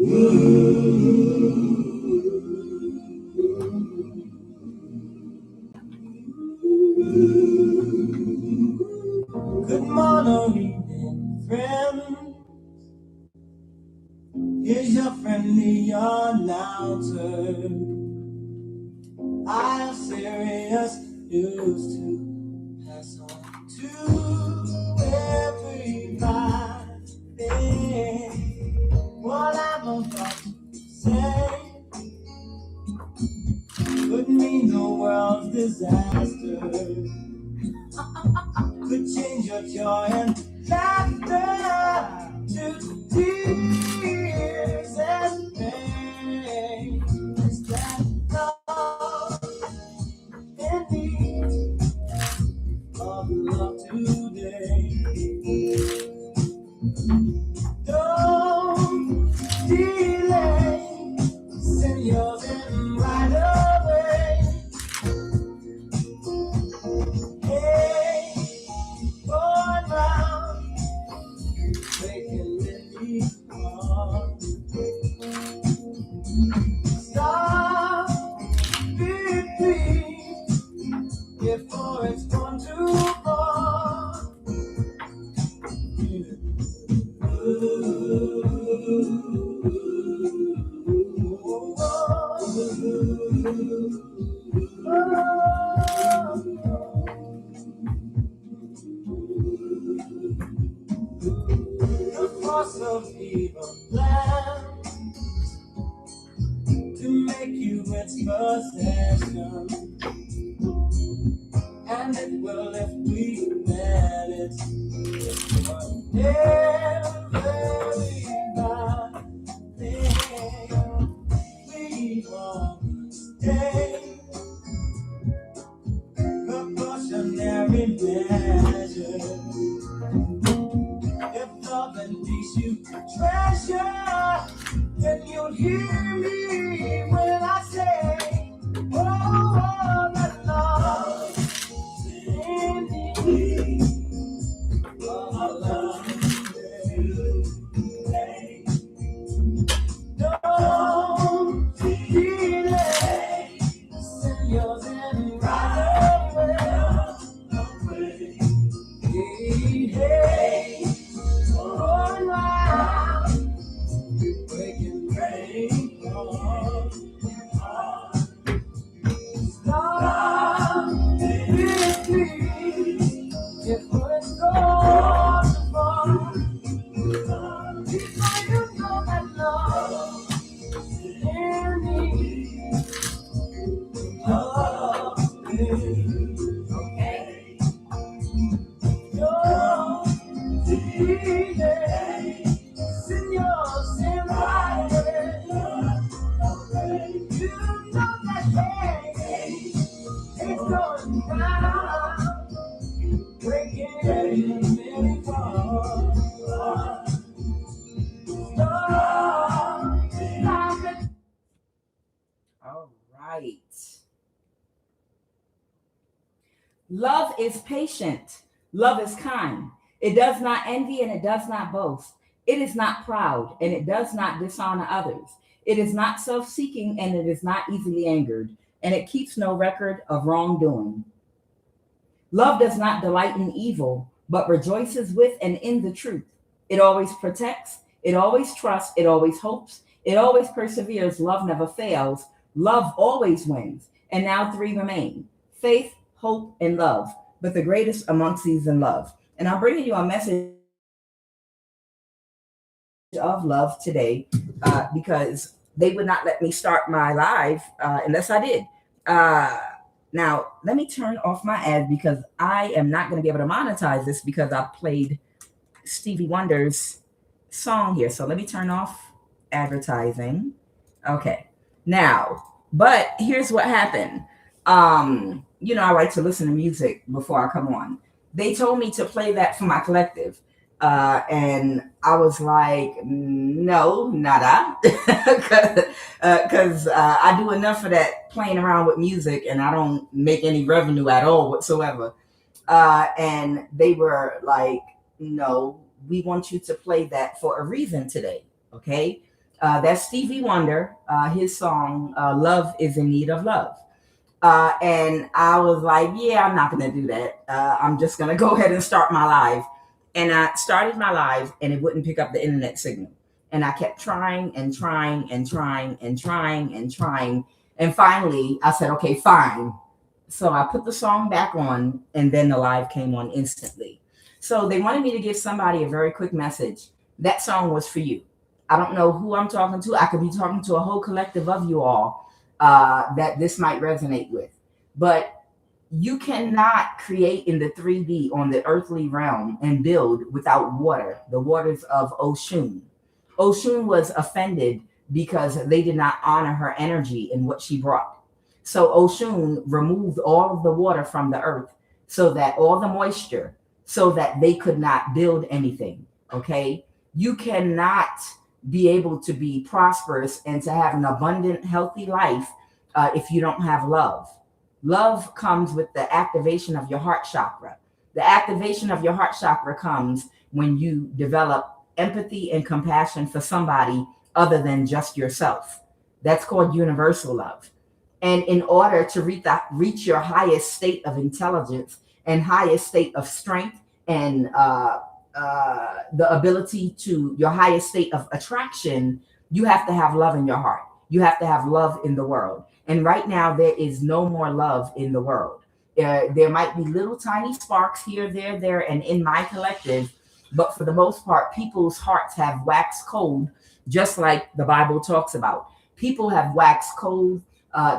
Good morning, friend. Here's your friendly announcer. I have serious news to pass on to everybody. What I'm about to say could mean the world's disaster. Could change your joy and laughter to tears and pain. It's that love in need of love today. Don't delay, send yours in right away. Hey, going round, breaking many hearts. Stop it, please, before it's gone too far. The force of evil plan to make you its possession, and it will if we let it. Everything we want to stay, precautionary measure. If love and peace you treasure, then you'll hear me when I say, oh, that love in me. Oh, love today. Don't delay, send yours in right away. Hey, going round, breaking rainbows. Stop it, please, before it's gone too far. Before you know that love in me. Love is okay. Don't delay, send yours in right away. You know that day it's going down, breaking many hearts. All right. Love is patient. Love is kind. It does not envy and it does not boast. It is not proud and it does not dishonor others. It is not self-seeking and it is not easily angered. And it keeps no record of wrongdoing. Love does not delight in evil, but rejoices with and in the truth. It always protects. It always trusts. It always hopes. It always perseveres. Love never fails. Love always wins. And now 3 remain: faith, hope, and love. But the greatest amongst these is love. And I'm bringing you a message of love today because they would not let me start my live unless I did. Now, let me turn off my ads because I am not going to be able to monetize this because I played Stevie Wonder's song here. So let me turn off advertising. Okay. Now, but here's what happened. You know, I like to listen to music before I come on. They told me to play that for my collective. And I was like, no, nada. Because I do enough of that playing around with music and I don't make any revenue at all whatsoever. And they were like, no, we want you to play that for a reason today. Okay. That's Stevie Wonder. His song, Love is in Need of Love. And I was like, yeah, I'm not going to do that. I'm just going to go ahead and start my live. And I started my live and it wouldn't pick up the internet signal. And I kept trying and trying and trying and trying and trying. And finally, I said, okay, fine. So I put the song back on and then the live came on instantly. So they wanted me to give somebody a very quick message. That song was for you. I don't know who I'm talking to. I could be talking to a whole collective of you all that this might resonate with. But you cannot create in the 3D on the earthly realm and build without water, the waters of Oshun. Oshun was offended because they did not honor her energy and what she brought. So Oshun removed all of the water from the earth so that all the moisture, so that they could not build anything. Okay. You cannot be able to be prosperous and to have an abundant, healthy life if you don't have love. Love comes with the activation of your heart chakra. The activation of your heart chakra comes when you develop empathy and compassion for somebody other than just yourself. That's called universal love. And in order to reach your highest state of intelligence and highest state of strength and the ability to your highest state of attraction, you have to have love in your heart. You have to have love in the world. And right now, there is no more love in the world. There might be little tiny sparks here, there, and in my collective, but for the most part, people's hearts have waxed cold, just like the Bible talks about. People have waxed cold.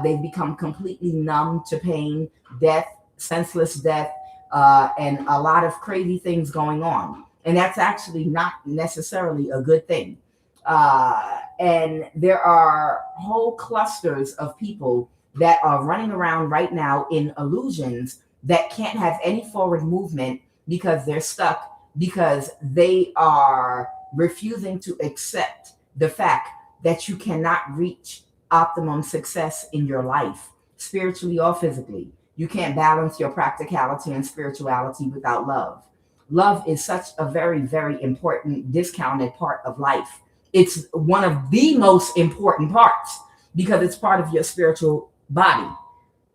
They've become completely numb to pain, death, senseless death, and a lot of crazy things going on. And that's actually not necessarily a good thing. And there are whole clusters of people that are running around right now in illusions that can't have any forward movement because they're stuck, because they are refusing to accept the fact that you cannot reach optimum success in your life, spiritually or physically. You can't balance your practicality and spirituality without love. Love is such a very, very important discounted part of life. It's one of the most important parts because it's part of your spiritual body.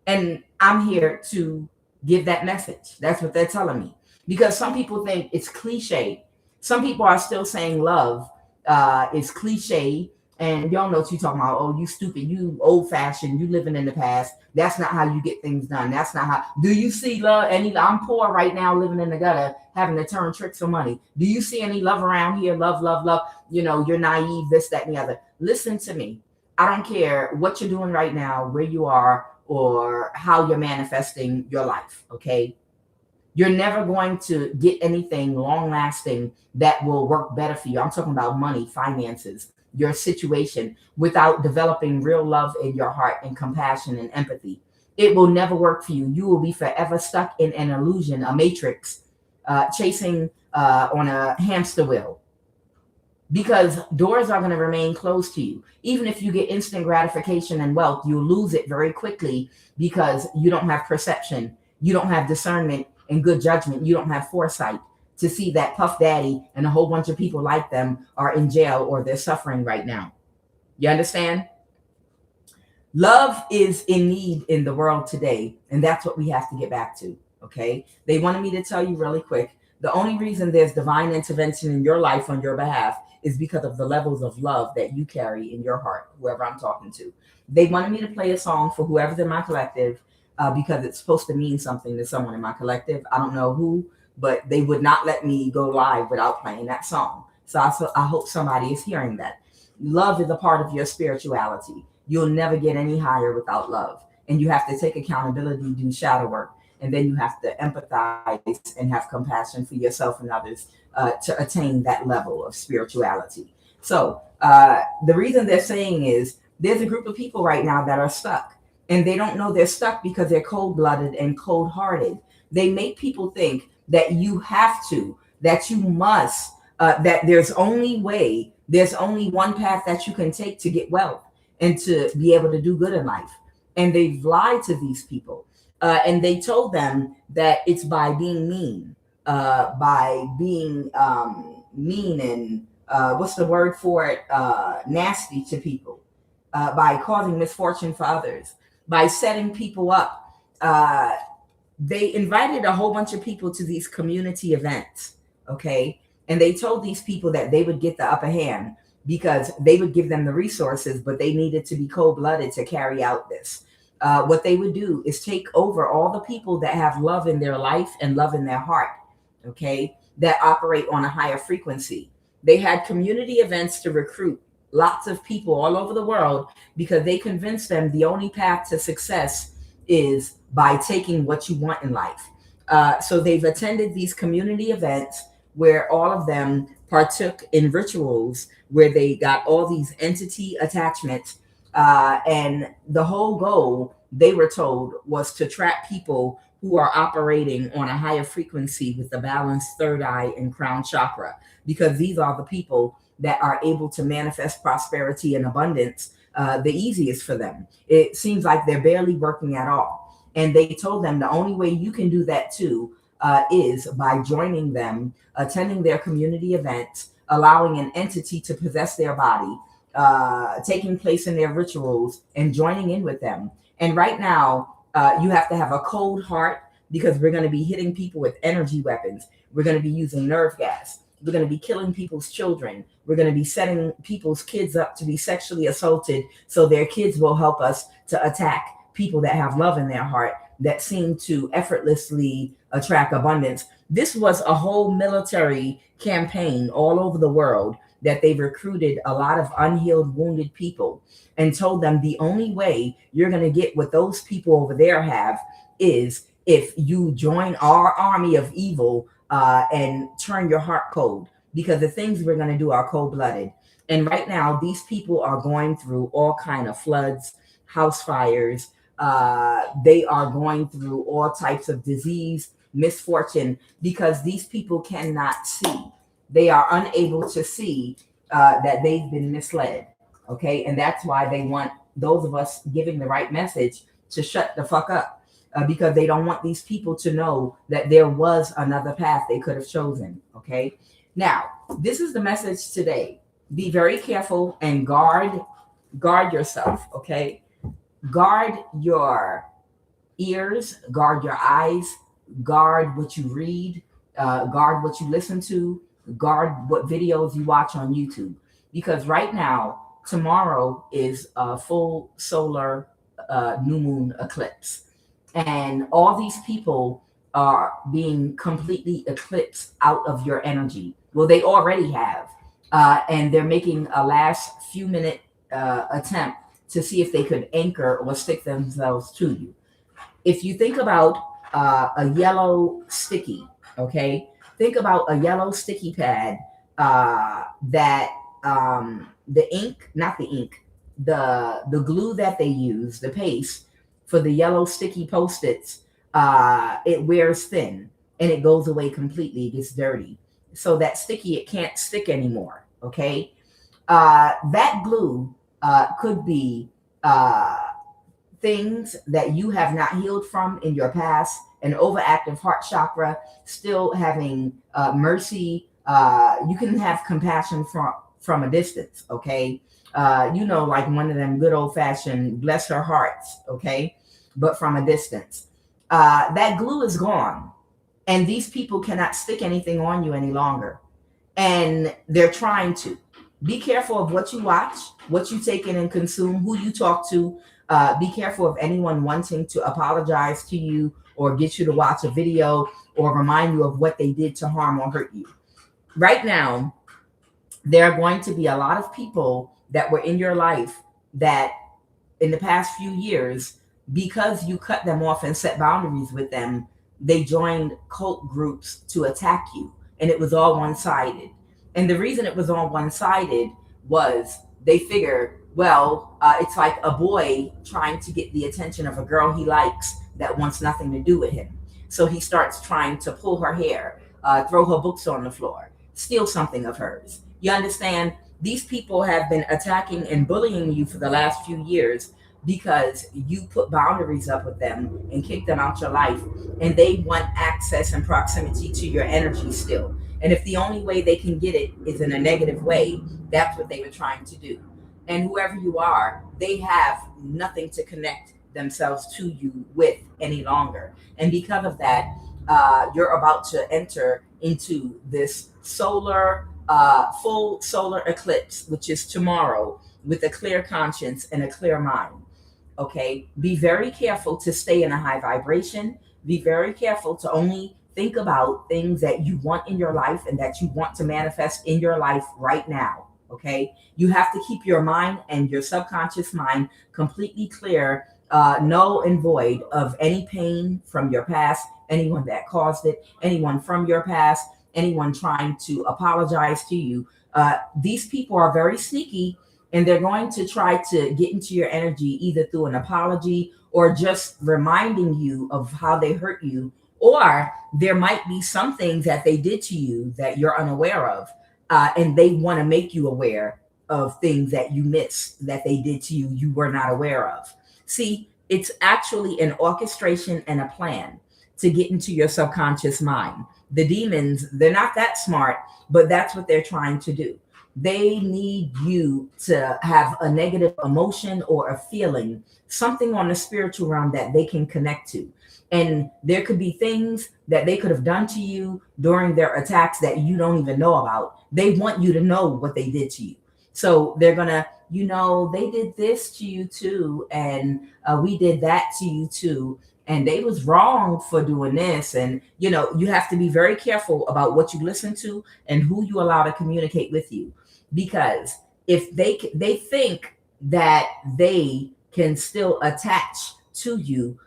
And I'm here to give that message. That's what they're telling me. Because some people think it's cliche. Some people are still saying love is cliche. And y'all know what you're talking about. Oh, you stupid, you old fashioned, you living in the past. That's not how you get things done. That's not how. Do you see love? I'm poor right now, living in the gutter, having to turn tricks for money. Do you see any love around here? Love, love, love. You're naive, this, that, and the other. Listen to me. I don't care what you're doing right now, where you are, or how you're manifesting your life. Okay. You're never going to get anything long lasting that will work better for you. I'm talking about money, finances, your situation, without developing real love in your heart and compassion and empathy. It will never work for you. You will be forever stuck in an illusion, a matrix, chasing on a hamster wheel, because doors are going to remain closed to you. Even if you get instant gratification and wealth, you'll lose it very quickly because you don't have perception, you don't have discernment and good judgment, you don't have foresight to see that Puff Daddy and a whole bunch of people like them are in jail or they're suffering right now. You understand? Love is in need in the world today, and that's what we have to get back to. Okay. They wanted me to tell you really quick. The only reason there's divine intervention in your life on your behalf is because of the levels of love that you carry in your heart, whoever I'm talking to. They wanted me to play a song for whoever's in my collective because it's supposed to mean something to someone in my collective. I don't know who, but they would not let me go live without playing that song. So I hope somebody is hearing that. Love is a part of your spirituality. You'll never get any higher without love. And you have to take accountability, do shadow work. And then you have to empathize and have compassion for yourself and others to attain that level of spirituality. So the reason they're saying is there's a group of people right now that are stuck. And they don't know they're stuck because they're cold-blooded and cold-hearted. They make people think that you have to, that you must, that there's only one path that you can take to get wealth and to be able to do good in life. And they've lied to these people. And they told them that it's by being mean and what's the word for it? Nasty to people, by causing misfortune for others, by setting people up. They invited a whole bunch of people to these community events, okay? And they told these people that they would get the upper hand because they would give them the resources, but they needed to be cold-blooded to carry out this. What they would do is take over all the people that have love in their life and love in their heart, okay, that operate on a higher frequency. They had community events to recruit lots of people all over the world because they convinced them the only path to success is by taking what you want in life. So they've attended these community events where all of them partook in rituals where they got all these entity attachments. And the whole goal, they were told, was to trap people who are operating on a higher frequency with the balanced third eye and crown chakra, because these are the people that are able to manifest prosperity and abundance the easiest for them. It seems like they're barely working at all. And they told them the only way you can do that too is by joining them, attending their community events, allowing an entity to possess their body, taking place in their rituals, and joining in with them. And right now, you have to have a cold heart because we're going to be hitting people with energy weapons. We're going to be using nerve gas. We're going to be killing people's children. We're going to be setting people's kids up to be sexually assaulted so their kids will help us to attack people that have love in their heart, that seem to effortlessly attract abundance. This was a whole military campaign all over the world that they recruited a lot of unhealed, wounded people and told them the only way you're going to get what those people over there have is if you join our army of evil and turn your heart cold, because the things we're going to do are cold-blooded. And right now, these people are going through all kind of floods, house fires. They are going through all types of disease, misfortune, because these people cannot see. They are unable to see that they've been misled. Okay. And that's why they want those of us giving the right message to shut the fuck up, because they don't want these people to know that there was another path they could have chosen. Okay. Now, this is the message today. Be very careful and guard yourself. Okay. Guard your ears, guard your eyes, guard what you read, guard what you listen to, guard what videos you watch on YouTube. Because right now, tomorrow is a full solar new moon eclipse. And all these people are being completely eclipsed out of your energy. Well, they already have. And they're making a last few minute attempt to see if they could anchor or stick themselves to you. If you think about a yellow sticky, okay, think about a yellow sticky pad that the ink, not the ink, the glue that they use, the paste for the yellow sticky Post-its, it wears thin and it goes away completely. It gets dirty. So that sticky, it can't stick anymore, okay? That glue could be things that you have not healed from in your past, an overactive heart chakra, still having mercy. You can have compassion from a distance, okay? Like one of them good old fashioned bless her hearts, okay? But from a distance. That glue is gone. And these people cannot stick anything on you any longer. And they're trying to. Be careful of what you watch, what you take in and consume, who you talk to. Be careful of anyone wanting to apologize to you or get you to watch a video or remind you of what they did to harm or hurt you. Right now, there are going to be a lot of people that were in your life that in the past few years, because you cut them off and set boundaries with them, they joined cult groups to attack you. And it was all one-sided. And the reason it was all one-sided was they figure, well, it's like a boy trying to get the attention of a girl he likes that wants nothing to do with him. So he starts trying to pull her hair, throw her books on the floor, steal something of hers. You understand? These people have been attacking and bullying you for the last few years because you put boundaries up with them and kick them out your life, and they want access and proximity to your energy still. And if the only way they can get it is in a negative way, that's what they were trying to do. And whoever you are, they have nothing to connect themselves to you with any longer. And because of that, you're about to enter into this full solar eclipse, which is tomorrow, with a clear conscience and a clear mind. Okay, be very careful to stay in a high vibration. Be very careful to only think about things that you want in your life and that you want to manifest in your life right now. Okay, you have to keep your mind and your subconscious mind completely clear, null and void of any pain from your past, anyone that caused it, anyone from your past, anyone trying to apologize to you. These people are very sneaky, and they're going to try to get into your energy either through an apology or just reminding you of how they hurt you. Or there might be some things that they did to you that you're unaware of, and they want to make you aware of things that you missed that they did to you you were not aware of. See, it's actually an orchestration and a plan to get into your subconscious mind. The demons, they're not that smart, but that's what they're trying to do. They need you to have a negative emotion or a feeling, something on the spiritual realm that they can connect to. And there could be things that they could have done to you during their attacks that you don't even know about. They want you to know what they did to you. So they're going to, they did this to you too. And we did that to you too. And they was wrong for doing this. And, you have to be very careful about what you listen to and who you allow to communicate with you. Because if they think that they can still attach to you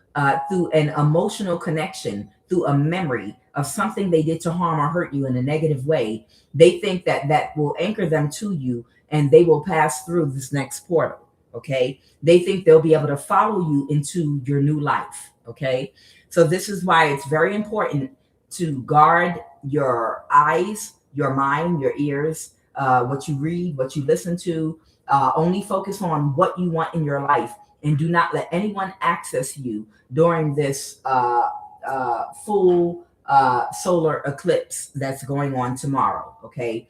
through an emotional connection, through a memory of something they did to harm or hurt you in a negative way, they think that that will anchor them to you and they will pass through this next portal. Okay. They think they'll be able to follow you into your new life. Okay. So this is why it's very important to guard your eyes, your mind, your ears, what you read, what you listen to. Only focus on what you want in your life, and do not let anyone access you during this full solar eclipse that's going on tomorrow. Okay.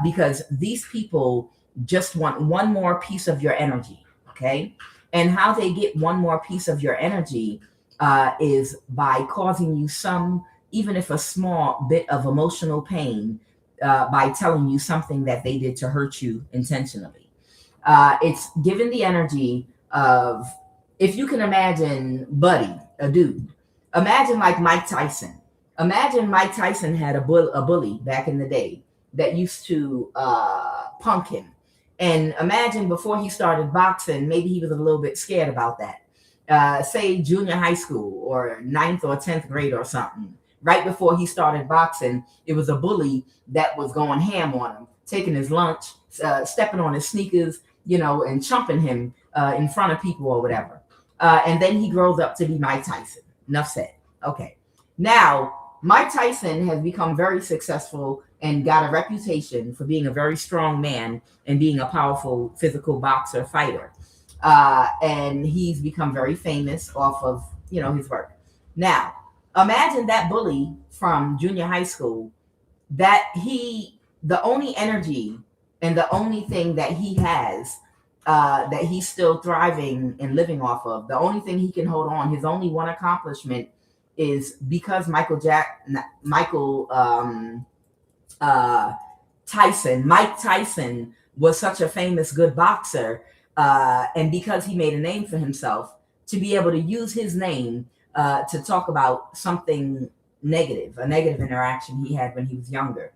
Because these people just want one more piece of your energy. Okay. And how they get one more piece of your energy is by causing you some, even if a small bit of emotional pain, by telling you something that they did to hurt you intentionally. It's given the energy of, if you can imagine Buddy, a dude, imagine like Mike Tyson. Imagine Mike Tyson had a bully back in the day that used to punk him. And imagine before he started boxing, maybe he was a little bit scared about that. Say junior high school or 9th or 10th grade or something. Right before he started boxing, it was a bully that was going ham on him, taking his lunch, stepping on his sneakers, and chumping him in front of people or whatever. And then he grows up to be Mike Tyson. Enough said. Okay. Now, Mike Tyson has become very successful and got a reputation for being a very strong man and being a powerful physical boxer fighter. And he's become very famous off of, his work. Now, imagine that bully from junior high school, that the only energy and the only thing that he has, that he's still thriving and living off of, the only thing he can hold on, his only one accomplishment is because Mike Tyson was such a famous, good boxer, and because he made a name for himself, to be able to use his name to talk about something negative, a negative interaction he had when he was younger,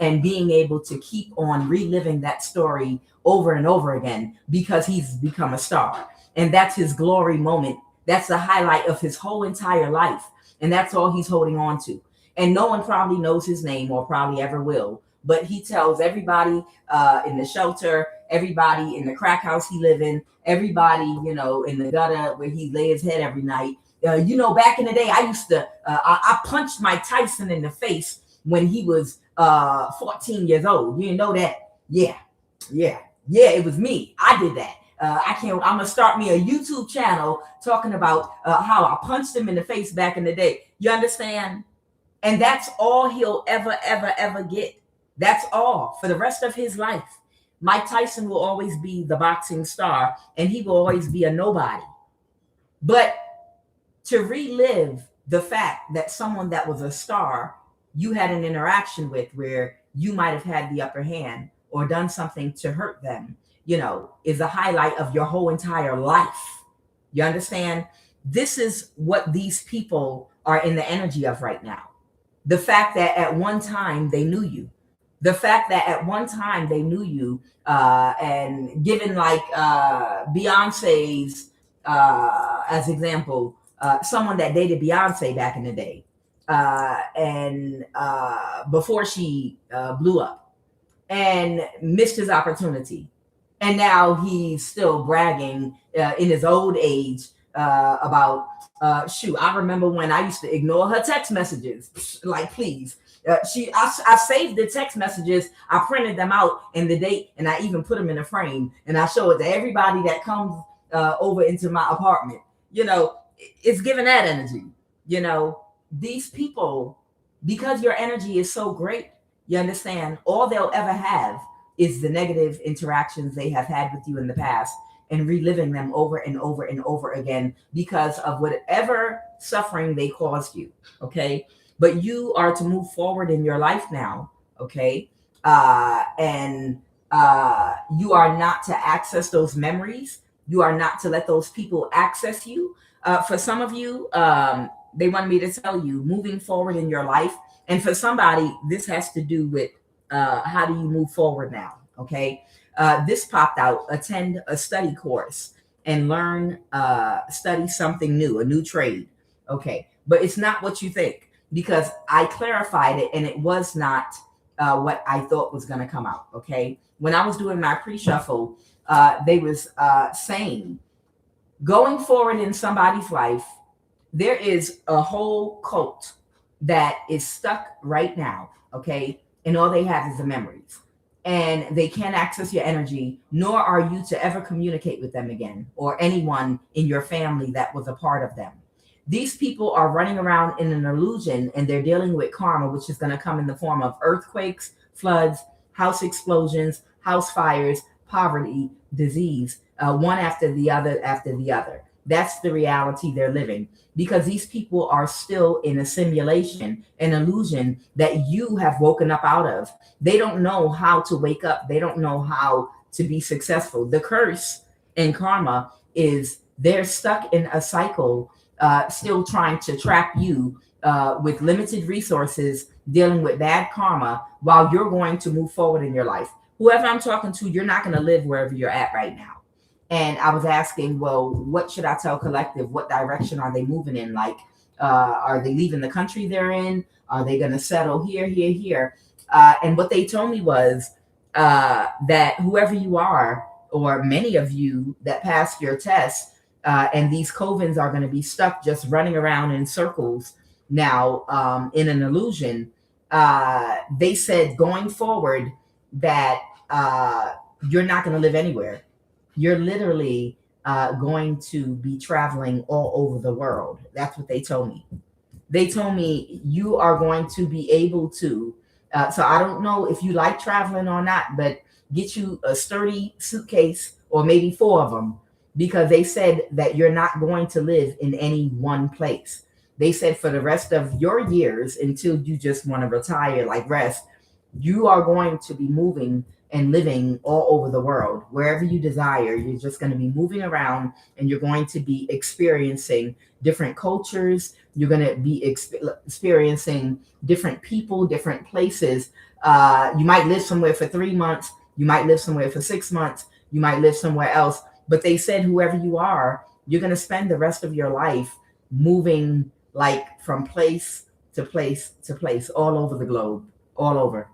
and being able to keep on reliving that story over and over again because he's become a star. And that's his glory moment. That's the highlight of his whole entire life. And that's all he's holding on to. And no one probably knows his name or probably ever will. But he tells everybody in the shelter, everybody in the crack house he live in, everybody, in the gutter where he lay his head every night. Back in the day, I used to, I punched Mike Tyson in the face when he was 14 years old. You know that? Yeah, it was me. I did that. I'm gonna start me a YouTube channel talking about how I punched him in the face back in the day. You understand? And that's all he'll ever get. That's all for the rest of his life. Mike Tyson will always be the boxing star, and he will always be a nobody. But to relive the fact that someone that was a star you had an interaction with where you might have had the upper hand or done something to hurt them, is a highlight of your whole entire life. You understand? This is what these people are in the energy of right now. The fact that at one time they knew you, the fact that at one time they knew you, and given like Beyonce's as example, someone that dated Beyonce back in the day, and before she blew up, and missed his opportunity, and now he's still bragging in his old age about shoot. I remember when I used to ignore her text messages. Like, please. I saved the text messages. I printed them out and the date, and I even put them in a frame, and I show it to everybody that comes over into my apartment. It's giving that energy. These people, because your energy is so great, you understand, all they'll ever have is the negative interactions they have had with you in the past, and reliving them over and over and over again because of whatever suffering they caused you. Okay. But you are to move forward in your life now. Okay. And you are not to access those memories. You are not to let those people access you. For some of you, they want me to tell you, moving forward in your life. And for somebody, this has to do with how do you move forward now? Okay. This popped out: attend a study course and learn, study something new, a new trade. Okay. But it's not what you think, because I clarified it and it was not what I thought was going to come out. Okay. When I was doing my pre-shuffle, they was saying, going forward in somebody's life, there is a whole cult that is stuck right now. Okay. And all they have is the memories. And they can't access your energy, nor are you to ever communicate with them again, or anyone in your family that was a part of them. These people are running around in an illusion, and they're dealing with karma, which is going to come in the form of earthquakes, floods, house explosions, house fires, poverty, disease, one after the other after the other. That's the reality they're living, because these people are still in a simulation, an illusion that you have woken up out of. They don't know how to wake up. They don't know how to be successful. The curse in karma is they're stuck in a cycle, still trying to trap you with limited resources, dealing with bad karma while you're going to move forward in your life. Whoever I'm talking to, you're not going to live wherever you're at right now. And I was asking, well, what should I tell collective? What direction are they moving in? Like, are they leaving the country they're in? Are they going to settle here? And what they told me was that whoever you are, or many of you that passed your test, and these covens are going to be stuck just running around in circles now, in an illusion. They said going forward that you're not going to live anywhere. You're literally going to be traveling all over the world. That's what they told me. They told me you are going to be able to. So I don't know if you like traveling or not, but get you a sturdy suitcase, or maybe 4 of them, because they said that you're not going to live in any one place. They said for the rest of your years, until you just want to retire, like rest, you are going to be moving and living all over the world. Wherever you desire, you're just going to be moving around, and you're going to be experiencing different cultures. You're going to be experiencing different people, different places. You might live somewhere for 3 months. You might live somewhere for 6 months. You might live somewhere else. But they said whoever you are, you're going to spend the rest of your life moving, like, from place to place to place, all over the globe, all over.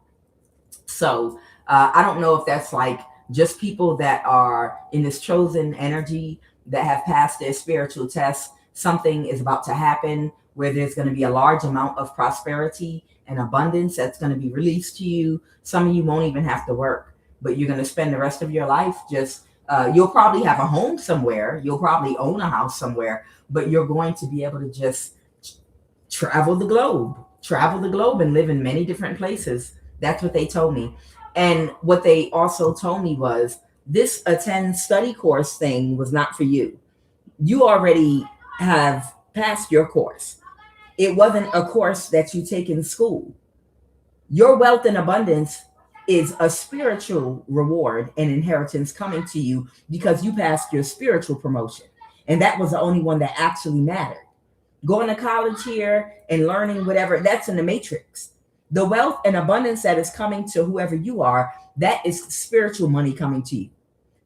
So I don't know if that's like just people that are in this chosen energy that have passed their spiritual test. Something is about to happen where there's going to be a large amount of prosperity and abundance that's going to be released to you. Some of you won't even have to work, but you're going to spend the rest of your life just You'll probably have a home somewhere. You'll probably own a house somewhere, but you're going to be able to just travel the globe, and live in many different places. That's what they told me. And what they also told me was this attend study course thing was not for you. You already have passed your course. It wasn't a course that you take in school. Your wealth and abundance is a spiritual reward and inheritance coming to you because you passed your spiritual promotion. And that was the only one that actually mattered. Going to college here and learning whatever, that's in the matrix. The wealth and abundance that is coming to whoever you are, that is spiritual money coming to you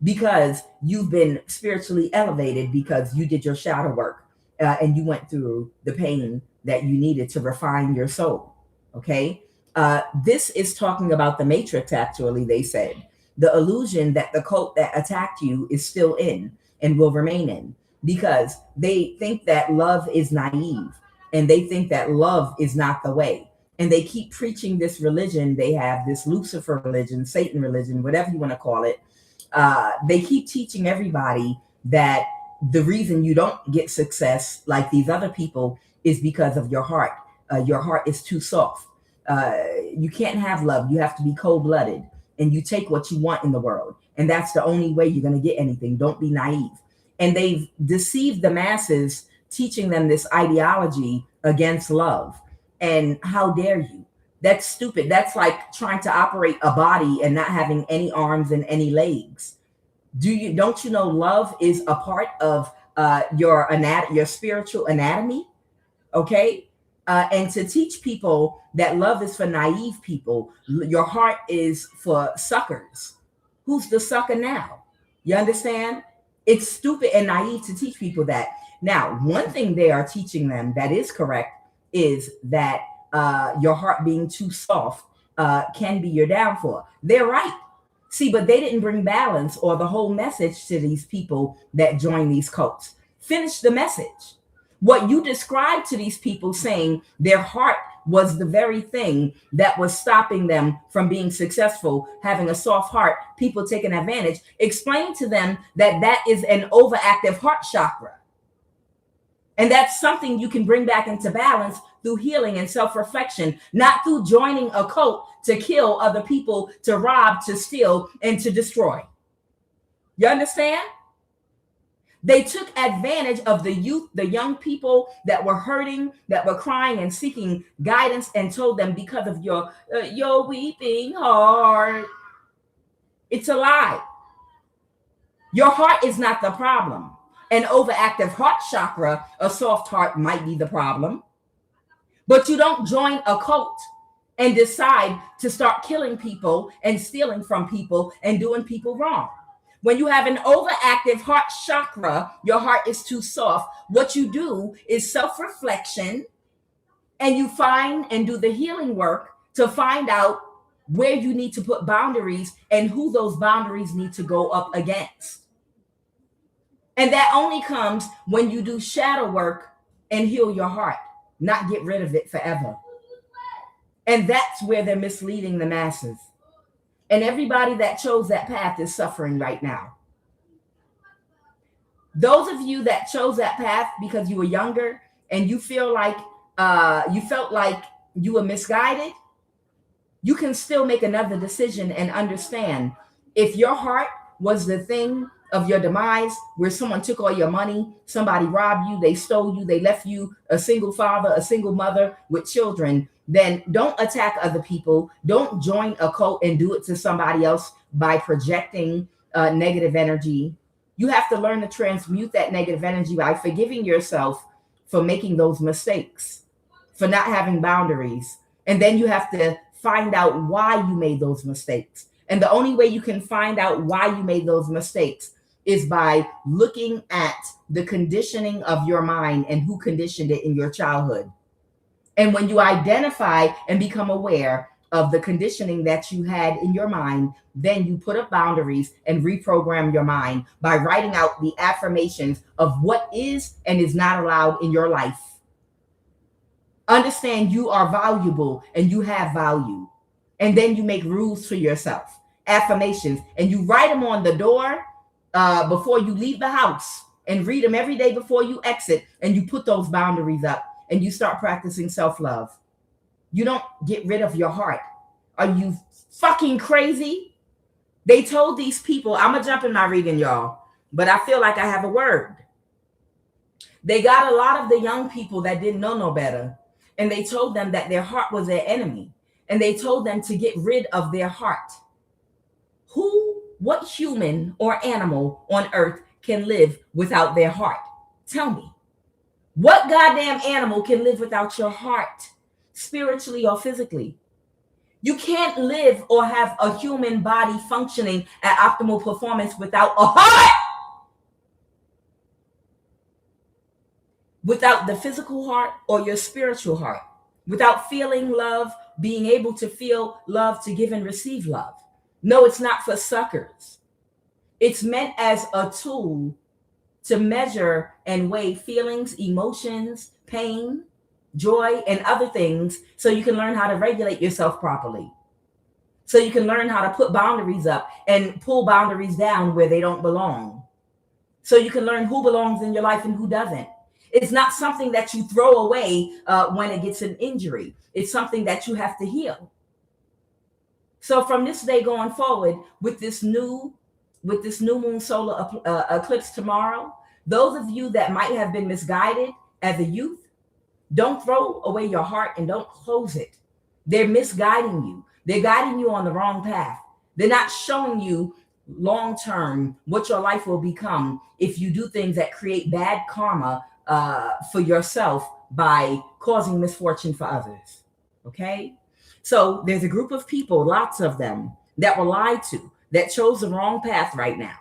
because you've been spiritually elevated because you did your shadow work and you went through the pain that you needed to refine your soul. Okay. This is talking about the matrix, actually, they said. The illusion that the cult that attacked you is still in and will remain in because they think that love is naive and they think that love is not the way. And they keep preaching this religion. They have this Lucifer religion, Satan religion, whatever you want to call it. They keep teaching everybody that the reason you don't get success like these other people is because of your heart. Your heart is too soft. You can't have love. You have to be cold-blooded and you take what you want in the world. And that's the only way you're going to get anything. Don't be naive. And they've deceived the masses, teaching them this ideology against love. And how dare you? That's stupid. That's like trying to operate a body and not having any arms and any legs. Don't you know love is a part of your spiritual anatomy? Okay. And to teach people that love is for naive people, your heart is for suckers. Who's the sucker now? You understand? It's stupid and naive to teach people that. Now, one thing they are teaching them that is correct is that your heart being too soft can be your downfall. They're right. See, but they didn't bring balance or the whole message to these people that join these cults. Finish the message. What you described to these people saying their heart was the very thing that was stopping them from being successful, having a soft heart, people taking advantage. Explain to them that that is an overactive heart chakra. And that's something you can bring back into balance through healing and self-reflection, not through joining a cult to kill other people, to rob, to steal, and to destroy. You understand? They took advantage of the youth, the young people that were hurting, that were crying and seeking guidance, and told them because of your weeping heart. It's a lie. Your heart is not the problem. An overactive heart chakra, a soft heart might be the problem. But you don't join a cult and decide to start killing people and stealing from people and doing people wrong. When you have an overactive heart chakra, your heart is too soft. What you do is self-reflection, and you find and do the healing work to find out where you need to put boundaries and who those boundaries need to go up against. And that only comes when you do shadow work and heal your heart, not get rid of it forever. And that's where they're misleading the masses. And everybody that chose that path is suffering right now. Those of you that chose that path because you were younger and you feel like you felt like you were misguided, you can still make another decision and understand if your heart was the thing of your demise, where someone took all your money, somebody robbed you, they stole you, they left you a single father, a single mother with children, then don't attack other people. Don't join a cult and do it to somebody else by projecting negative energy. You have to learn to transmute that negative energy by forgiving yourself for making those mistakes, for not having boundaries. And then you have to find out why you made those mistakes. And the only way you can find out why you made those mistakes is by looking at the conditioning of your mind and who conditioned it in your childhood. And when you identify and become aware of the conditioning that you had in your mind, then you put up boundaries and reprogram your mind by writing out the affirmations of what is and is not allowed in your life. Understand you are valuable and you have value. And then you make rules for yourself, affirmations, and you write them on the door before you leave the house, and read them every day before you exit, and you put those boundaries up and you start practicing self-love. You don't get rid of your heart. Are you fucking crazy? They told these people, I'm gonna jump in my reading, y'all, but I feel like I have a word. They got a lot of the young people that didn't know no better, and they told them that their heart was their enemy, and they told them to get rid of their heart. What human or animal on earth can live without their heart? Tell me. What goddamn animal can live without your heart, spiritually or physically? You can't live or have a human body functioning at optimal performance without a heart. Without the physical heart or your spiritual heart. Without feeling love, being able to feel love, to give and receive love. No, it's not for suckers. It's meant as a tool to measure and weigh feelings, emotions, pain, joy, and other things, so you can learn how to regulate yourself properly. So you can learn how to put boundaries up and pull boundaries down where they don't belong. So you can learn who belongs in your life and who doesn't. It's not something that you throw away when it gets an injury. It's something that you have to heal. So from this day going forward, with this new moon solar eclipse tomorrow, those of you that might have been misguided as a youth, don't throw away your heart and don't close it. They're misguiding you. They're guiding you on the wrong path. They're not showing you long-term what your life will become if you do things that create bad karma for yourself by causing misfortune for others. Okay? So there's a group of people, lots of them, that were lied to, that chose the wrong path right now.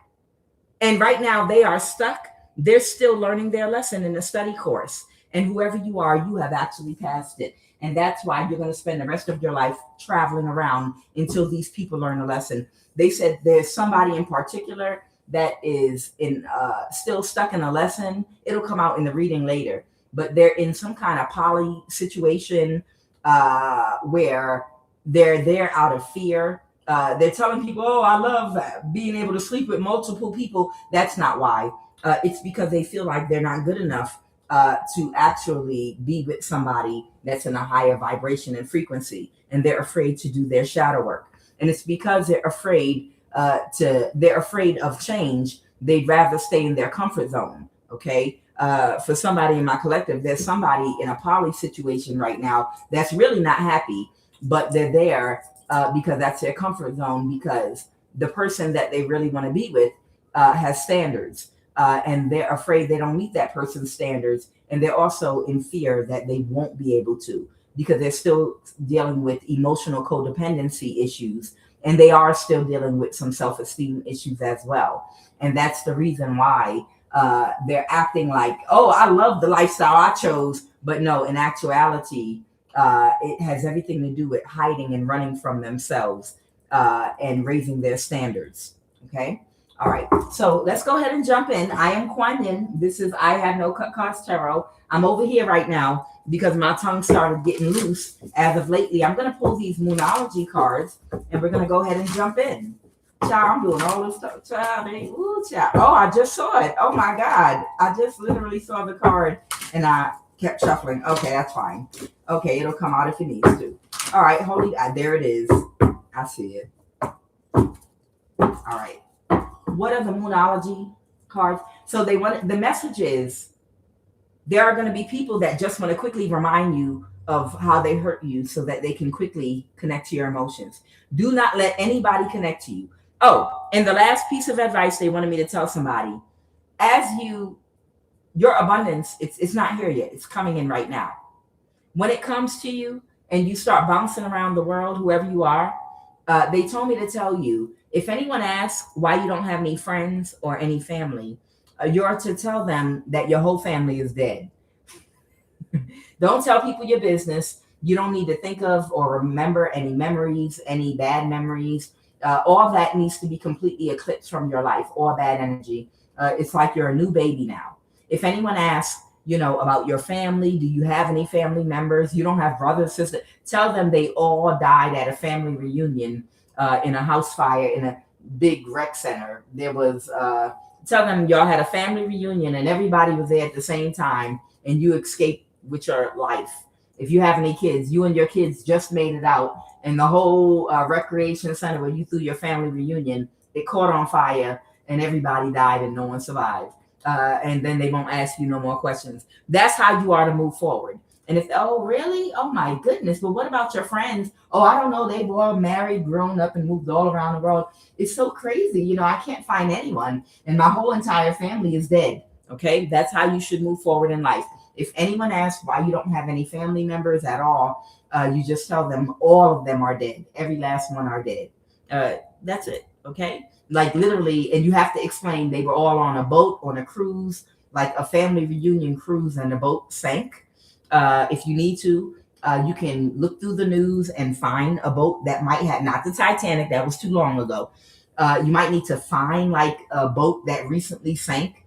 And right now they are stuck. They're still learning their lesson in the study course. And whoever you are, you have actually passed it. And that's why you're going to spend the rest of your life traveling around until these people learn a lesson. They said there's somebody in particular that is still stuck in a lesson. It'll come out in the reading later. But they're in some kind of poly situation where they're there out of fear. They're telling people, oh, I love being able to sleep with multiple people. That's not why. It's because they feel like they're not good enough to actually be with somebody that's in a higher vibration and frequency, and they're afraid to do their shadow work. And it's because they're afraid of change. They'd rather stay in their comfort zone. Okay. For somebody in my collective, there's somebody in a poly situation right now that's really not happy, but they're there because that's their comfort zone, because the person that they really want to be with has standards. And they're afraid they don't meet that person's standards. And they're also in fear that they won't be able to, because they're still dealing with emotional codependency issues. And they are still dealing with some self-esteem issues as well. And that's the reason why they're acting like, oh, I love the lifestyle I chose. But no, in actuality, it has everything to do with hiding and running from themselves and raising their standards. Okay. All right, so let's go ahead and jump in. I am QUAN. This is I Have No Cut Cards Tarot. I'm over here right now because my tongue started getting loose as of lately. I'm going to pull these Moonology cards, and we're going to go ahead and jump in. Child, I'm doing all this stuff. Child, ooh, child. Oh, I just saw it. Oh, my God. I just literally saw the card, and I kept shuffling. Okay, that's fine. Okay, it'll come out if it needs to. All right, hold it. There it is. I see it. All right. What are the Moonology cards? So they want the message is there are going to be people that just want to quickly remind you of how they hurt you so that they can quickly connect to your emotions. Do not let anybody connect to you. Oh, and the last piece of advice they wanted me to tell somebody, as your abundance, it's not here yet. It's coming in right now. When it comes to you and you start bouncing around the world, whoever you are, they told me to tell you, if anyone asks why you don't have any friends or any family, you're to tell them that your whole family is dead. Don't tell people your business. You don't need to think of or remember any memories, any bad memories. All that needs to be completely eclipsed from your life, all bad energy. It's like you're a new baby now. If anyone asks, about your family, do you have any family members? You don't have brothers, sisters. Tell them they all died at a family reunion, in a house fire, big rec center. There was tell them y'all had a family reunion and everybody was there at the same time, and you escaped with your life. If you have any kids, you and your kids just made it out, and the whole recreation center where you threw your family reunion, it caught on fire and everybody died and no one survived. And then they won't ask you no more questions. That's how you are to move forward. And if, oh, really? Oh, my goodness. But what about your friends? Oh, I don't know. They've all married, grown up, and moved all around the world. It's so crazy. You know, I can't find anyone, and my whole entire family is dead. Okay. That's how you should move forward in life. If anyone asks why you don't have any family members at all, you just tell them all of them are dead. Every last one are dead. That's it. Okay. Like literally, and you have to explain they were all on a boat, on a cruise, like a family reunion cruise, and the boat sank. If you need to, you can look through the news and find a boat that might have, not the Titanic, that was too long ago. You might need to find like a boat that recently sank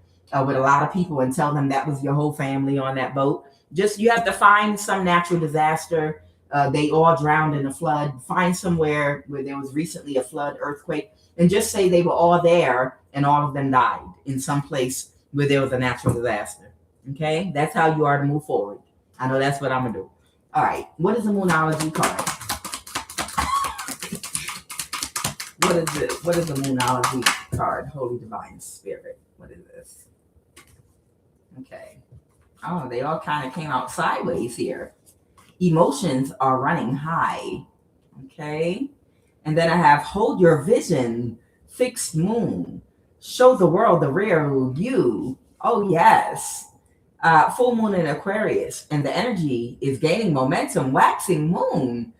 with a lot of people and tell them that was your whole family on that boat. Just, you have to find some natural disaster. They all drowned in a flood. Find somewhere where there was recently a flood, earthquake, and just say they were all there and all of them died in some place where there was a natural disaster. Okay, that's how you are to move forward. I know that's what I'm gonna do. All right, what is the Moonology card? What is it? What is the Moonology card? Holy Divine Spirit. What is this? Okay. Oh, they all kind of came out sideways here. Emotions are running high. Okay. And then I have hold your vision, fixed moon, show the world the real you. Oh, yes. Full moon in Aquarius, and the energy is gaining momentum, waxing moon.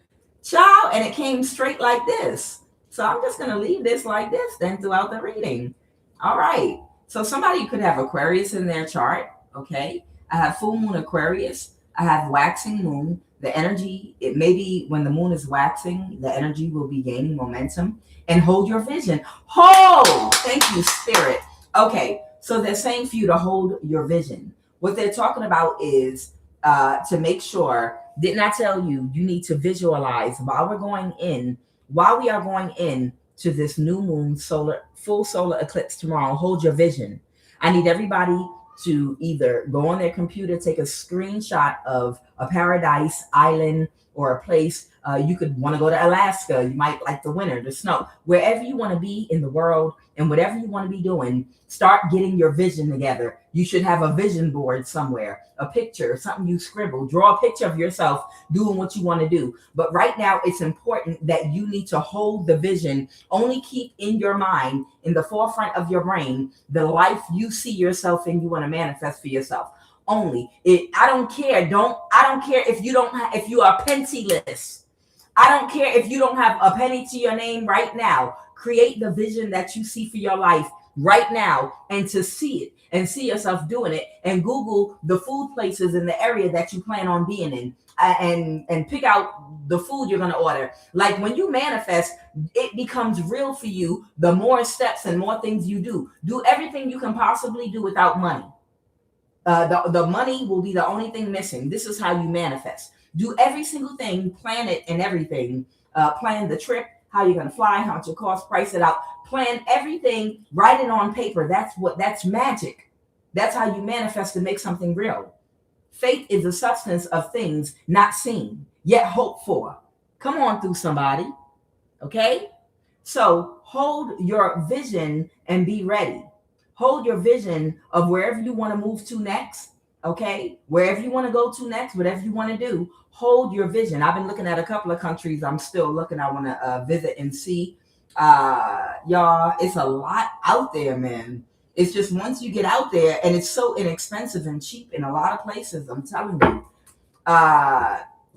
Child, and it came straight like this. So I'm just going to leave this like this then throughout the reading. All right. So somebody could have Aquarius in their chart. Okay. I have full moon Aquarius. I have waxing moon. The energy, it may be when the moon is waxing, the energy will be gaining momentum. And hold your vision. Hold! Thank you, Spirit. Okay. So they're saying for you to hold your vision. What they're talking about is to make sure, didn't I tell you, you need to visualize while we are going in to this new moon full solar eclipse tomorrow. Hold your vision. I need everybody to either go on their computer, take a screenshot of a paradise island or a place. You could want to go to Alaska. You might like the winter, the snow, wherever you want to be in the world, and whatever you want to be doing, start getting your vision together. You should have a vision board somewhere, a picture, something you scribble, draw a picture of yourself doing what you want to do. But right now it's important that you need to hold the vision. Only keep in your mind, in the forefront of your brain, the life you see yourself in, you want to manifest for yourself. Only it. I don't care if you are penniless. I don't care if you don't have a penny to your name right now. Create the vision that you see for your life right now, and to see it and see yourself doing it, and Google the food places in the area that you plan on being in, and pick out the food you're going to order. Like when you manifest, it becomes real for you. The more steps and more things you do everything you can possibly do without money. The money will be the only thing missing. This is how you manifest. Do every single thing, plan it and everything. Plan the trip, how you're going to fly, how much it costs, price it out. Plan everything, write it on paper. That's magic. That's how you manifest to make something real. Faith is the substance of things not seen, yet hoped for. Come on through, somebody. Okay? So hold your vision and be ready. Hold your vision of wherever you want to move to next. Okay, wherever you want to go to next, whatever you want to do, hold your vision. I've been looking at a couple of countries. I'm still looking. I want to visit and see. Y'all, it's a lot out there, man. It's just once you get out there, and it's so inexpensive and cheap in a lot of places. I'm telling you.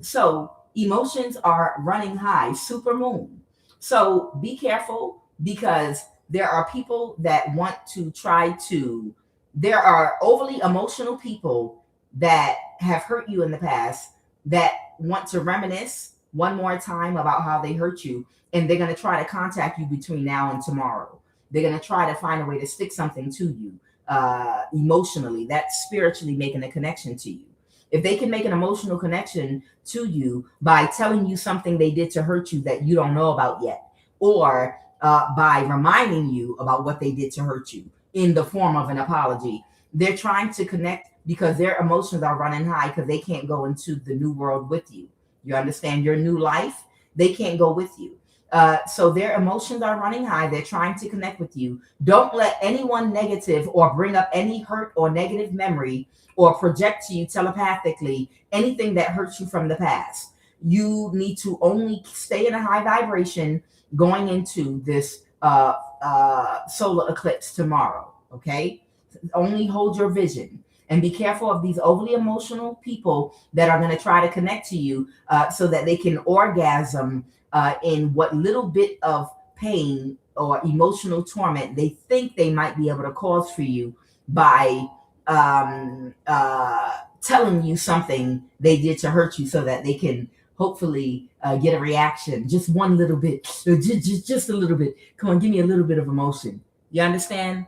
So emotions are running high. Super moon. So be careful, because there are people that want to try to. There are overly emotional people that have hurt you in the past that want to reminisce one more time about how they hurt you. And they're going to try to contact you between now and tomorrow. They're going to try to find a way to stick something to you emotionally. That's spiritually making a connection to you. If they can make an emotional connection to you by telling you something they did to hurt you that you don't know about yet, or by reminding you about what they did to hurt you in the form of an apology. They're trying to connect because their emotions are running high because they can't go into the new world with you. You understand your new life? They can't go with you. So their emotions are running high. They're trying to connect with you. Don't let anyone negative or bring up any hurt or negative memory or project to you telepathically anything that hurts you from the past. You need to only stay in a high vibration going into this solar eclipse tomorrow. Okay, only hold your vision and be careful of these overly emotional people that are going to try to connect to you so that they can orgasm in what little bit of pain or emotional torment they think they might be able to cause for you by telling you something they did to hurt you so that they can hopefully get a reaction. Just one little bit, just a little bit. Come on, give me a little bit of emotion. You understand?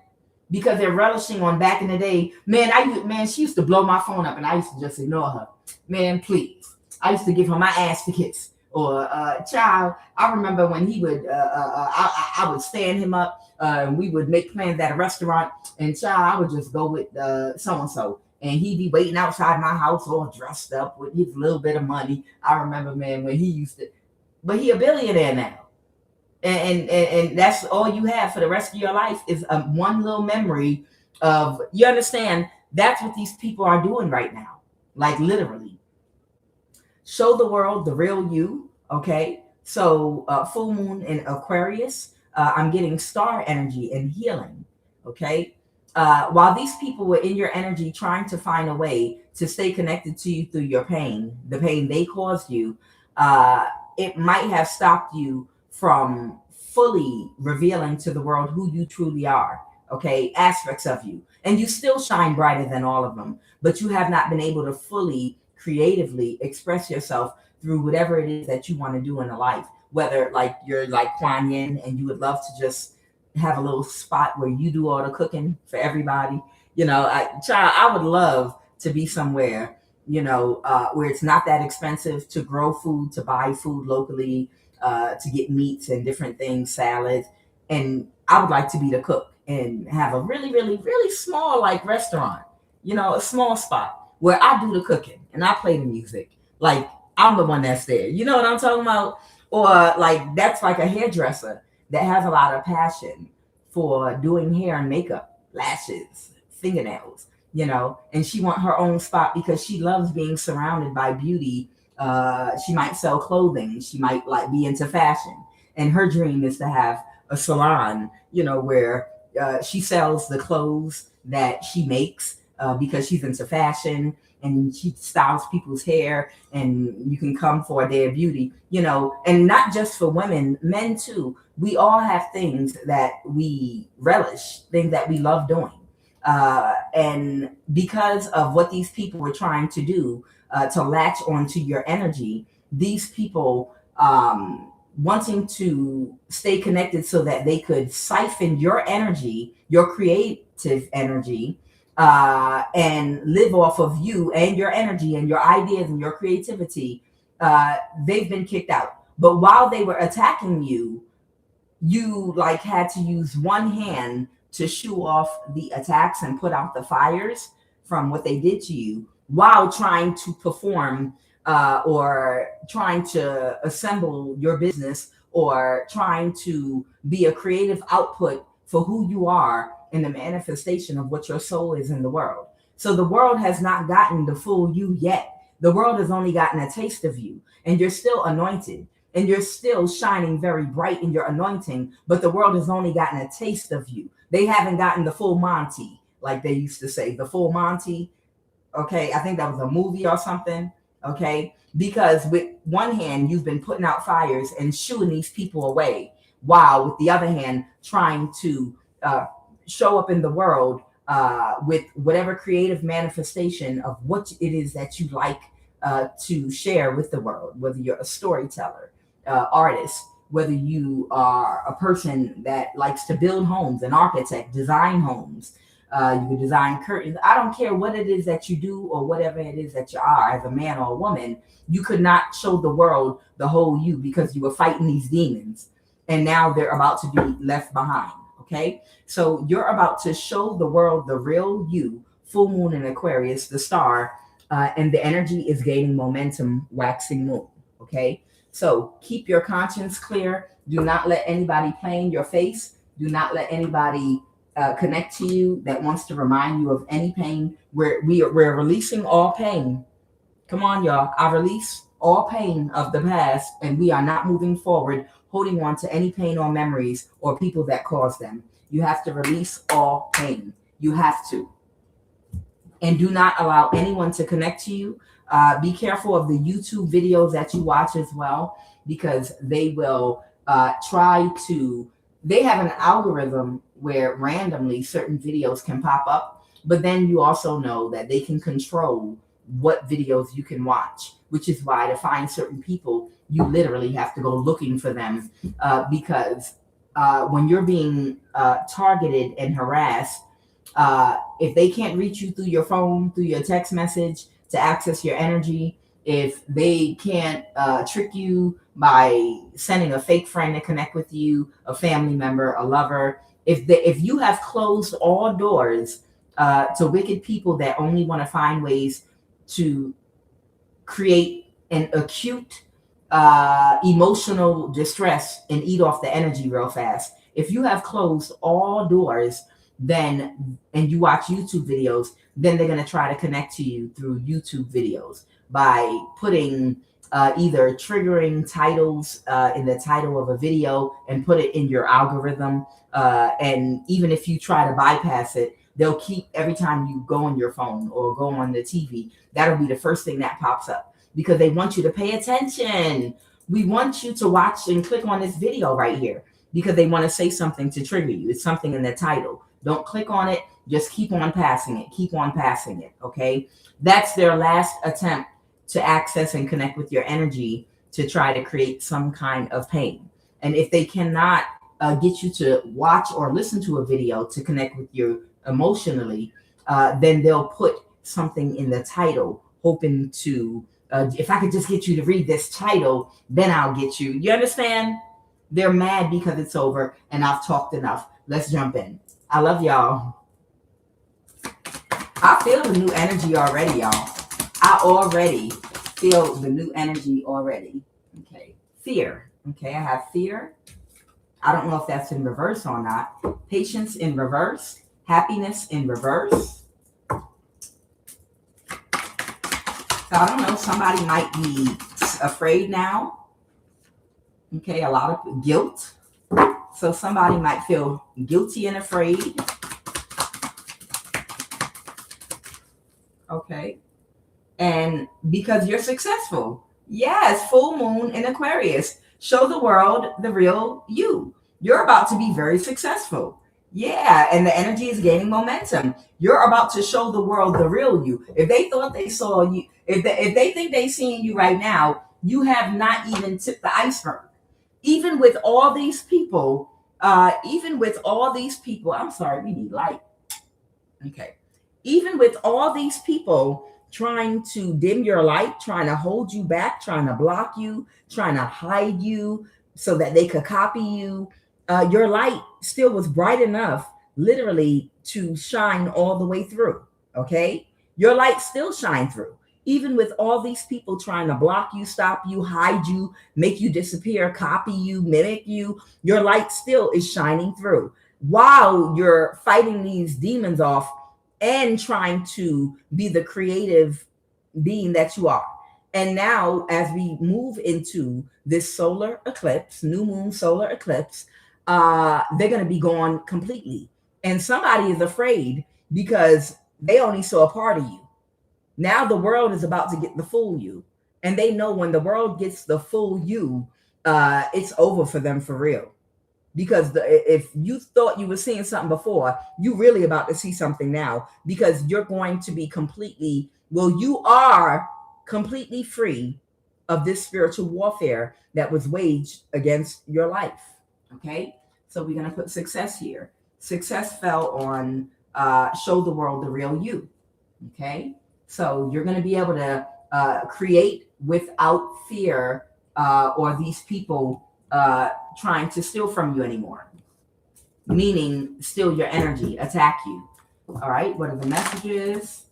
Because they're relishing on back in the day. Man, she used to blow my phone up and I used to just ignore her. Man, please. I used to give her my ass to kiss. Or child, I remember when he would, I would stand him up. And we would make plans at a restaurant, and child, I would just go with so and so, and he'd be waiting outside my house, all dressed up with his little bit of money. I remember, man, when he used to, but he a billionaire now, and that's all you have for the rest of your life is one little memory of. You understand? That's what these people are doing right now, like literally. Show the world the real you. Okay, so full moon in Aquarius. I'm getting star energy and healing. Okay. While these people were in your energy trying to find a way to stay connected to you through your pain, the pain they caused you, it might have stopped you from fully revealing to the world who you truly are. Okay. Aspects of you. And you still shine brighter than all of them, but you have not been able to fully creatively express yourself through whatever it is that you want to do in a life. Whether like you're like QUAN and you would love to just have a little spot where you do all the cooking for everybody. I would love to be somewhere, where it's not that expensive to grow food, to buy food locally, to get meats and different things, salads. And I would like to be the cook and have a really, really, really small like restaurant, a small spot where I do the cooking and I play the music. Like I'm the one that's there. You know what I'm talking about? Or like that's like a hairdresser that has a lot of passion for doing hair and makeup, lashes, fingernails, and she want her own spot because she loves being surrounded by beauty. She might sell clothing. She might like be into fashion. And her dream is to have a salon, where she sells the clothes that she makes because she's into fashion and she styles people's hair and you can come for their beauty, and not just for women, men too. We all have things that we relish, things that we love doing. And because of what these people were trying to do to latch onto your energy, these people wanting to stay connected so that they could siphon your energy, your creative energy, and live off of you and your energy and your ideas and your creativity, they've been kicked out. But while they were attacking you, you like had to use one hand to shoo off the attacks and put out the fires from what they did to you while trying to perform or trying to assemble your business or trying to be a creative output for who you are in the manifestation of what your soul is in the world. So the world has not gotten the full you yet. The world has only gotten a taste of you, and you're still anointed and you're still shining very bright in your anointing, but the world has only gotten a taste of you. They haven't gotten the full Monty, like they used to say, the full Monty. Okay, I think that was a movie or something. Okay, because with one hand, you've been putting out fires and shooing these people away, while with the other hand, trying to show up in the world with whatever creative manifestation of what it is that you like to share with the world, whether you're a storyteller, artist, whether you are a person that likes to build homes, an architect, design homes. You can design curtains. I don't care what it is that you do or whatever it is that you are as a man or a woman. You could not show the world the whole you because you were fighting these demons. and now they're about to be left behind. Okay, so you're about to show the world the real you. Full moon in Aquarius, the star, and the energy is gaining momentum, waxing moon. Okay, so keep your conscience clear. Do not let anybody play in your face. Do not let anybody connect to you that wants to remind you of any pain. We're releasing all pain. Come on, y'all. I release all pain of the past, and we are not moving forward, holding on to any pain or memories or people that caused them. You have to release all pain. You have to. And do not allow anyone to connect to you. Be careful of the YouTube videos that you watch as well, because they will try to, they have an algorithm where randomly certain videos can pop up, but then you also know that they can control what videos you can watch, which is why to find certain people, you literally have to go looking for them, because when you're being targeted and harassed, if they can't reach you through your phone, through your text message to access your energy, if they can't trick you by sending a fake friend to connect with you, a family member, a lover, if you have closed all doors to wicked people that only want to find ways to create an acute emotional distress and eat off the energy real fast. If you have closed all doors, then and you watch YouTube videos, then they're going to try to connect to you through YouTube videos by putting either triggering titles in the title of a video and put it in your algorithm. And even if you try to bypass it, they'll keep, every time you go on your phone or go on the TV, that'll be the first thing that pops up, because they want you to pay attention. We want you to watch and click on this video right here, because they want to say something to trigger you. It's something in the title. Don't click on it. Just keep on passing it. Keep on passing it. Okay. That's their last attempt to access and connect with your energy to try to create some kind of pain. And if they cannot get you to watch or listen to a video to connect with you emotionally, then they'll put something in the title, hoping to, if I could just get you to read this title, then I'll get you. You understand? They're mad because it's over and I've talked enough. Let's jump in. I love y'all. I feel the new energy already, y'all. I already feel the new energy already. Okay. Fear. Okay. I have fear. I don't know if that's in reverse or not. Patience in reverse. Happiness in reverse. So I don't know. Somebody might be afraid now. Okay. A lot of guilt. So somebody might feel guilty and afraid. Okay. And because you're successful. Yes, full moon in Aquarius. Show the world the real you. You're about to be very successful. Yeah, and the energy is gaining momentum. You're about to show the world the real you. If they thought they saw you, if they think they seeing you right now, you have not even tipped the iceberg. Even with all these people, I'm sorry, we need light. Okay. Even with all these people trying to dim your light, trying to hold you back, trying to block you, trying to hide you so that they could copy you, your light still was bright enough, literally, to shine all the way through. Okay. Your light still shine through. Even with all these people trying to block you, stop you, hide you, make you disappear, copy you, mimic you, your light still is shining through while you're fighting these demons off and trying to be the creative being that you are. And now, as we move into this solar eclipse, new moon solar eclipse, they're going to be gone completely. And somebody is afraid because they only saw a part of you. Now the world is about to get the full you. And they know when the world gets the full you, it's over for them for real. Because if you thought you were seeing something before, you really about to see something now, because you're going to be completely, you are completely free of this spiritual warfare that was waged against your life. Okay. So we're going to put success here. Success fell on show the world the real you. Okay. So you're going to be able to create without fear or these people trying to steal from you anymore, meaning steal your energy, attack you. All right, what are the messages?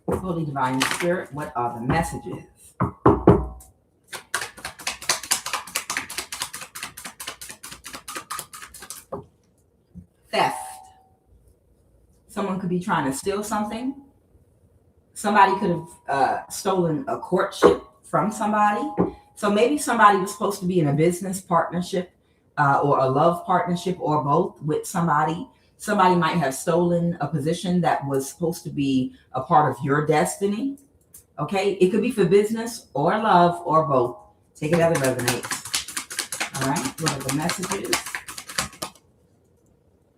Holy Divine Spirit, what are the messages? Theft. Someone could be trying to steal something. Somebody could have stolen a courtship from somebody. So maybe somebody was supposed to be in a business partnership or a love partnership or both with somebody. Somebody might have stolen a position that was supposed to be a part of your destiny. Okay, it could be for business or love or both. Take it as it resonates. All right, what are the messages?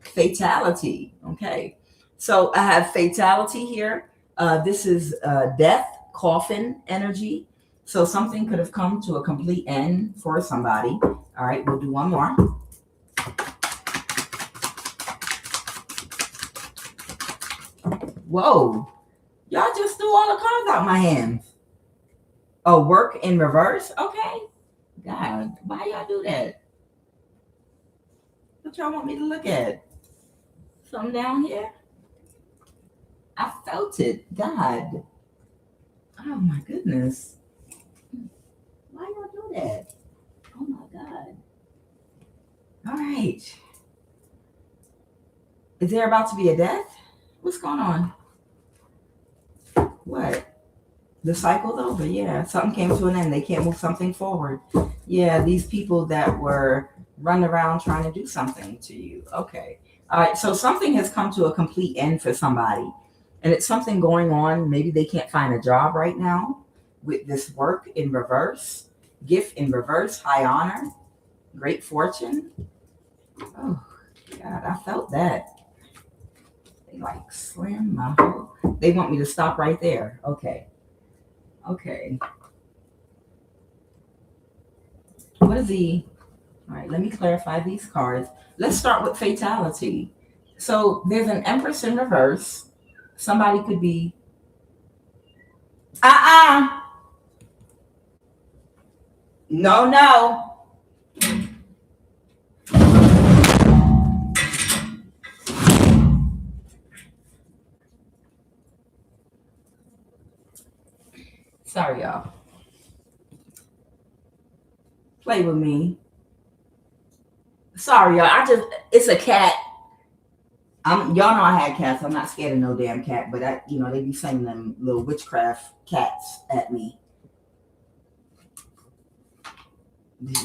Fatality. Okay, so I have fatality here. This is death, coffin energy. So something could have come to a complete end for somebody. All right, we'll do one more. Whoa, y'all just threw all the cards out my hands. Oh, work in reverse? Okay. God, why y'all do that? What y'all want me to look at? Something down here? I felt it. God. Oh my goodness. Why y'all do that? Oh my God. All right. Is there about to be a death? What's going on? What? The cycle's over. Yeah. Something came to an end. They can't move something forward. Yeah. These people that were running around trying to do something to you. Okay. All right. So something has come to a complete end for somebody. And it's something going on. Maybe they can't find a job right now with this work in reverse, gift in reverse, high honor, great fortune. Oh, God, I felt that. They like slam my whole. They want me to stop right there. Okay. Okay. What is the. All right, let me clarify these cards. Let's start with fatality. So there's an Empress in reverse. Somebody could be no. Sorry, y'all. Play with me. Sorry, y'all. It's a cat. Y'all know I had cats. I'm not scared of no damn cat, but they be sending them little witchcraft cats at me.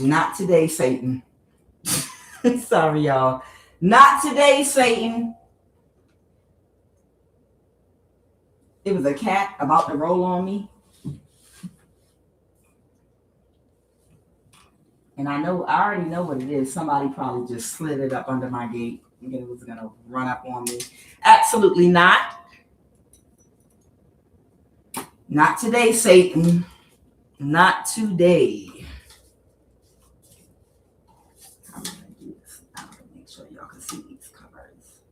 Not today, Satan. Sorry, y'all. Not today, Satan. It was a cat about to roll on me. And I already know what it is. Somebody probably just slid it up under my gate. It was going to run up on me. Absolutely not. Not today, Satan. Not today. I'm going to do this. I'm going to make sure y'all can see these cards.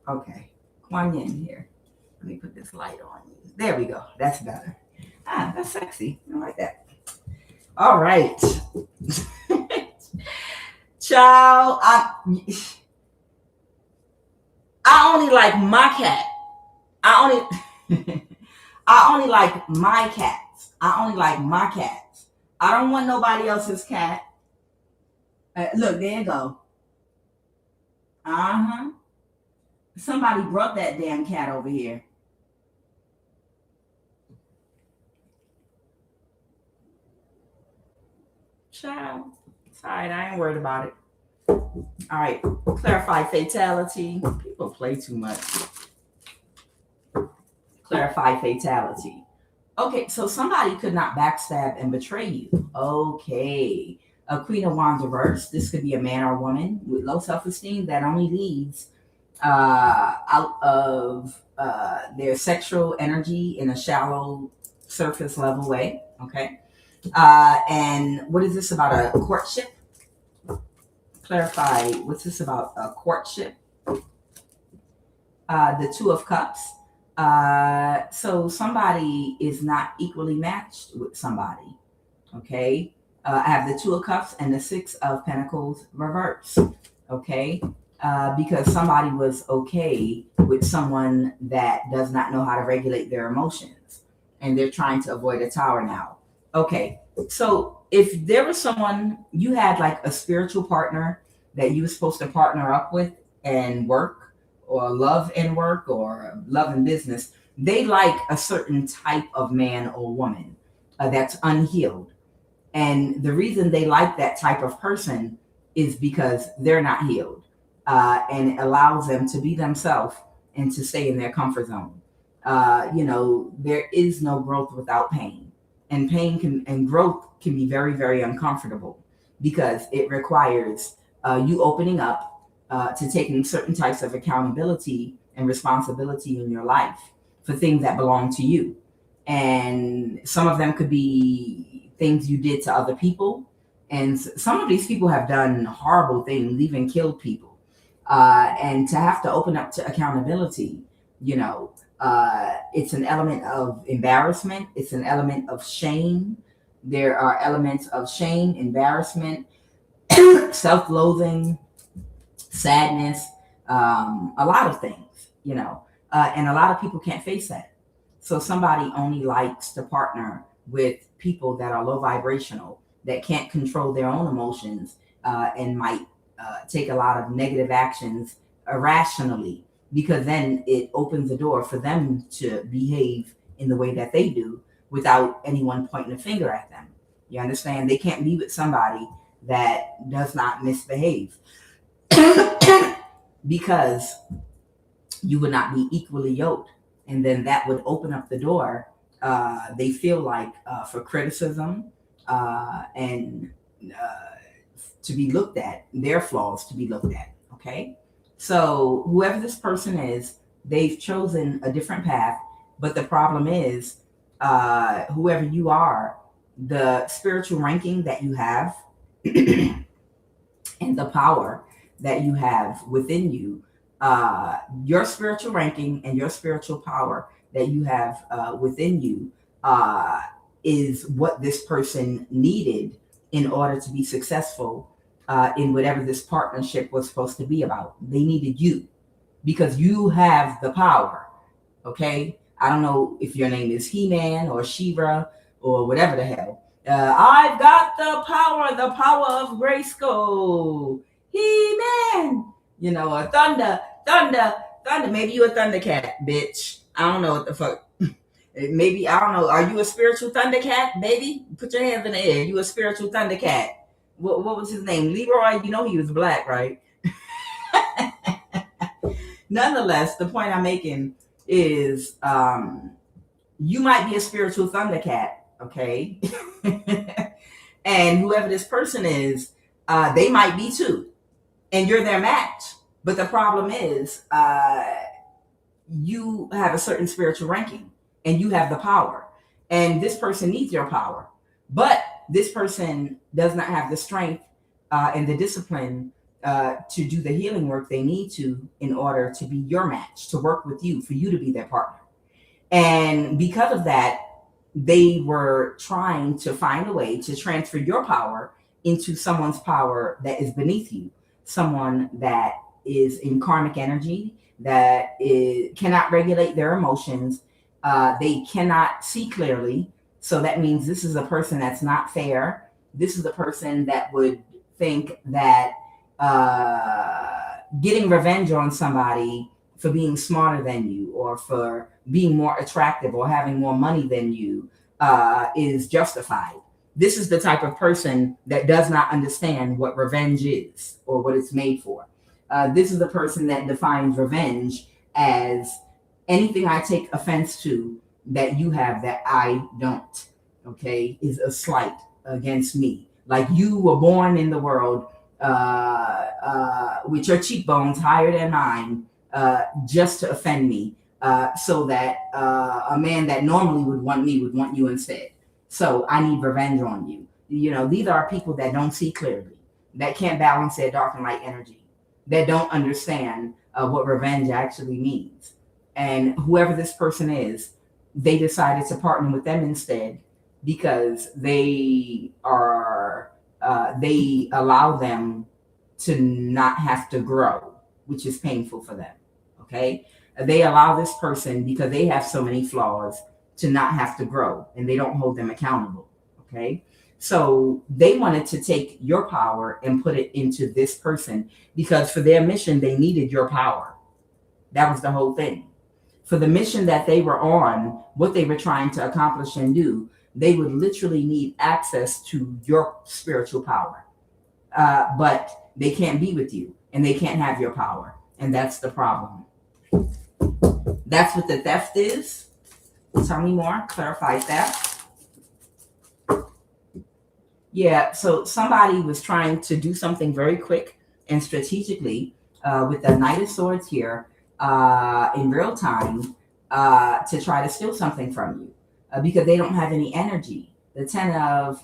Okay. QUAN here. Let me put this light on you. There we go. That's better. That's sexy. I like that. All right. Child, I only like my cat. I only like my cats. I only like my cats. I don't want nobody else's cat. Look, there you go. Somebody brought that damn cat over here. Child. It's all right. I ain't worried about it. All right. Clarify fatality. People play too much. Clarify fatality. Okay, so somebody could not backstab and betray you. Okay. A Queen of Wands reverse. This could be a man or woman with low self-esteem that only leads out of their sexual energy in a shallow surface level way. Okay. And what is this about? A courtship? Clarify, what's this about? A courtship? The Two of Cups. So somebody is not equally matched with somebody. Okay. I have the Two of Cups and the Six of Pentacles reverse. Okay. Because somebody was okay with someone that does not know how to regulate their emotions and they're trying to avoid a tower now. Okay. So if there was someone you had like a spiritual partner that you were supposed to partner up with and work or love and work or love and business, they like a certain type of man or woman that's unhealed. And the reason they like that type of person is because they're not healed. And it allows them to be themselves and to stay in their comfort zone. There is no growth without pain. And and growth can be very, very uncomfortable because it requires you opening up to taking certain types of accountability and responsibility in your life for things that belong to you. And some of them could be things you did to other people. And some of these people have done horrible things, even killed people. And to have to open up to accountability, it's an element of embarrassment. It's an element of shame. There are elements of shame, embarrassment, self-loathing, sadness, a lot of things, and a lot of people can't face that. So somebody only likes to partner with people that are low vibrational, that can't control their own emotions, and might take a lot of negative actions irrationally, because then it opens the door for them to behave in the way that they do without anyone pointing a finger at them. You understand? They can't be with somebody that does not misbehave because you would not be equally yoked. And then that would open up the door. They feel like for criticism and to be looked at, their flaws to be looked at. Okay. So whoever this person is, they've chosen a different path. But the problem is, whoever you are, the spiritual ranking that you have and the power that you have within you, your spiritual ranking and your spiritual power that you have within you is what this person needed in order to be successful in whatever this partnership was supposed to be about. They needed you because you have the power. Okay. I don't know if your name is He-Man or She-Ra or whatever the hell. I've got the power of Grayskull. He-Man. A thunder. Maybe you a Thundercat, bitch. I don't know what the fuck. Maybe, I don't know. Are you a spiritual Thundercat, baby? Put your hands in the air. You a spiritual Thundercat. What was his name? Leroy? He was black, right? Nonetheless, the point I'm making is you might be a spiritual Thundercat, okay? And whoever this person is, they might be too. And you're their match. But the problem is you have a certain spiritual ranking and you have the power. And this person needs your power. But this person does not have the strength and the discipline to do the healing work they need to in order to be your match, to work with you, for you to be their partner. And because of that, they were trying to find a way to transfer your power into someone's power that is beneath you, someone that is in karmic energy, that cannot regulate their emotions. They cannot see clearly. So that means this is a person that's not fair. This is a person that would think that getting revenge on somebody for being smarter than you or for being more attractive or having more money than you is justified. This is the type of person that does not understand what revenge is or what it's made for. This is the person that defines revenge as anything I take offense to that you have that I don't, okay, is a slight against me. Like you were born in the world with your cheekbones higher than mine just to offend me so that a man that normally would want me would want you instead. So I need revenge on you. These are people that don't see clearly, that can't balance their dark and light energy, that don't understand what revenge actually means. And whoever this person is, they decided to partner with them instead because they allow them to not have to grow, which is painful for them. Okay. They allow this person, because they have so many flaws, to not have to grow, and they don't hold them accountable. Okay. So they wanted to take your power and put it into this person because for their mission, they needed your power. That was the whole thing. For the mission that they were on, what they were trying to accomplish and do, they would literally need access to your spiritual power. But they can't be with you and they can't have your power. And that's the problem. That's what the theft is. Tell me more. Clarify that. Yeah, so somebody was trying to do something very quick and strategically with the Knight of Swords here in real time to try to steal something from you because they don't have any energy. The Ten of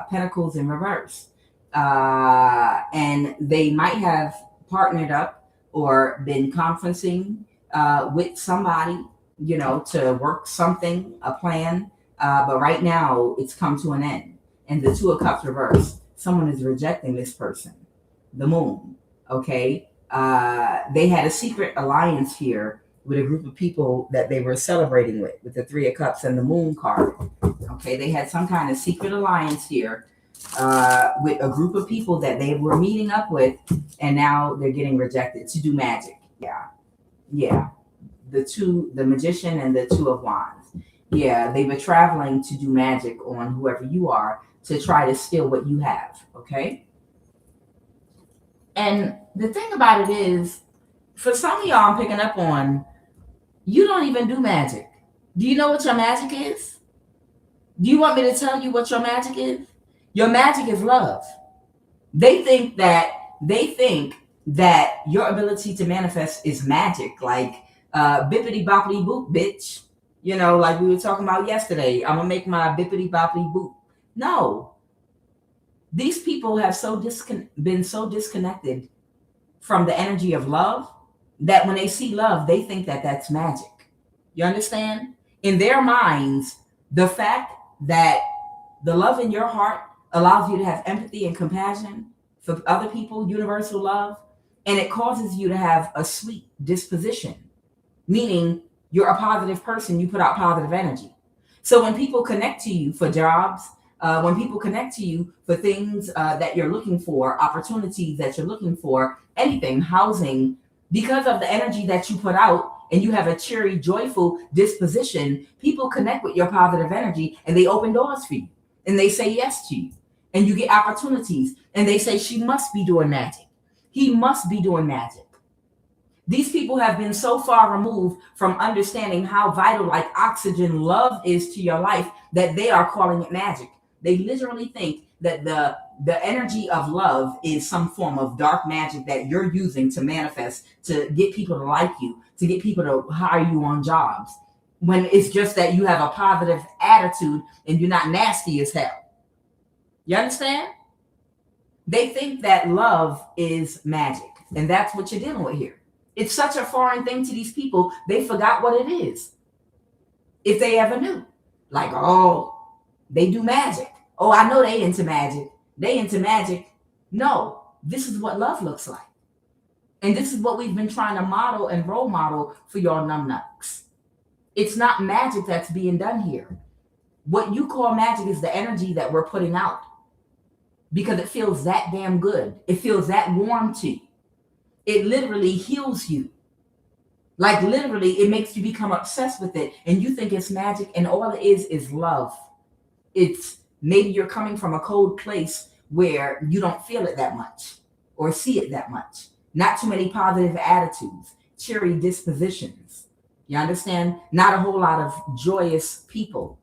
Pentacles in reverse. And they might have partnered up or been conferencing with somebody, to work something, a plan. But right now it's come to an end. And the Two of Cups reverse. Someone is rejecting this person. The Moon. Okay. They had a secret alliance here with a group of people that they were celebrating with the Three of Cups and the Moon card. Okay. They had some kind of secret alliance here with a group of people that they were meeting up with, and now they're getting rejected to do magic. Yeah. Yeah. The Magician and the Two of Wands. Yeah. They were traveling to do magic on whoever you are to try to steal what you have. Okay. And the thing about it is, for some of y'all, I'm picking up on, you don't even do magic. Do you know what your magic is? Do you want me to tell you what your magic is? Your magic is love. They think that your ability to manifest is magic, like bippity boppity boop, bitch. Like we were talking about yesterday. I'm gonna make my bippity boppity boop. No, these people have been so disconnected from the energy of love that when they see love, they think that that's magic. You understand? In their minds, the fact that the love in your heart allows you to have empathy and compassion for other people, universal love, and it causes you to have a sweet disposition, meaning you're a positive person, you put out positive energy. So when people connect to you for jobs, when people connect to you for things that you're looking for, opportunities that you're looking for, anything, housing, because of the energy that you put out and you have a cheery, joyful disposition, people connect with your positive energy and they open doors for you and they say yes to you and you get opportunities and they say, she must be doing magic. He must be doing magic. These people have been so far removed from understanding how vital, like oxygen, love is to your life, that they are calling it magic. They literally think that the energy of love is some form of dark magic that you're using to manifest, to get people to like you, to get people to hire you on jobs, when it's just that you have a positive attitude and you're not nasty as hell. You understand? They think that love is magic, and that's what you're dealing with here. It's such a foreign thing to these people, they forgot what it is. If they ever knew. Like, oh, they do magic. Oh, I know they into magic. They into magic. No, this is what love looks like. And this is what we've been trying to model and role model for your numbnuts. It's not magic that's being done here. What you call magic is the energy that we're putting out because it feels that damn good. It feels that warm to you. It literally heals you. Like literally, it makes you become obsessed with it and you think it's magic, and all it is love. It's maybe you're coming from a cold place where you don't feel it that much or see it that much. Not too many positive attitudes, cheery dispositions. You understand? Not a whole lot of joyous people.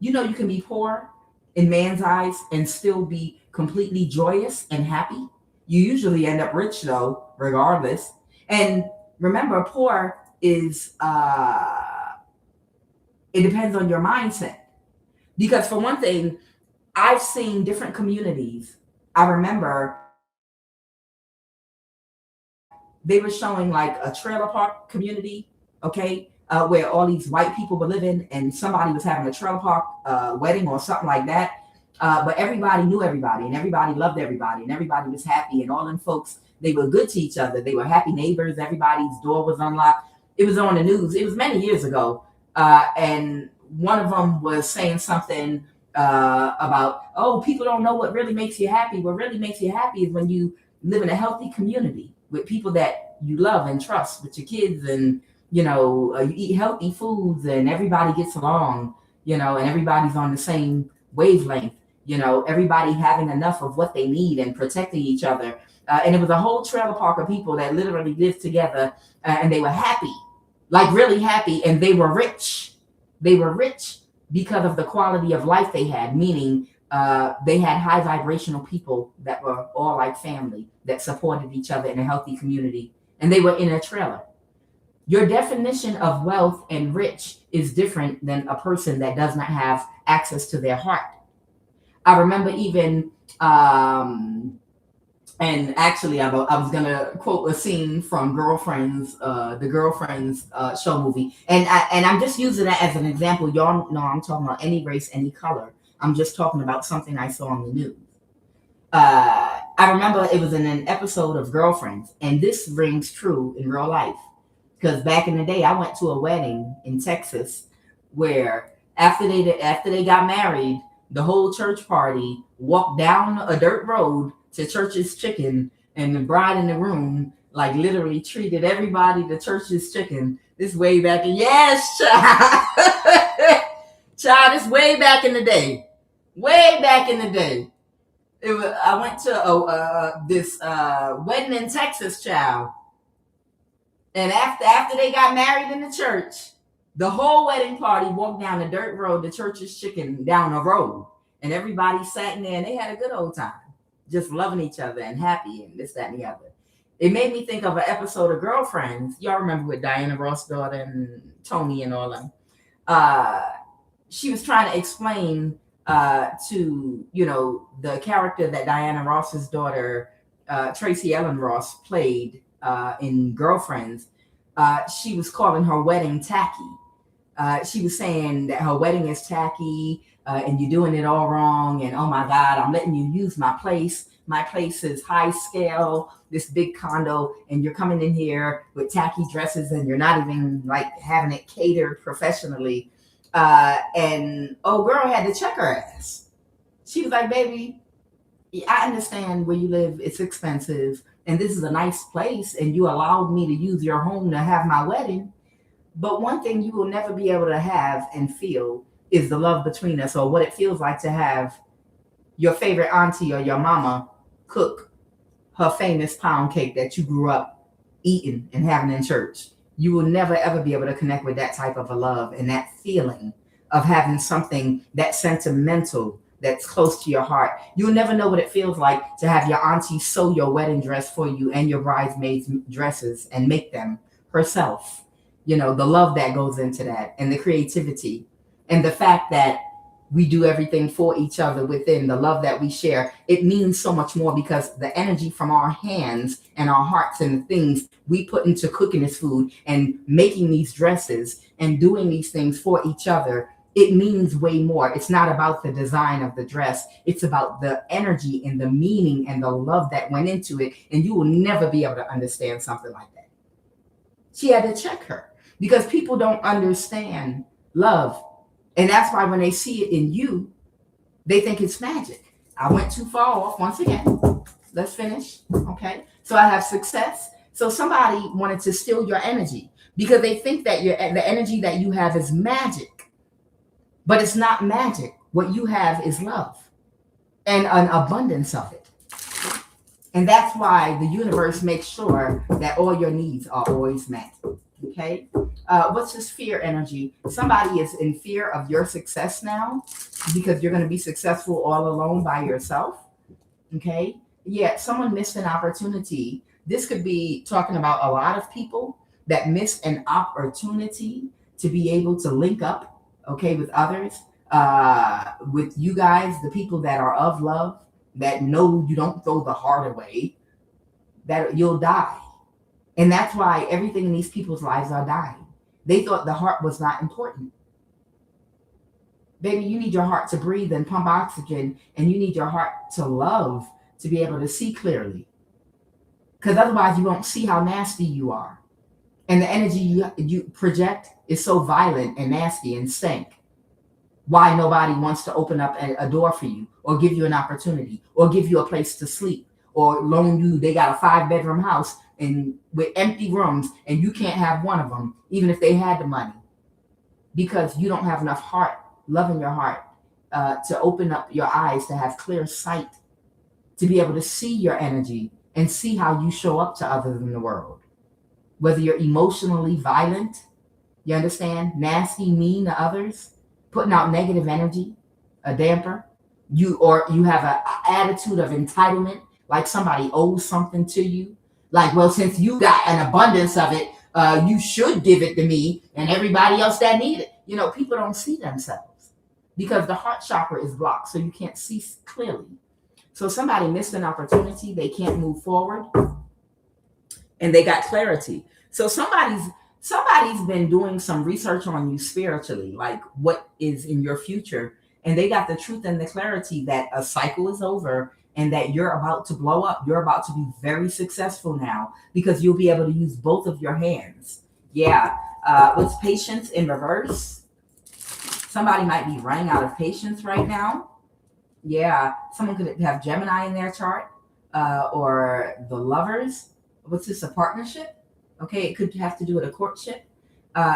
You can be poor in man's eyes and still be completely joyous and happy. You usually end up rich though, regardless. And remember, poor is, it depends on your mindset. Because for one thing, I've seen different communities. I remember they were showing like a trailer park community okay, where all these white people were living, and somebody was having a trailer park wedding or something like that. But everybody knew everybody, and everybody loved everybody, and everybody was happy, and all them folks, they were good to each other. They were happy neighbors. Everybody's door was unlocked. It was on the news. It was many years ago, and one of them was saying something about, oh, people don't know what really makes you happy. What really makes you happy is when you live in a healthy community with people that you love and trust, with your kids, and you eat healthy foods, and everybody gets along, and everybody's on the same wavelength. Everybody having enough of what they need and protecting each other. And it was a whole trailer park of people that literally lived together, and they were happy, like really happy, and they were rich. They were rich because of the quality of life they had, meaning they had high vibrational people that were all like family, that supported each other in a healthy community, and they were in a trailer. Your definition of wealth and rich is different than a person that does not have access to their heart. I remember even, and actually, I was gonna quote a scene from Girlfriends, the Girlfriends show movie, and I'm just using that as an example. Y'all know I'm talking about any race, any color. I'm just talking about something I saw on the news. I remember it was in an episode of Girlfriends, and this rings true in real life. Because back in the day, I went to a wedding in Texas where after they got married, the whole church party walked down a dirt road to Church's Chicken, and the bride in the room like literally treated everybody to Church's Chicken. This way back in, yes, child, child, this way back in the day, way back in the day. I went to this wedding in Texas, child. And after they got married in the church, the whole wedding party walked down the dirt road to Church's Chicken down a road. And everybody sat in there and they had a good old time, just loving each other and happy and this, that, and the other. It made me think of an episode of Girlfriends. Y'all remember with Diana Ross' daughter and Tony and all them. She was trying to explain to, the character that Diana Ross's daughter, Tracy Ellen Ross, played in Girlfriends. She was calling her wedding tacky. She was saying that her wedding is tacky, and you're doing it all wrong. And oh my God, I'm letting you use my place. My place is high scale, this big condo, and you're coming in here with tacky dresses, and you're not even like having it catered professionally. And girl had to check her ass. She was like, baby, I understand where you live. It's expensive. And this is a nice place, and you allowed me to use your home to have my wedding. But one thing you will never be able to have and feel is the love between us, or what it feels like to have your favorite auntie or your mama cook her famous pound cake that you grew up eating and having in church. You will never, ever be able to connect with that type of a love and that feeling of having something that's sentimental, that's close to your heart. You'll never know what it feels like to have your auntie sew your wedding dress for you and your bridesmaids' dresses and make them herself. The love that goes into that, and the creativity, and the fact that we do everything for each other within the love that we share. It means so much more because the energy from our hands and our hearts and the things we put into cooking this food and making these dresses and doing these things for each other, it means way more. It's not about the design of the dress. It's about the energy and the meaning and the love that went into it. And you will never be able to understand something like that. She had to check her because people don't understand love. And that's why when they see it in you, they think it's magic. I went too far off once again. Let's finish. Okay. So I have success. So somebody wanted to steal your energy because they think that the energy that you have is magic. But it's not magic. What you have is love and an abundance of it. And that's why the universe makes sure that all your needs are always met. Okay. What's this fear energy? Somebody is in fear of your success now because you're going to be successful all alone by yourself. Okay. Yeah. Someone missed an opportunity. This could be talking about a lot of people that missed an opportunity to be able to link up, okay, with others, with you guys, the people that are of love, that know you don't throw the heart away, that you'll die. And that's why everything in these people's lives are dying. They thought the heart was not important. Baby, you need your heart to breathe and pump oxygen, and you need your heart to love to be able to see clearly. Because otherwise, you won't see how nasty you are. And the energy you project is so violent and nasty and stank. Why nobody wants to open up a door for you, or give you an opportunity, or give you a place to sleep, or loan you. They got a 5-bedroom house and with empty rooms, and you can't have one of them, even if they had the money, because you don't have enough heart, love in your heart, to open up your eyes, to have clear sight, to be able to see your energy and see how you show up to others in the world. Whether you're emotionally violent, you understand, nasty, mean to others, putting out negative energy, a damper, or you have an attitude of entitlement, like somebody owes something to you. Like, well, since you got an abundance of it, you should give it to me and everybody else that need it. You know, people don't see themselves because the heart chakra is blocked, so you can't see clearly. So somebody missed an opportunity, they can't move forward, and they got clarity. So somebody's been doing some research on you spiritually, like what is in your future, and they got the truth and the clarity that a cycle is over and that you're about to blow up. You're about to be very successful now because you'll be able to use both of your hands. Yeah. With patience in reverse, somebody might be running out of patience right now. Yeah. Someone could have Gemini in their chart, or the Lovers. What's this, a partnership? Okay, it could have to do with a courtship.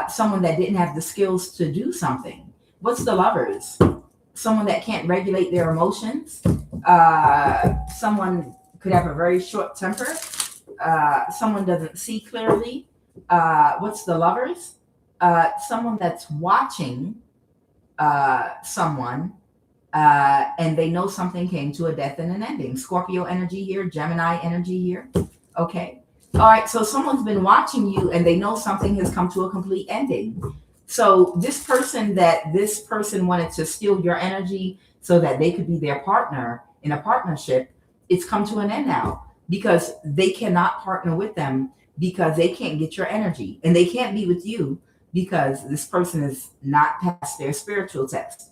Someone that didn't have the skills to do something. What's the Lovers? Someone that can't regulate their emotions. Someone could have a very short temper. Someone doesn't see clearly. What's the Lovers? Someone that's watching someone, and they know something came to a death and an ending. Scorpio energy here, Gemini energy here. Okay. All right. So someone's been watching you and they know something has come to a complete ending. So this person wanted to steal your energy so that they could be their partner in a partnership, it's come to an end now because they cannot partner with them because they can't get your energy, and they can't be with you because this person is not past their spiritual test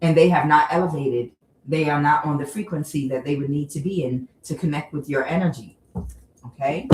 and they have not elevated. They are not on the frequency that they would need to be in to connect with your energy. Okay.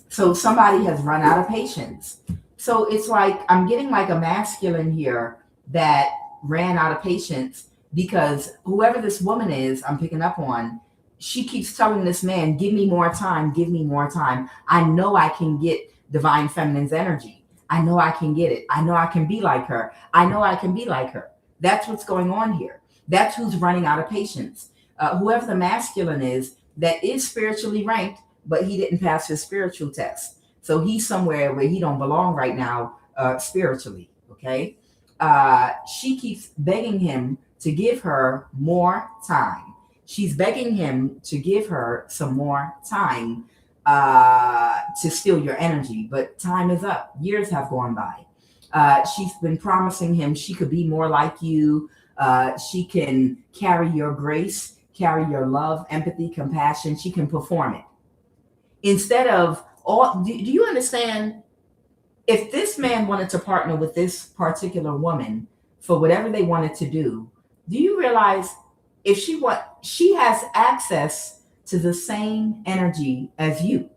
So somebody has run out of patience. So it's like I'm getting like a masculine here that ran out of patience because whoever this woman is, I'm picking up on, she keeps telling this man, give me more time, give me more time. I know I can get divine feminine's energy. I know I can get it. I know I can be like her. I know I can be like her. That's what's going on here. That's who's running out of patience. Whoever the masculine is that is spiritually ranked, but he didn't pass his spiritual test. So he's somewhere where he don't belong right now, spiritually. Okay. She keeps begging him to give her more time. She's begging him to give her some more time, to steal your energy, but time is up. Years have gone by. She's been promising him she could be more like you. She can carry your grace, carry your love, empathy, compassion. She can perform it. Instead of all, do you understand? If this man wanted to partner with this particular woman for whatever they wanted to do you realize if she has access to the same energy as you?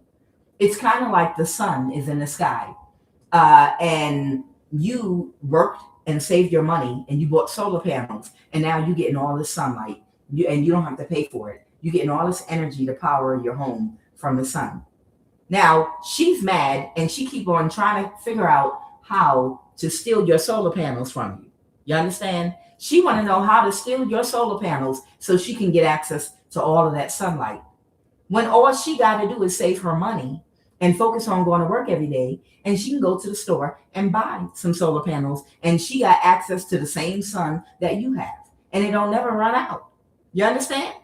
It's kind of like the sun is in the sky, and you worked and saved your money and you bought solar panels, and now you're getting all this sunlight, and you don't have to pay for it. You're getting all this energy to power your home from the sun. Now she's mad and she keep on trying to figure out how to steal your solar panels from you. You understand? She want to know how to steal your solar panels so she can get access to all of that sunlight. When all she got to do is save her money and focus on going to work every day, and she can go to the store and buy some solar panels, and she got access to the same sun that you have, and it don't never run out. You understand?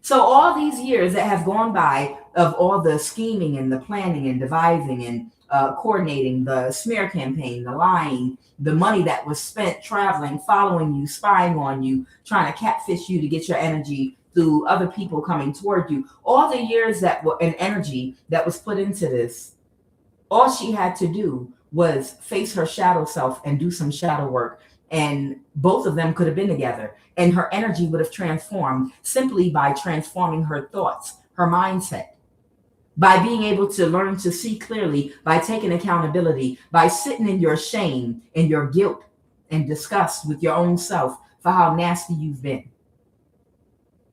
So all these years that have gone by of all the scheming and the planning and devising and coordinating, the smear campaign, the lying, the money that was spent traveling, following you, spying on you, trying to catfish you to get your energy through other people coming toward you, all the years that were an energy that was put into this, All she had to do was face her shadow self and do some shadow work. And both of them could have been together. And her energy would have transformed simply by transforming her thoughts, her mindset, by being able to learn to see clearly, by taking accountability, by sitting in your shame and your guilt and disgust with your own self for how nasty you've been.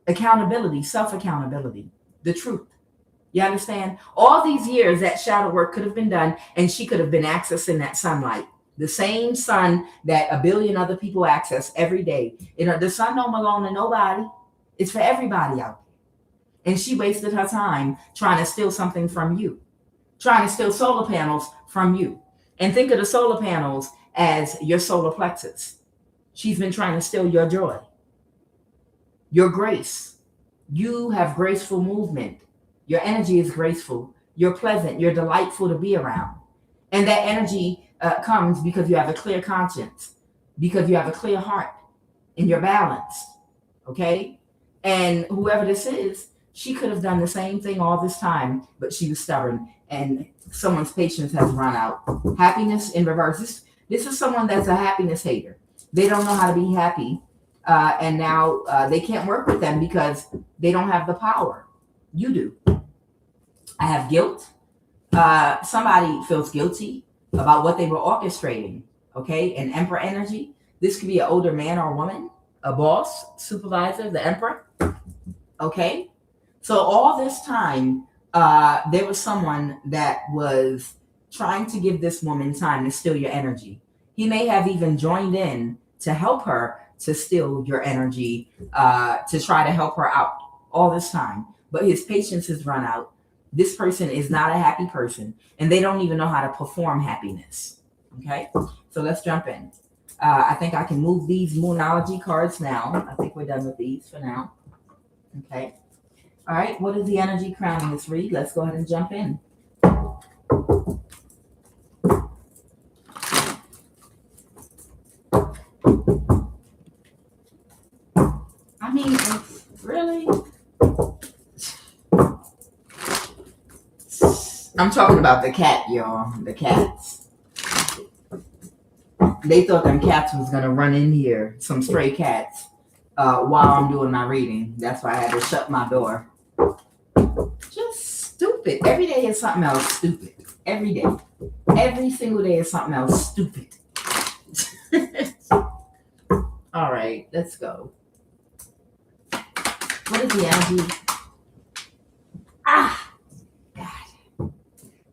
Accountability, self accountability, the truth. You understand? All these years that shadow work could have been done, and she could have been accessing that sunlight. The same sun that a billion other people access every day. You know, the sun don't belong to nobody. It's for everybody out there. And she wasted her time trying to steal something from you, trying to steal solar panels from you. And think of the solar panels as your solar plexus. She's been trying to steal your joy, your grace. You have graceful movement. Your energy is graceful. You're pleasant. You're delightful to be around. And that energy comes because you have a clear conscience, because you have a clear heart, and you're balanced. Okay? And whoever this is, she could have done the same thing all this time, but she was stubborn, and someone's patience has run out. Happiness in reverse. This is someone that's a happiness hater. They don't know how to be happy, and now they can't work with them because they don't have the power. You do. I have guilt. Somebody feels guilty about what they were orchestrating. Okay, an emperor energy. This could be an older man or woman, a boss, supervisor, the emperor. Okay, so all this time, there was someone that was trying to give this woman time to steal your energy. He may have even joined in to help her to steal your energy, to try to help her out all this time. But his patience has run out. This person is not a happy person, and they don't even know how to perform happiness. Okay, so let's jump in. I think I can move these Moonology cards now. I think we're done with these for now. Okay. All right. What is the energy crowning this read? Let's go ahead and jump in. I mean, it's really. I'm talking about the cat, y'all. The cats. They thought them cats was gonna run in here, some stray cats, while I'm doing my reading. That's why I had to shut my door. Just stupid. Every day is something else stupid. Every day. Every single day is something else stupid. All right, let's go. What is the energy? God.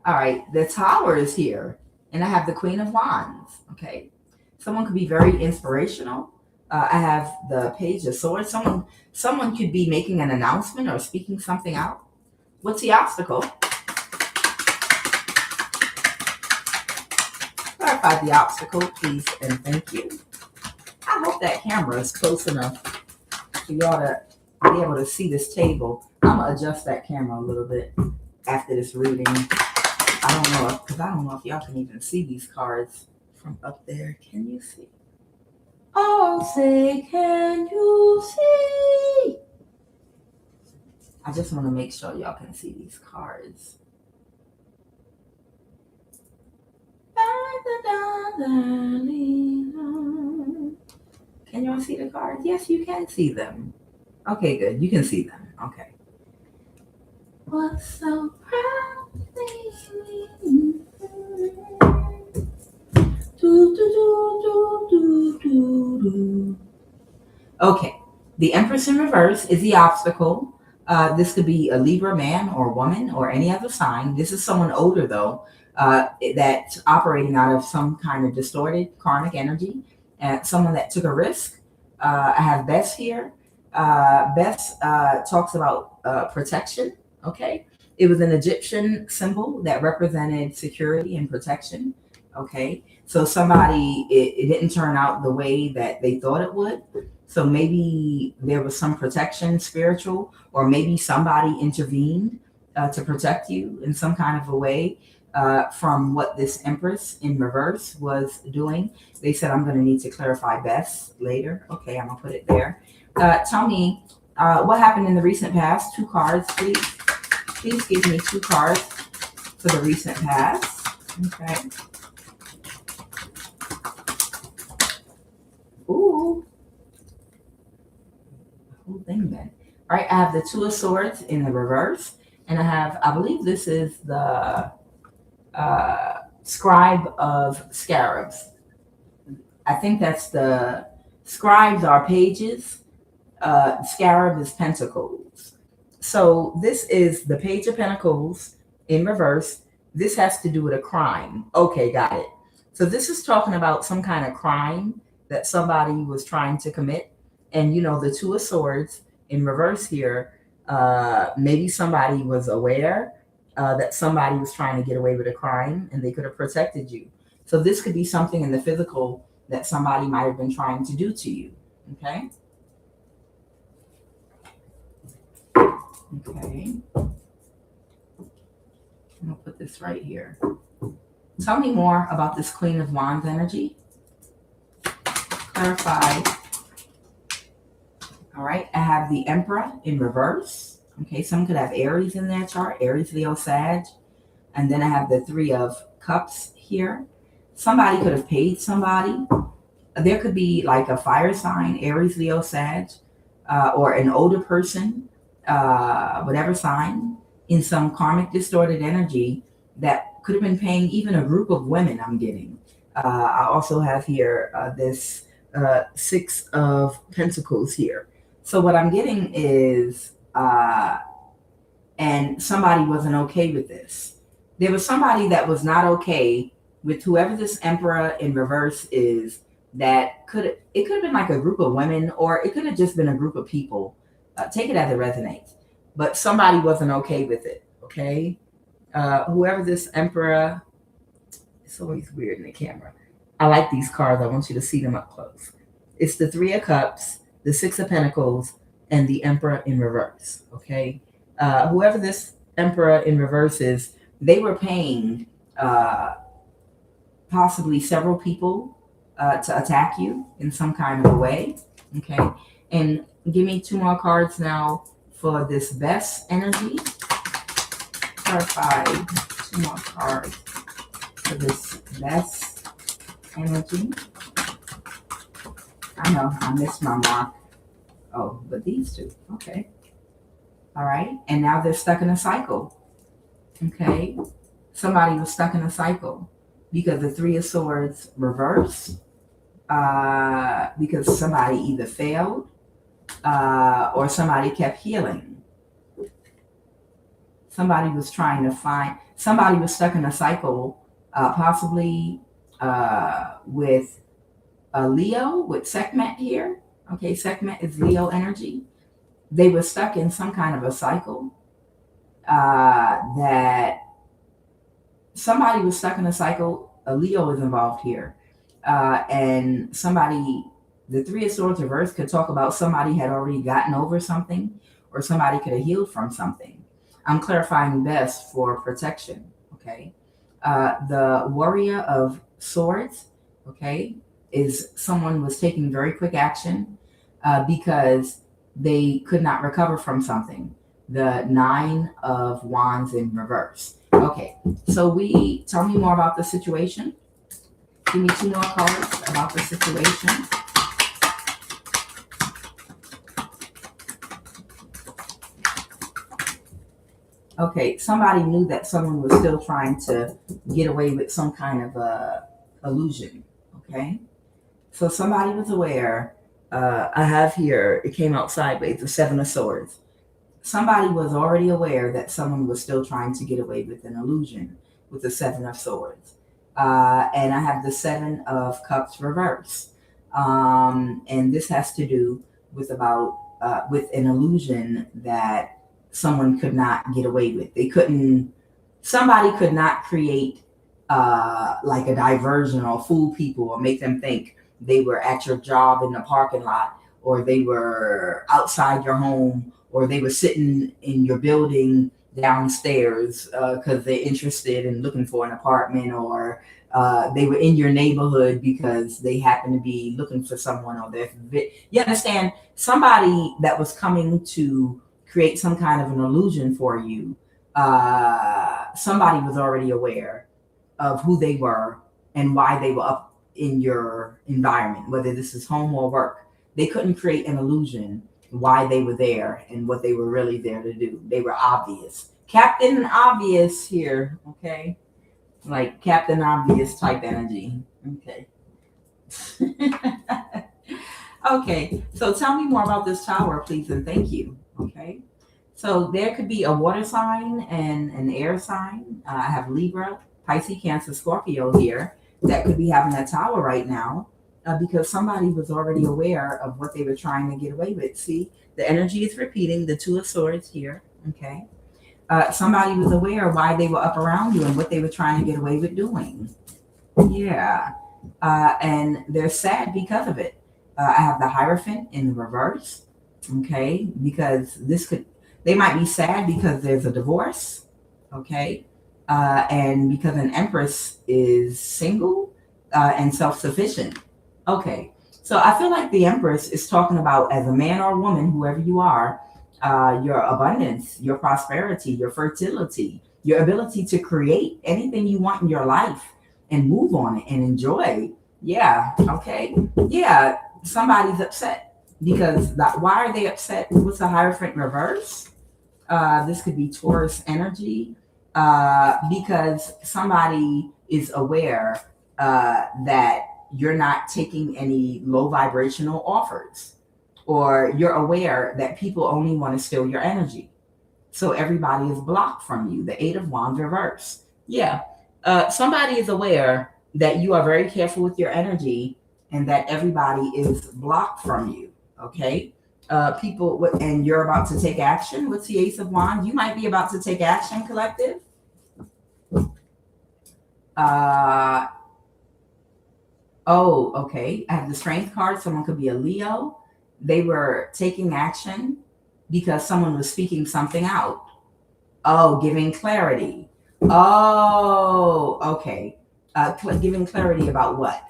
All right, the Tower is here, and I have the Queen of Wands. Okay, someone could be very inspirational. I have the Page of Swords. Someone could be making an announcement or speaking something out. What's the obstacle? Clarify the obstacle, please, and thank you. I hope that camera is close enough for y'all to be able to see this table. I'm gonna adjust that camera a little bit after this reading. I don't know if y'all can even see these cards from up there. Can you see? Oh, say, can you see? I just want to make sure y'all can see these cards. Can y'all see the cards? Yes, you can see them. Okay, good. You can see them. Okay. What's so proud of me? Okay, the Empress in reverse is the obstacle. This could be a Libra man or woman or any other sign. This is someone older, though, that's operating out of some kind of distorted karmic energy. Someone that took a risk. I have Bess here. Bess talks about protection. Okay, it was an Egyptian symbol that represented security and protection. Okay, so somebody, it didn't turn out the way that they thought it would. So maybe there was some protection, spiritual, or maybe somebody intervened to protect you in some kind of a way from what this Empress in reverse was doing. They said, I'm going to need to clarify Bess later. Okay, I'm going to put it there. Tell me what happened in the recent past. 2 cards, please. Please give me 2 cards for the recent past. Okay. Ooh. Whole thing then. All right, I have the Two of Swords in the reverse, and I believe this is the Scribe of Scarabs. I think that's the scribes are pages. Scarab is pentacles. So this is the Page of Pentacles in reverse. This has to do with a crime. Okay, got it. So this is talking about some kind of crime that somebody was trying to commit. And the Two of Swords in reverse here, maybe somebody was aware that somebody was trying to get away with a crime and they could have protected you. So this could be something in the physical that somebody might have been trying to do to you. Okay. Okay. I'm gonna put this right here. Tell me more about this Queen of Wands energy. Clarify. All right. I have the Emperor in reverse. Okay. Some could have Aries in their chart. Aries, Leo, Sag. And then I have the Three of Cups here. Somebody could have paid somebody. There could be like a fire sign, Aries, Leo, Sag, or an older person, whatever sign, in some karmic distorted energy that could have been paying even a group of women. I'm getting. I also have here this Six of Pentacles here. So what I'm getting is, and somebody wasn't okay with this. There was somebody that was not okay with whoever this Emperor in reverse is. It could have been like a group of women, or it could have just been a group of people. Take it as it resonates. But somebody wasn't okay with it. Okay. Whoever this Emperor, it's always weird in the camera. I like these cards. I want you to see them up close. It's the Three of Cups, the Six of Pentacles, and the Emperor in reverse. Okay. Whoever this Emperor in reverse is, they were paying possibly several people to attack you in some kind of a way. Okay. And give me two more cards now for this best energy. Clarify two more cards for this best energy. I know I missed my mark. Oh, but these two. Okay. All right. And now they're stuck in a cycle. Okay. Somebody was stuck in a cycle because the Three of Swords reverse. Because somebody either failed or somebody kept healing. Somebody was somebody was stuck in a cycle, possibly with a Leo, with Sekhmet here. Okay, Sekhmet is Leo energy. They were stuck in some kind of a cycle that somebody was stuck in a cycle. A Leo is involved here. And somebody, the Three of Swords reverse could talk about somebody had already gotten over something, or somebody could have healed from something. I'm clarifying best for protection. Okay. The Warrior of Swords, okay, is someone was taking very quick action because they could not recover from something. The Nine of Wands in reverse. Okay. So tell me more about the situation. Give me two more cards about the situation. Okay, somebody knew that someone was still trying to get away with some kind of illusion. Okay, so somebody was aware. I have here, it came out sideways, the Seven of Swords. Somebody was already aware that someone was still trying to get away with an illusion with the Seven of Swords. And I have the Seven of Cups reverse. And this has to do with with an illusion that someone could not get away with. Somebody could not create like a diversion or fool people or make them think they were at your job in the parking lot, or they were outside your home, or they were sitting in your building downstairs because they're interested in looking for an apartment, or they were in your neighborhood because they happen to be looking for someone, or you understand, somebody that was coming to create some kind of an illusion for you. Somebody was already aware of who they were and why they were up in your environment, whether this is home or work. They couldn't create an illusion why they were there and what they were really there to do. They were obvious. Captain Obvious here, okay? Like Captain Obvious type energy. Okay. Okay, so tell me more about this tower, please, and thank you. Okay. So there could be a water sign and an air sign. I have Libra, Pisces, Cancer, Scorpio here that could be having a tower right now because somebody was already aware of what they were trying to get away with. See, the energy is repeating, the Two of Swords here. Okay. Somebody was aware of why they were up around you and what they were trying to get away with doing. Yeah. And they're sad because of it. I have the Hierophant in the reverse. Okay. Because they might be sad because there's a divorce. Okay. And because an Empress is single and self-sufficient. Okay. So I feel like the Empress is talking about, as a man or woman, whoever you are, your abundance, your prosperity, your fertility, your ability to create anything you want in your life and move on it and enjoy. Yeah. Okay. Yeah. Somebody's upset because why are they upset? What's the Hierophant reverse? This could be Taurus energy because somebody is aware that you're not taking any low vibrational offers, or you're aware that people only want to steal your energy. So everybody is blocked from you. The Eight of Wands reverse. Yeah. Somebody is aware that you are very careful with your energy and that everybody is blocked from you. Okay. People, and you're about to take action. What's the Ace of Wands? You might be about to take action, collective. Oh, okay. I have the Strength card. Someone could be a Leo. They were taking action because someone was speaking something out. Oh, giving clarity. Oh, okay. Giving clarity about what?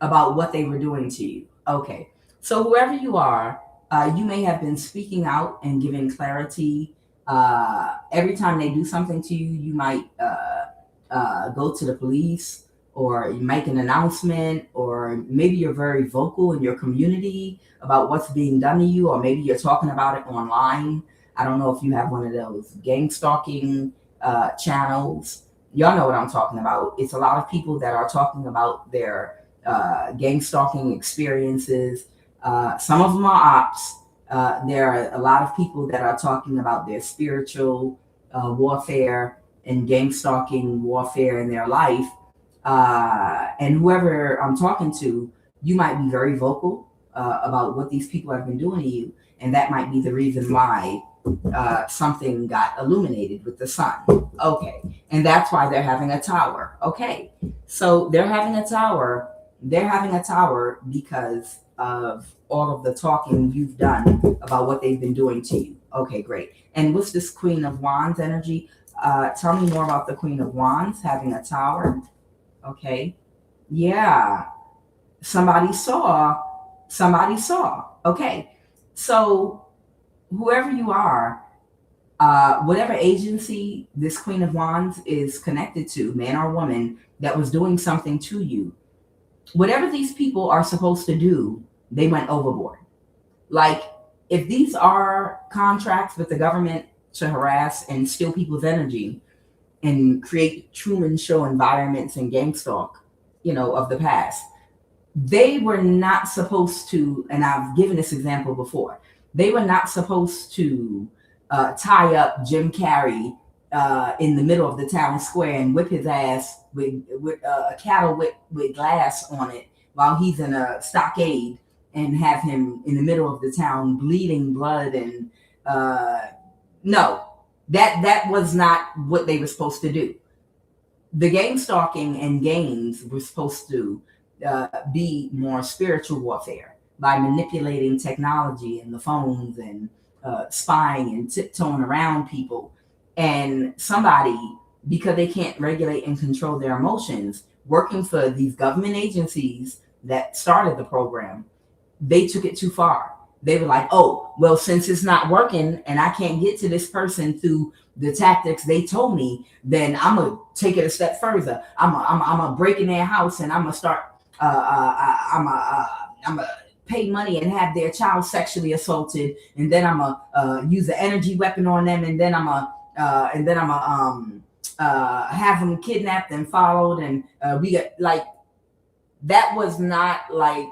About what they were doing to you. Okay. So whoever you are, you may have been speaking out and giving clarity. Every time they do something to you, you might go to the police, or you make an announcement, or maybe you're very vocal in your community about what's being done to you, or maybe you're talking about it online. I don't know if you have one of those gang stalking channels. Y'all know what I'm talking about. It's a lot of people that are talking about their gang stalking experiences. Some of them are ops. There are a lot of people that are talking about their spiritual warfare and gang stalking warfare in their life. And whoever I'm talking to, you might be very vocal about what these people have been doing to you. And that might be the reason why something got illuminated with the sun. Okay. And that's why they're having a tower. Okay. So they're having a tower. They're having a tower because of all of the talking you've done about what they've been doing to you. Okay, great. And what's this Queen of Wands energy? Tell me more about the Queen of Wands having a tower. Okay. Yeah. Somebody saw. Okay. So whoever you are, whatever agency this Queen of Wands is connected to, man or woman, that was doing something to you, whatever these people are supposed to do, they went overboard. Like, if these are contracts with the government to harass and steal people's energy and create Truman Show environments and gang stalk, of the past, they were not supposed to, and I've given this example before, they were not supposed to tie up Jim Carrey in the middle of the town square and whip his ass with a cattle whip with glass on it while he's in a stockade, and have him in the middle of the town bleeding blood. And no, that was not what they were supposed to do. The gang stalking and gangs were supposed to be more spiritual warfare by manipulating technology and the phones and spying and tiptoeing around people. And somebody, because they can't regulate and control their emotions, working for these government agencies that started the program, they took it too far. They were like, oh, well, since it's not working and I can't get to this person through the tactics they told me, then I'm going to take it a step further. I'm going to break in their house and I'm going to start, I'm going to pay money and have their child sexually assaulted. And then I'm going to use an energy weapon on them. And then I'm going to, have them kidnapped and followed. And we got like, that was not like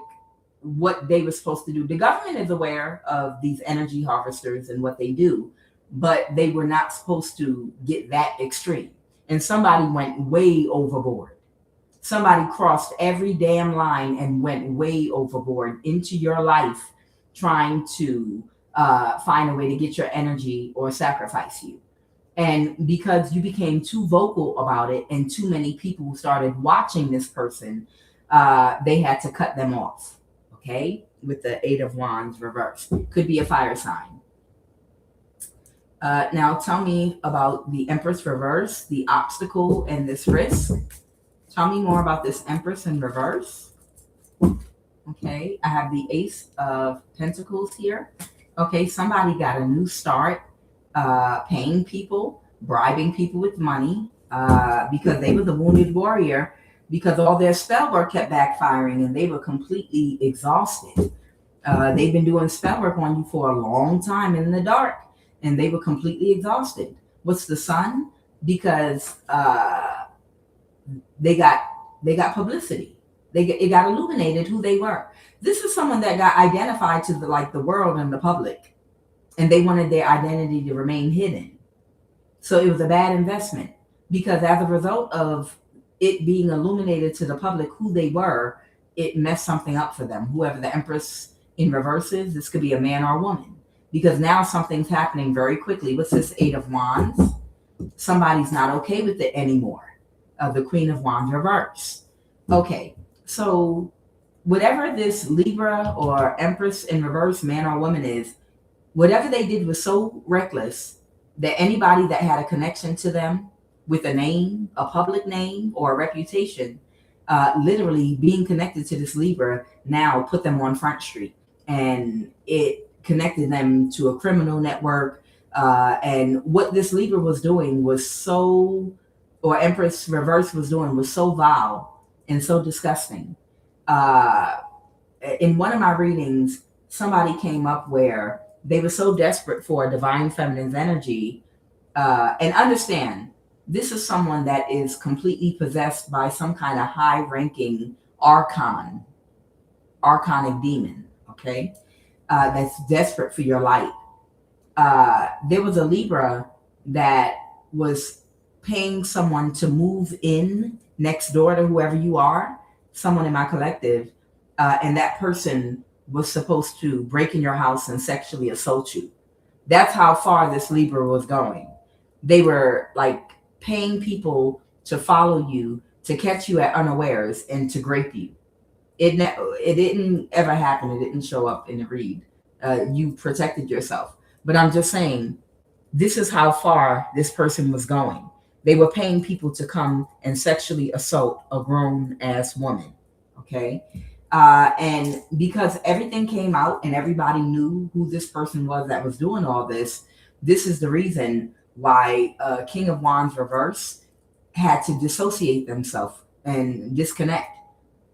what they were supposed to do. The government is aware of these energy harvesters and what they do, but they were not supposed to get that extreme. And somebody went way overboard. Somebody crossed every damn line and went way overboard into your life, trying to find a way to get your energy or sacrifice you. And because you became too vocal about it and too many people started watching this person, they had to cut them off. Okay, with the Eight of Wands reverse. Could be a fire sign. Now tell me about the Empress reverse, the obstacle, and this risk. Tell me more about this Empress in reverse. Okay, I have the Ace of Pentacles here. Okay, somebody got a new start, paying people, bribing people with money, because they were the wounded warrior, because all their spell work kept backfiring and they were completely exhausted. They've been doing spell work on you for a long time in the dark and they were completely exhausted. What's the Sun? Because they got publicity. It got illuminated who they were. This is someone that got identified to the world and the public, and they wanted their identity to remain hidden. So it was a bad investment, because as a result of it being illuminated to the public who they were, it messed something up for them. Whoever the Empress in reverse is, this could be a man or a woman, because now something's happening very quickly. What's this Eight of Wands? Somebody's not okay with it anymore. The Queen of Wands reverse. Okay, so whatever this Libra or Empress in reverse, man or woman is, whatever they did was so reckless that anybody that had a connection to them with a name, a public name, or a reputation, literally being connected to this Libra now put them on Front Street, and it connected them to a criminal network. And what this Libra was doing was so, or Empress reverse was doing, was so vile and so disgusting. In one of my readings, somebody came up where they were so desperate for divine feminine's energy, and understand, this is someone that is completely possessed by some kind of high-ranking archonic demon, okay? That's desperate for your light. There was a Libra that was paying someone to move in next door to whoever you are, someone in my collective, and that person was supposed to break in your house and sexually assault you. That's how far this Libra was going. They were like paying people to follow you, to catch you at unawares, and to grape you. It didn't ever happen. It didn't show up in the read. You protected yourself. But I'm just saying, this is how far this person was going. They were paying people to come and sexually assault a grown-ass woman, okay? And because everything came out and everybody knew who this person was that was doing all this, this is the reason why King of Wands reverse had to dissociate themselves and disconnect,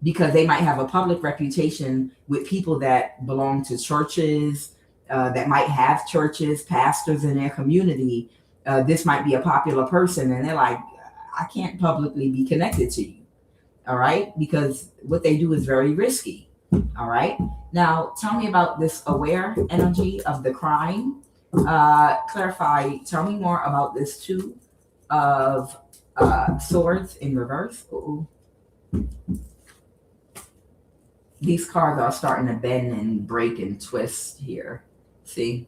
because they might have a public reputation with people that belong to churches, that might have churches, pastors in their community. This might be a popular person, and they're like, I can't publicly be connected to you. All right, because what they do is very risky. All right, now tell me about this aware energy of the crime. Clarify, tell me more about this Two of Swords in reverse. Uh-oh. These cards are starting to bend and break and twist here. See,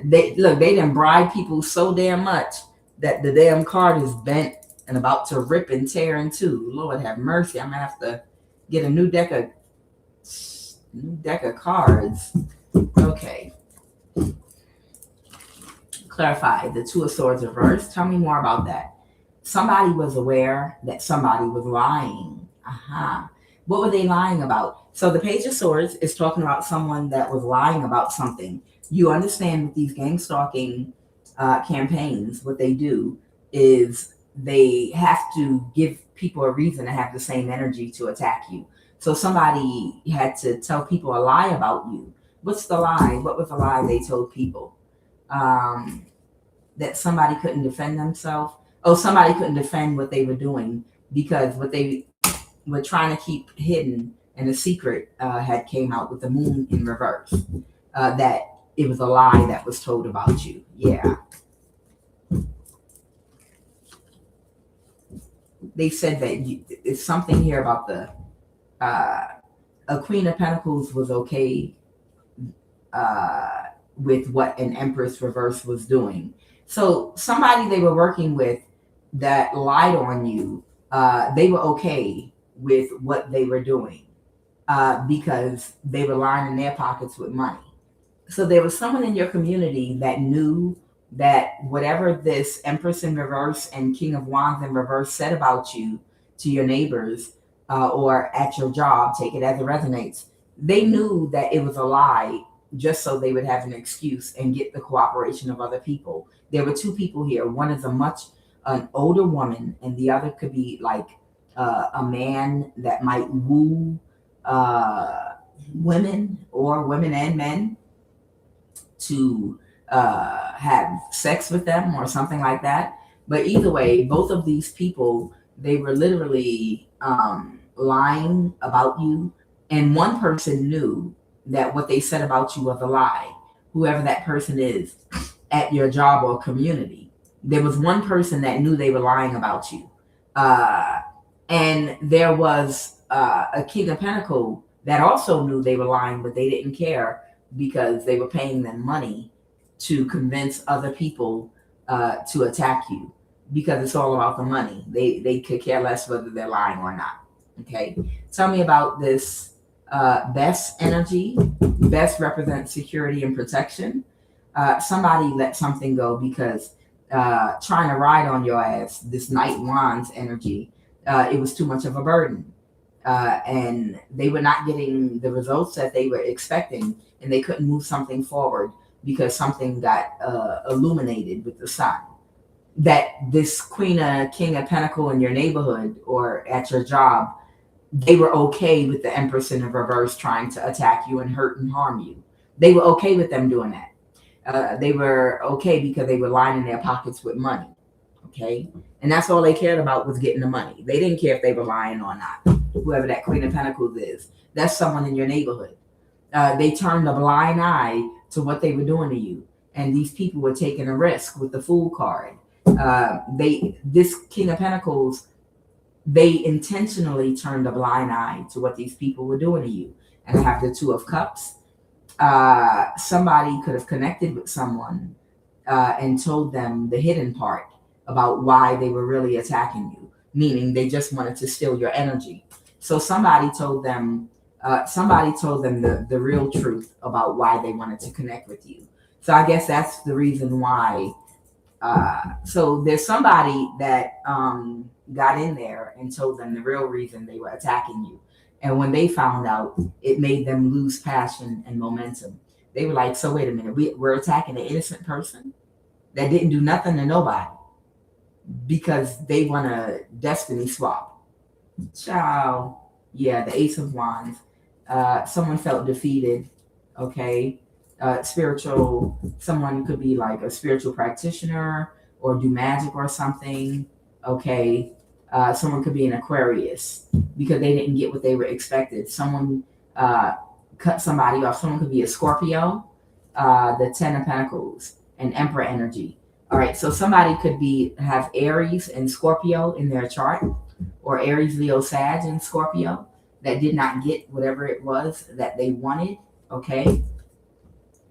they didn't bribe people so damn much that the damn card is bent and about to rip and tear in two. Lord have mercy. I'm gonna have to get a new deck of cards. Okay. Clarify the Two of Swords reverse. Tell me more about that. Somebody was aware that somebody was lying. Aha. What were they lying about? So the Page of Swords is talking about someone that was lying about something. You understand with these gang stalking campaigns, what they do is they have to give people a reason to have the same energy to attack you. So somebody had to tell people a lie about you. What's the lie? What was the lie they told people? Um, that somebody couldn't defend themselves. Oh, somebody couldn't defend what they were doing because what they were trying to keep hidden and the secret had came out with the moon in reverse. That it was a lie that was told about you. Yeah, they said that it's something here about the a Queen of Pentacles was okay with what an Empress reverse was doing. So somebody they were working with that lied on you, they were okay with what they were doing because they were lining their pockets with money. So there was someone in your community that knew that whatever this Empress in reverse and King of Wands in reverse said about you to your neighbors or at your job, take it as it resonates, they knew that it was a lie just so they would have an excuse and get the cooperation of other people. There were two people here. One is an older woman, and the other could be like a man that might woo women or women and men to have sex with them or something like that. But either way, both of these people, they were literally lying about you. And one person knew that what they said about you was a lie, whoever that person is at your job or community. There was one person that knew they were lying about you. And there was a King of Pentacles that also knew they were lying, but they didn't care because they were paying them money to convince other people to attack you because it's all about the money. They could care less whether they're lying or not. Okay, tell me about this best energy. Best represents security and protection. Somebody let something go because trying to ride on your ass, this Knight Wands energy, it was too much of a burden. And they were not getting the results that they were expecting, and they couldn't move something forward because something got illuminated with the sun. That this King of Pentacle in your neighborhood or at your job, they were okay with the Empress in the reverse trying to attack you and hurt and harm you. They were okay with them doing that. They were okay because they were lining their pockets with money. Okay, and that's all they cared about was getting the money. They didn't care if they were lying or not. Whoever that Queen of Pentacles is, that's someone in your neighborhood. They turned a blind eye to what they were doing to you, and these people were taking a risk with the Fool card. This King of Pentacles, they intentionally turned a blind eye to what these people were doing to you. And I have the Two of Cups. Somebody could have connected with someone and told them the hidden part about why they were really attacking you, meaning they just wanted to steal your energy. So somebody told them the real truth about why they wanted to connect with you. So I guess that's the reason why. So there's somebody that got in there and told them the real reason they were attacking you. And when they found out, it made them lose passion and momentum. They were like, so wait a minute, we're attacking an innocent person that didn't do nothing to nobody because they want a destiny swap. Ciao. Yeah, the Ace of Wands. Someone felt defeated. Okay. Spiritual, someone could be like a spiritual practitioner or do magic or something. Okay. Someone could be an Aquarius because they didn't get what they were expected. Someone cut somebody off. Someone could be a Scorpio, the Ten of Pentacles, and Emperor energy. All right, so somebody could have Aries and Scorpio in their chart, or Aries, Leo, Sag, and Scorpio that did not get whatever it was that they wanted. Okay.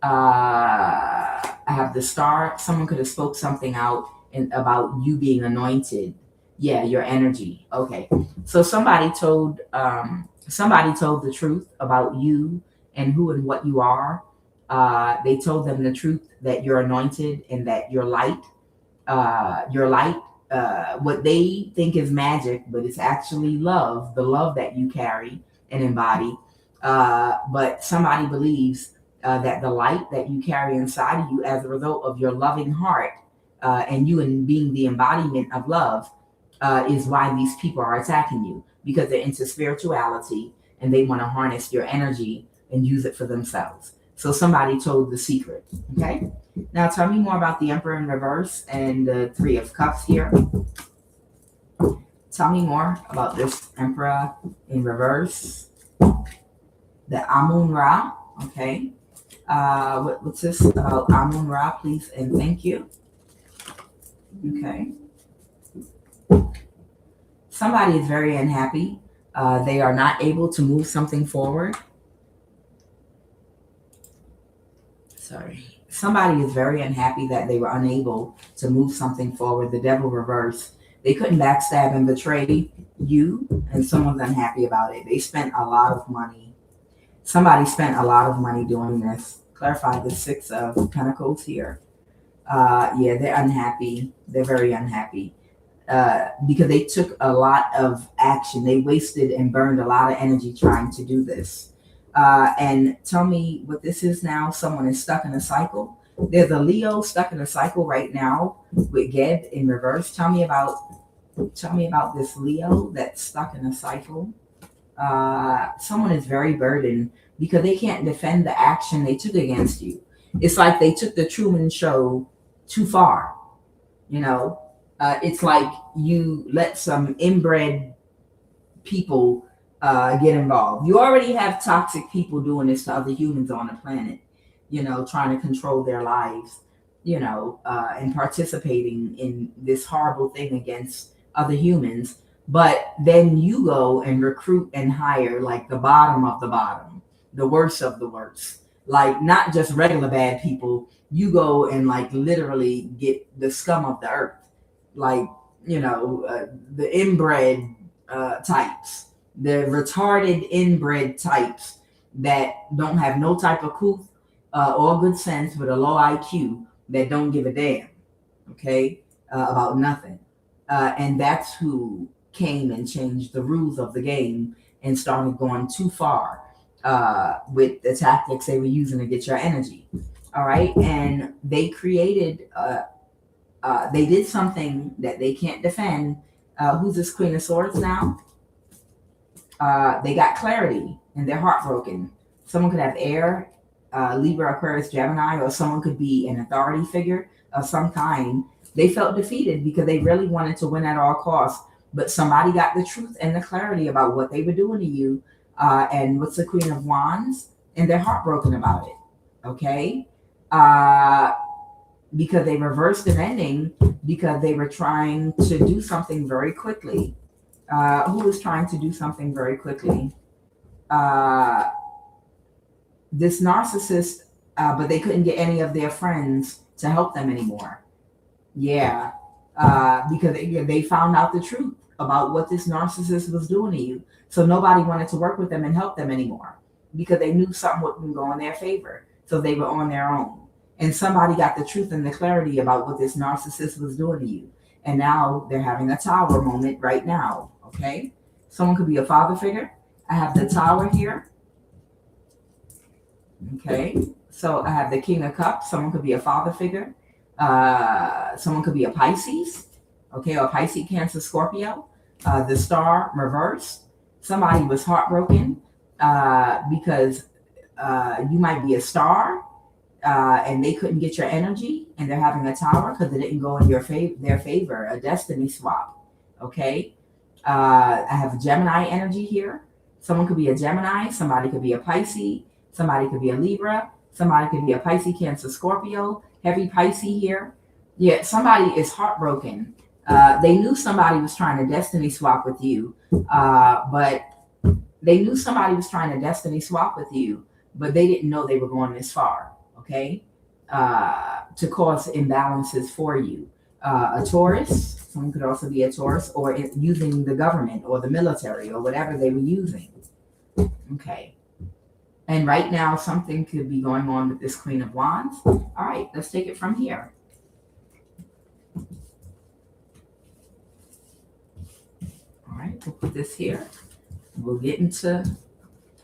I have the Star. Someone could have spoke something out about you being anointed. Yeah, your energy. Okay. So somebody told the truth about you and who and what you are. They told them the truth that you're anointed and that you're light. You're light. what they think is magic, but it's actually love, the love that you carry and embody. But somebody believes that the light that you carry inside of you as a result of your loving heart and you and being the embodiment of love is why these people are attacking you, because they're into spirituality and they want to harness your energy and use it for themselves. So somebody told the secret. Okay. Now tell me more about the Emperor in reverse and the Three of Cups here. Tell me more about this Emperor in reverse. The Amun Ra. Okay. What's this about Amun Ra, please and thank you. Okay. Somebody is very unhappy. They are not able to move something forward. Sorry. Somebody is very unhappy that they were unable to move something forward. The Devil reverse. They couldn't backstab and betray you, and someone's unhappy about it. They spent a lot of money. Somebody spent a lot of money doing this. Clarify the Six of Pentacles here. Yeah, they're unhappy. They're very unhappy. Because they took a lot of action. They wasted and burned a lot of energy trying to do this. And tell me what this is now. Someone is stuck in a cycle. There's a Leo stuck in a cycle right now with Geb in reverse. Tell me about this Leo that's stuck in a cycle. Someone is very burdened because they can't defend the action they took against you. It's like they took the Truman Show too far. You know, it's like you let some inbred people get involved. You already have toxic people doing this to other humans on the planet, you know, trying to control their lives, you know, and participating in this horrible thing against other humans. But then you go and recruit and hire like the bottom of the bottom, the worst of the worst, like not just regular bad people. You go and like literally get the scum of the earth, like, you know, the inbred types, the retarded inbred types that don't have no type of couth or good sense with a low IQ that don't give a damn, okay, about nothing. And that's who came and changed the rules of the game and started going too far with the tactics they were using to get your energy. All right. And they created, they did something that they can't defend. Who's this Queen of Swords now? They got clarity and they're heartbroken. Someone could have air, Libra, Aquarius, Gemini, or someone could be an authority figure of some kind. They felt defeated because they really wanted to win at all costs, but somebody got the truth and the clarity about what they were doing to you. And what's the Queen of Wands? And they're heartbroken about it. Okay. Because they reversed an ending because they were trying to do something very quickly. Who was trying to do something very quickly? This narcissist, but they couldn't get any of their friends to help them anymore. Yeah, because they found out the truth about what this narcissist was doing to you. So nobody wanted to work with them and help them anymore because they knew something wouldn't go in their favor. So they were on their own. And somebody got the truth and the clarity about what this narcissist was doing to you. And now they're having a tower moment right now. Okay. Someone could be a father figure. I have the Tower here. Okay. So I have the King of Cups. Someone could be a father figure. Someone could be a Pisces. Okay. Or Pisces, Cancer, Scorpio. The Star reversed. Somebody was heartbroken because you might be a star and they couldn't get your energy and they're having a Tower because it didn't go in their favor, a destiny swap. Okay. I have a Gemini energy here. Someone could be a Gemini. Somebody could be a Pisces. Somebody could be a Libra. Somebody could be a Pisces, Cancer, Scorpio. Heavy Pisces here. Yeah, somebody is heartbroken. They knew somebody was trying to destiny swap with you, but they didn't know they were going this far, okay, to cause imbalances for you. A Taurus, someone could also be a Taurus, or using the government or the military or whatever they were using. Okay. And right now, something could be going on with this Queen of Wands. All right, let's take it from here. we'll put this here. We'll get into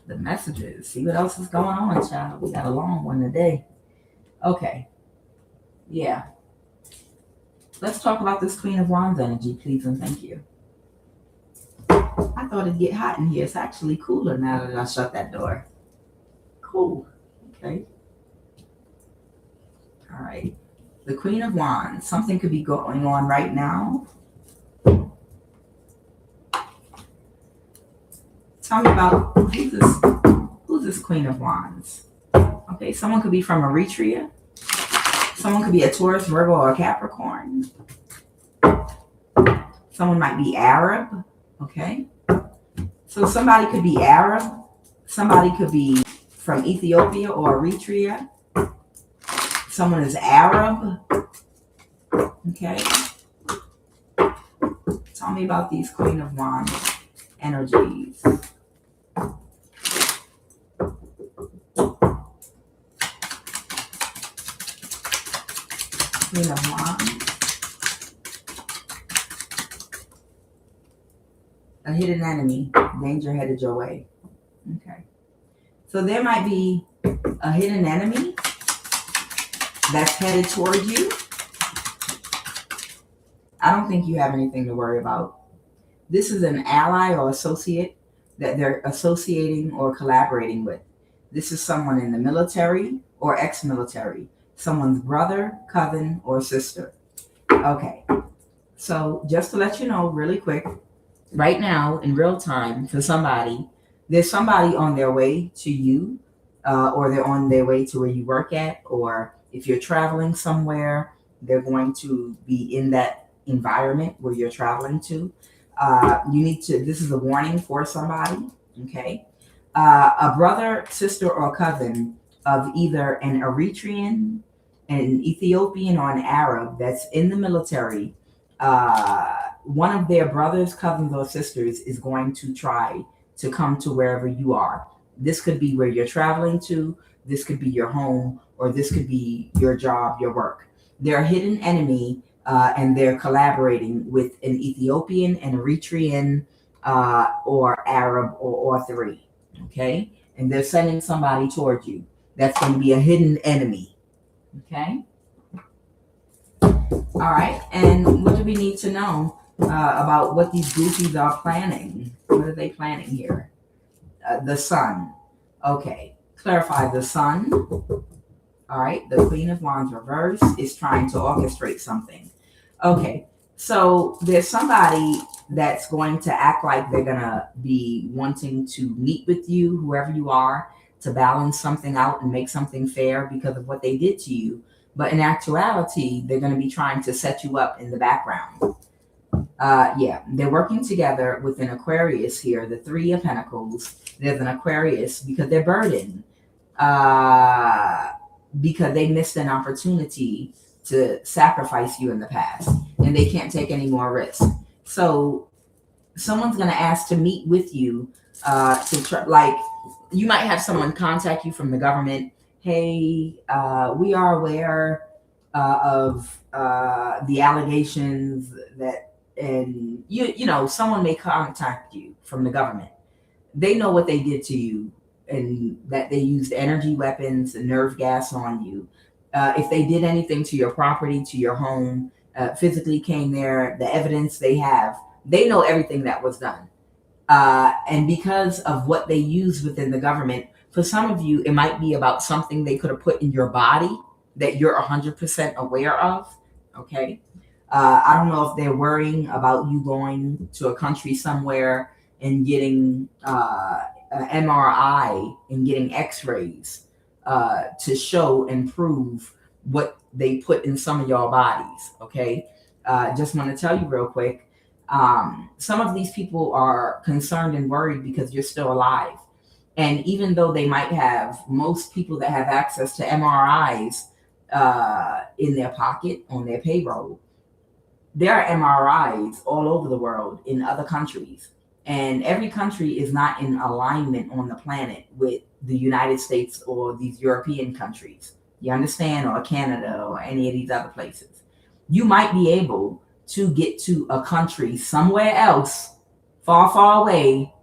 the messages. See what else is going on, child. We got a long one today. Okay. Yeah. Let's talk about this Queen of Wands energy, please and thank you. I thought it'd get hot in here. It's actually cooler now that I shut that door. Cool. Okay. All right. The Queen of Wands. Something could be going on right now. Tell me about who's this Queen of Wands? Okay, someone could be from Eritrea. Someone could be a Taurus, Virgo, or a Capricorn. Someone might be Arab. Okay. So somebody could be Arab. Somebody could be from Ethiopia or Eritrea. Someone is Arab. Okay. Tell me about these Queen of Wands energies. Queen of Wands. A hidden enemy. Danger headed your way. Okay. So there might be a hidden enemy that's headed toward you. I don't think you have anything to worry about. This is an ally or associate that they're associating or collaborating with. This is someone in the military or ex-military. Someone's brother, cousin, or sister. Okay. So just to let you know really quick, right now in real time for somebody, there's somebody on their way to you, or they're on their way to where you work at, or if you're traveling somewhere, they're going to be in that environment where you're traveling to. You need to, this is a warning for somebody, okay? A brother, sister, or cousin of either an Eritrean, an Ethiopian, or an Arab that's in the military, one of their brothers, cousins, or sisters is going to try to come to wherever you are. This could be where you're traveling to, this could be your home, or this could be your job, your work. They're a hidden enemy, and they're collaborating with an Ethiopian, an Eritrean, or Arab, or all three, okay? And they're sending somebody toward you. That's going to be a hidden enemy, okay? All right, and what do we need to know about what these goofies are planning? What are they planning here? The sun. Okay, clarify the sun. All right, the Queen of Wands reverse is trying to orchestrate something. Okay, so there's somebody that's going to act like they're going to be wanting to meet with you, whoever you are, to balance something out and make something fair because of what they did to you. But in actuality, they're going to be trying to set you up in the background. Yeah, they're working together with an Aquarius here, the Three of Pentacles. There's an Aquarius because they're burdened, because they missed an opportunity to sacrifice you in the past, and they can't take any more risk. So someone's going to ask to meet with you, to try, like, you might have someone contact you from the government. Hey, we are aware of the allegations that, and you know, someone may contact you from the government. They know what they did to you, and that they used energy weapons and nerve gas on you. If they did anything to your property, to your home, physically came there, the evidence they have, they know everything that was done. And because of what they use within the government, for some of you, it might be about something they could have put in your body that you're 100% aware of, okay? I don't know if they're worrying about you going to a country somewhere and getting an MRI and getting x-rays to show and prove what they put in some of your bodies, okay? Just want to tell you real quick, some of these people are concerned and worried because you're still alive. And even though they might have, most people that have access to MRIs in their pocket, on their payroll, there are MRIs all over the world in other countries. And every country is not in alignment on the planet with the United States or these European countries. You understand? Or Canada or any of these other places. You might be able to get to a country somewhere else far, far away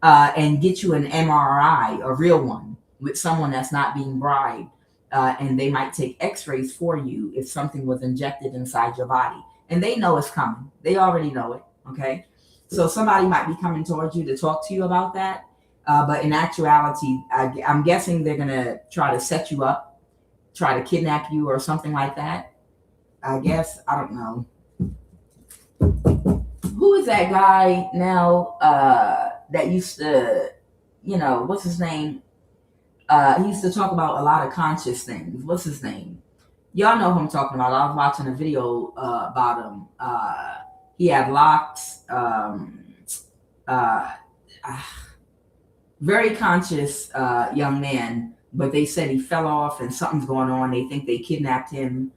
and get you an MRI, a real one, with someone that's not being bribed. And they might take x-rays for you if something was injected inside your body. And they know it's coming. They already know it, okay? So somebody might be coming towards you to talk to you about that. But in actuality, I'm guessing they're going to try to set you up, try to kidnap you or something like that. I guess. I don't know. Who is that guy now that used to, what's his name? He used to talk about a lot of conscious things. What's his name? Y'all know who I'm talking about. I was watching a video about him. He had locks. Very conscious young man, but they said he fell off and something's going on. They think they kidnapped him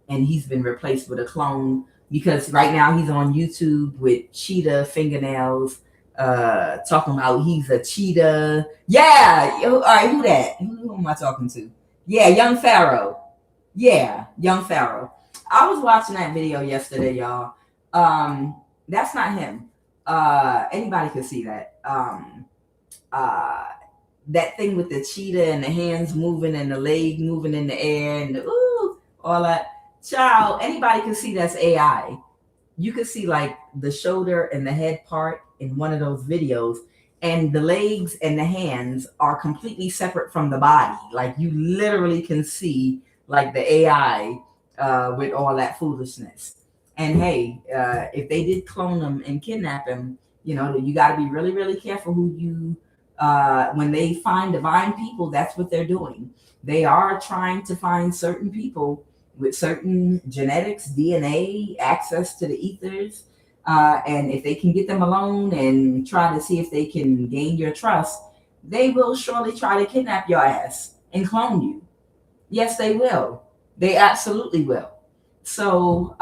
and he's been replaced with a clone because right now he's on YouTube with cheetah fingernails, talking about he's a cheetah. Yeah. All right, who that? Who am I talking to? Yeah, Young Pharaoh. Yeah, Young Pharaoh. I was watching that video yesterday, y'all. That's not him. Anybody could see that. That thing with the cheetah and the hands moving and the leg moving in the air and all that. Child, anybody can see that's AI. You can see like the shoulder and the head part in one of those videos, and the legs and the hands are completely separate from the body. Like you literally can see like the AI with all that foolishness. And hey, if they did clone him and kidnap him, you got to be really, really careful who you. When they find divine people, that's what they're doing. They are trying to find certain people with certain genetics, DNA, access to the ethers. And if they can get them alone and try to see if they can gain your trust, they will surely try to kidnap your ass and clone you. Yes, they will. They absolutely will. So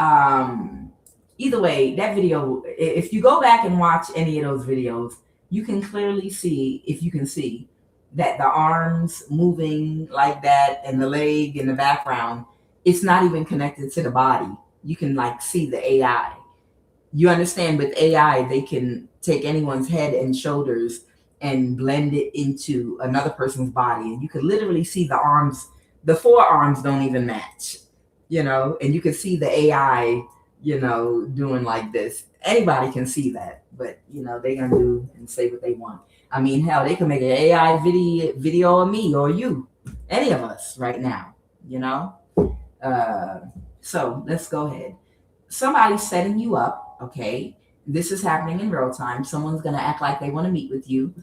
either way, that video, if you go back and watch any of those videos, you can clearly see, if you can see, that the arms moving like that and the leg in the background, it's not even connected to the body. You can like see the AI. You understand, with AI, they can take anyone's head and shoulders and blend it into another person's body. And you can literally see the arms, the forearms don't even match, and you can see the AI, doing like this. Anybody can see that, but they're gonna do and say what they want. I mean, hell, they can make an AI video of me or you, any of us right now, So let's go ahead. Somebody's setting you up, okay? This is happening in real time. Someone's gonna act like they want to meet with you.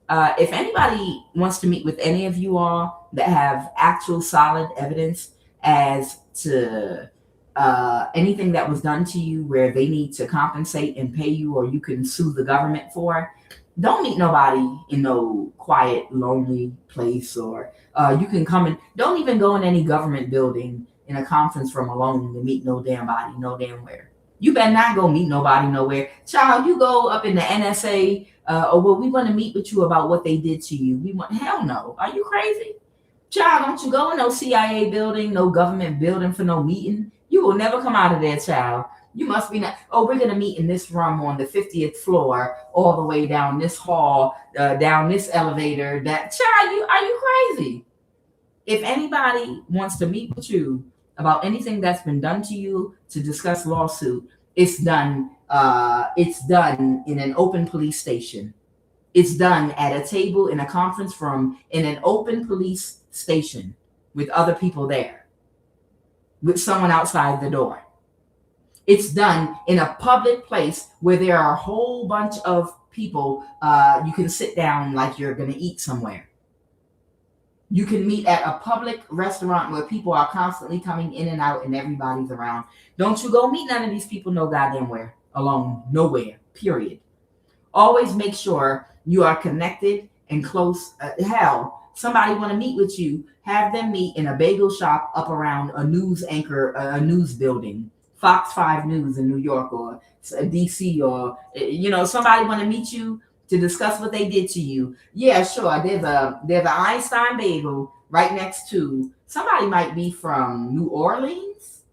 If anybody wants to meet with any of you all that have actual solid evidence as to anything that was done to you where they need to compensate and pay you, or you can sue the government for, don't meet nobody in no quiet, lonely place, or you can come in. Don't even go in any government building in a conference room alone to meet no damn body, no damn where. You better not go meet nobody nowhere. Child, you go up in the NSA, we want to meet with you about what they did to you. Hell no. Are you crazy? Child, don't you go in no CIA building, no government building for no meeting. You will never come out of there, child. You must be not. Oh, we're going to meet in this room on the 50th floor, all the way down this hall, down this elevator. That child, are you crazy? If anybody wants to meet with you about anything that's been done to you to discuss lawsuit, it's done. It's done in an open police station. It's done at a table in a conference room in an open police station with other people there, with someone outside the door. It's done in a public place where there are a whole bunch of people. You can sit down like you're going to eat somewhere. You can meet at a public restaurant where people are constantly coming in and out and everybody's around. Don't you go meet none of these people no goddamn where, alone, nowhere, period. Always make sure you are connected and close. Hell, somebody want to meet with you, have them meet in a bagel shop up around a news anchor, a news building, Fox 5 News in New York or DC, or somebody want to meet you to discuss what they did to you. Yeah, sure. There's an Einstein bagel right next to. Somebody might be from New Orleans.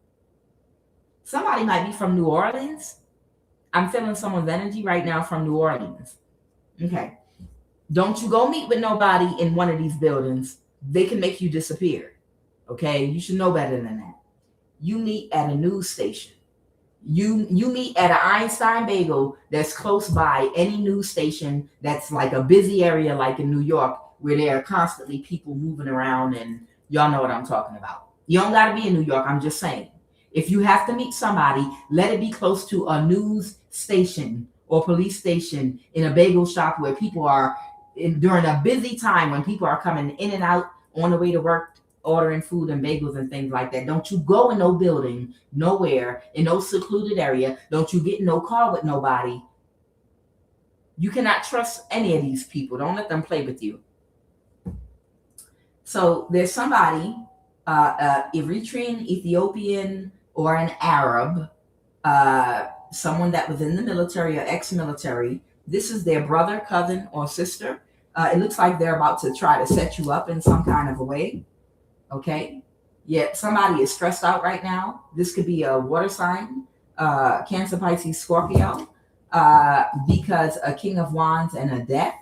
I'm feeling someone's energy right now from New Orleans. Okay. Don't you go meet with nobody in one of these buildings. They can make you disappear. Okay. You should know better than that. You meet at a news station. You meet at an Einstein Bagel that's close by any news station that's like a busy area, like in New York, where there are constantly people moving around, and y'all know what I'm talking about. You don't got to be in New York. I'm just saying. If you have to meet somebody, let it be close to a news station or police station in a bagel shop where people are during a busy time when people are coming in and out on the way to work, ordering food and bagels and things like that. Don't you go in no building, nowhere, in no secluded area. Don't you get in no car with nobody. You cannot trust any of these people. Don't let them play with you. So there's somebody, Eritrean, Ethiopian, or an Arab, someone that was in the military or ex-military. This is their brother, cousin, or sister. It looks like they're about to try to set you up in some kind of a way. Okay. Yeah, somebody is stressed out right now. This could be a water sign, Cancer, Pisces, Scorpio, because a King of Wands and a Death.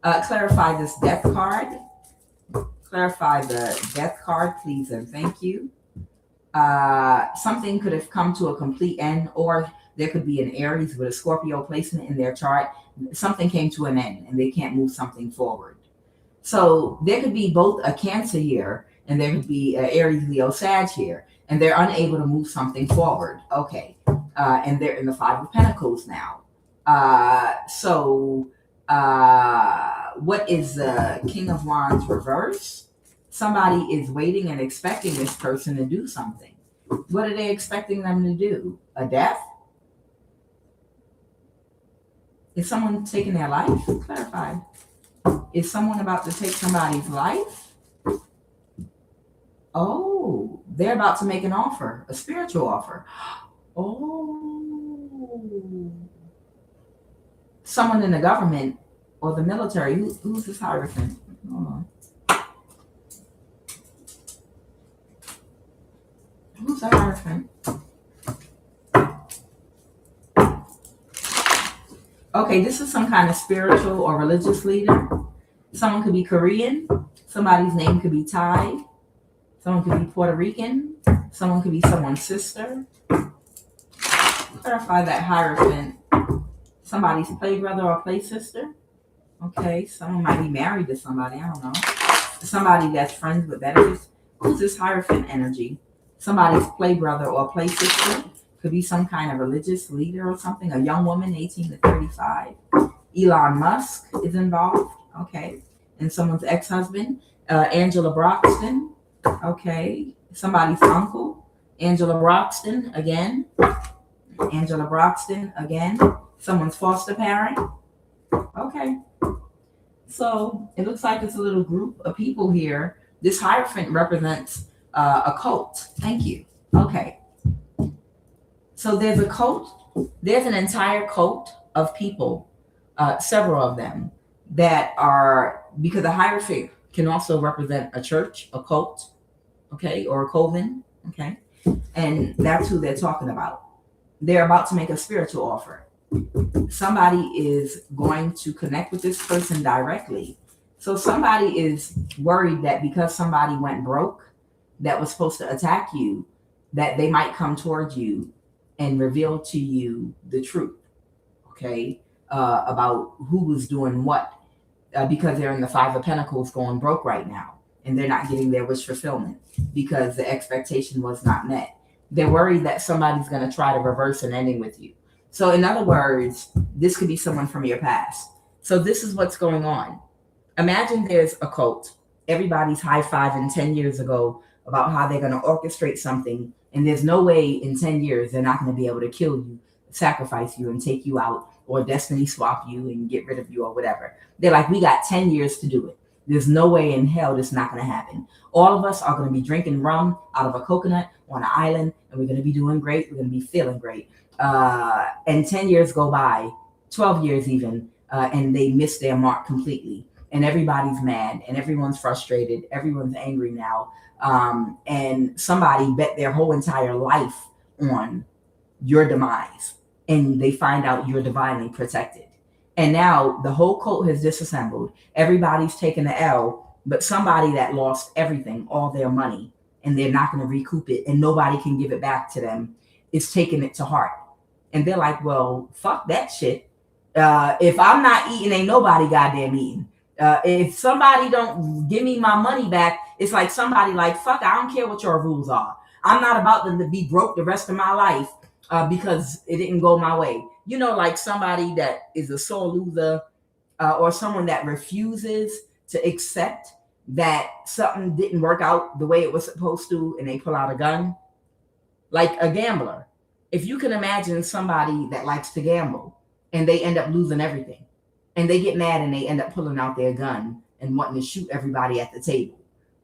Clarify this Death card. Clarify the Death card, please, and thank you. Something could have come to a complete end, or there could be an Aries with a Scorpio placement in their chart. Something came to an end and they can't move something forward. So there could be both a Cancer here and there could be an Aries, Leo, Sag here, and they're unable to move something forward. Okay. And they're in the Five of Pentacles now. What is the King of Wands reverse? Somebody is waiting and expecting this person to do something. What are they expecting them to do? A death? Is someone taking their life? Clarify. Is someone about to take somebody's life? Oh, they're about to make an offer, a spiritual offer. Oh. Someone in the government or the military. Who's this Hierophant? Hold on. Who's the Hierophant? Okay, this is some kind of spiritual or religious leader. Someone could be Korean. Somebody's name could be Thai. Someone could be Puerto Rican. Someone could be someone's sister. Clarify that Hierophant. Somebody's play brother or play sister. Okay, someone might be married to somebody. I don't know. Somebody that's friends with benefits. Who's this Hierophant energy? Somebody's play brother or play sister. Could be some kind of religious leader or something. A young woman, 18 to 35. Elon Musk is involved. Okay. And someone's ex-husband. Angela Broxton. Okay. Somebody's uncle. Angela Broxton again. Angela Broxton again. Someone's foster parent. Okay. So it looks like it's a little group of people here. This Hierophant represents a cult. Thank you. Okay. So there's a cult. There's an entire cult of people, several of them, that are, because the Hierophant can also represent a church, a cult, okay, or a coven, okay? And that's who they're talking about. They're about to make a spiritual offer. Somebody is going to connect with this person directly. So somebody is worried that because somebody went broke that was supposed to attack you, that they might come towards you and reveal to you the truth, okay, about who was doing what, because they're in the Five of Pentacles going broke right now, and they're not getting their wish fulfillment because the expectation was not met. They're worried that somebody's going to try to reverse an ending with you. So in other words, this could be someone from your past. So this is what's going on. Imagine there's a cult. Everybody's high-fiving 10 years ago about how they're going to orchestrate something. And there's no way in 10 years they're not going to be able to kill you, sacrifice you, and take you out, or destiny swap you and get rid of you or whatever. They're like, we got 10 years to do it. There's no way in hell this is not going to happen. All of us are going to be drinking rum out of a coconut on an island, and we're going to be doing great. We're going to be feeling great. And 10 years go by, 12 years even, and they miss their mark completely. And everybody's mad, and everyone's frustrated. Everyone's angry now. And somebody bet their whole entire life on your demise. and they find out you're divinely protected. And now the whole cult has disassembled. Everybody's taken the L, but somebody that lost everything, all their money, and they're not going to recoup it, and nobody can give it back to them, is taking it to heart. And they're like, well, fuck that shit. If I'm not eating, ain't nobody goddamn eating. If somebody don't give me my money back, it's like somebody like, fuck, I don't care what your rules are. I'm not about to be broke the rest of my life because it didn't go my way. You know, like somebody that is a sore loser or someone that refuses to accept that something didn't work out the way it was supposed to, and they pull out a gun, like a gambler. If you can imagine somebody that likes to gamble and they end up losing everything, and they get mad and they end up pulling out their gun and wanting to shoot everybody at the table,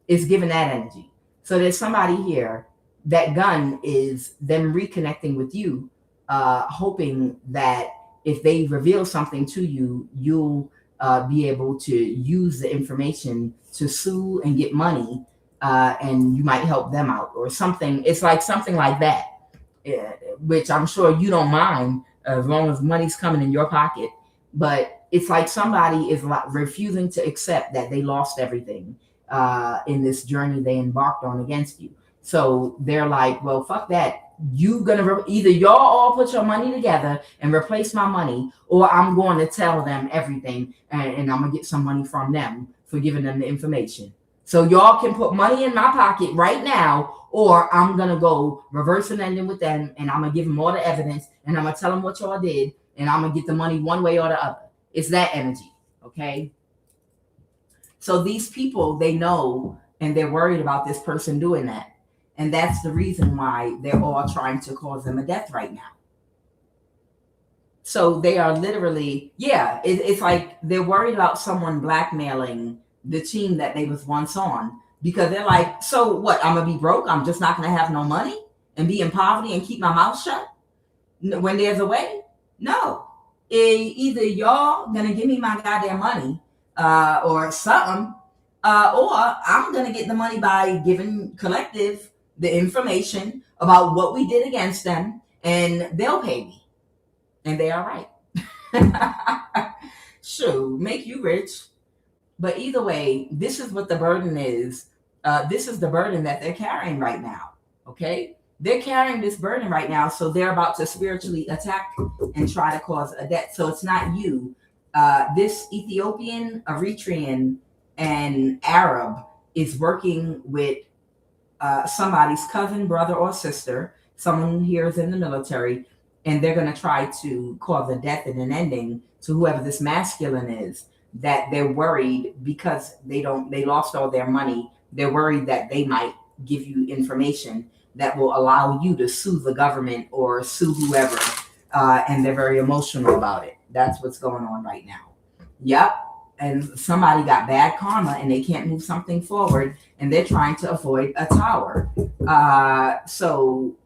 it's giving that energy. So there's somebody here, that gun is them reconnecting with you, hoping that if they reveal something to you, you'll be able to use the information to sue and get money, and you might help them out or something. It's like something like that, which I'm sure you don't mind as long as money's coming in your pocket. But it's like somebody is refusing to accept that they lost everything in this journey they embarked on against you. So they're like, well, fuck that. You gonna either y'all all put your money together and replace my money, or I'm going to tell them everything, and I'm gonna get some money from them for giving them the information. So y'all can put money in my pocket right now, or I'm gonna go reverse and ending with them, and I'm gonna give them all the evidence, and I'm gonna tell them what y'all did, and I'm gonna get the money one way or the other. It's that energy, okay? So these people, they know, and they're worried about this person doing that. And that's the reason why they're all trying to cause them a death right now. So they are literally, it's like they're worried about someone blackmailing the team that they was once on, because they're like, so what, I'm going to be broke? I'm just not going to have no money and be in poverty and keep my mouth shut when there's a way? No. Either y'all going to give me my goddamn money or something, or I'm going to get the money by giving collective the information about what we did against them, and they'll pay me. And they are right. Sure, make you rich. But either way, this is what the burden is. This is the burden that they're carrying right now. Okay? They're carrying this burden right now, so they're about to spiritually attack and try to cause a death. So it's not you. This Ethiopian, Eritrean, and Arab is working with somebody's cousin, brother, or sister. Someone here is in the military, and they're going to try to cause a death and an ending to whoever this masculine is, that they're worried because they lost all their money. They're worried that they might give you information that will allow you to sue the government or sue whoever, and they're very emotional about it. That's what's going on right now. Yep. And somebody got bad karma and they can't move something forward, and they're trying to avoid a tower. So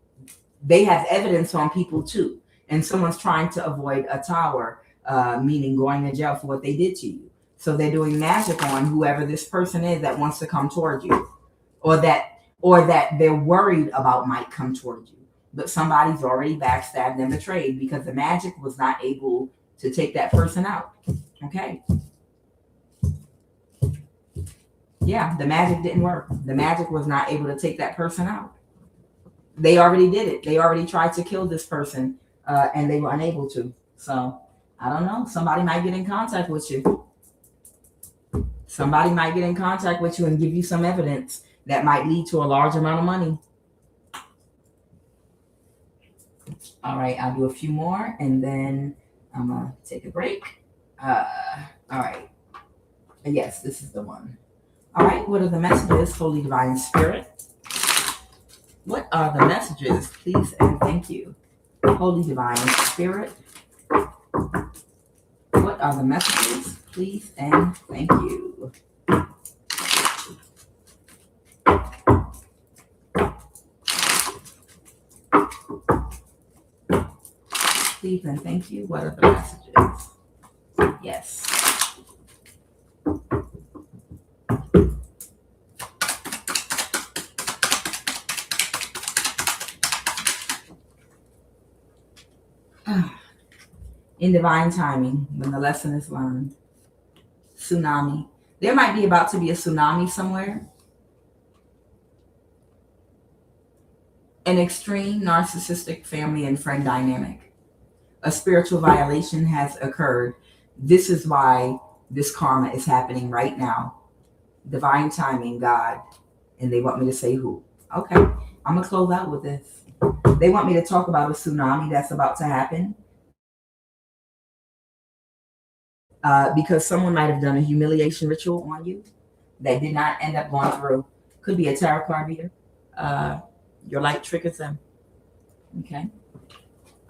they have evidence on people too. And someone's trying to avoid a tower, meaning going to jail for what they did to you. So they're doing magic on whoever this person is that wants to come toward you, or that they're worried about might come toward you. But somebody's already backstabbed and betrayed because the magic was not able to take that person out. Okay. Yeah, the magic didn't work. The magic was not able to take that person out. They already did it. They already tried to kill this person, and they were unable to. So, I don't know. Somebody might get in contact with you. Somebody might get in contact with you and give you some evidence that might lead to a large amount of money. All right, I'll do a few more, and then I'm going to take a break. All right. Yes, this is the one. All right, what are the messages, Holy Divine Spirit? What are the messages, please and thank you, Holy Divine Spirit? What are the messages, please and thank you? Please and thank you. What are the messages? Yes. In divine timing, when the lesson is learned. Tsunami. There might be about to be a tsunami somewhere. An extreme narcissistic family and friend dynamic. A spiritual violation has occurred. This is why this karma is happening right now. Divine timing, God. And they want me to say who. Okay, I'm going to close out with this. They want me to talk about a tsunami that's about to happen. Because someone might have done a humiliation ritual on you that did not end up going through. Could be a tarot card reader. Your light triggers them. Okay.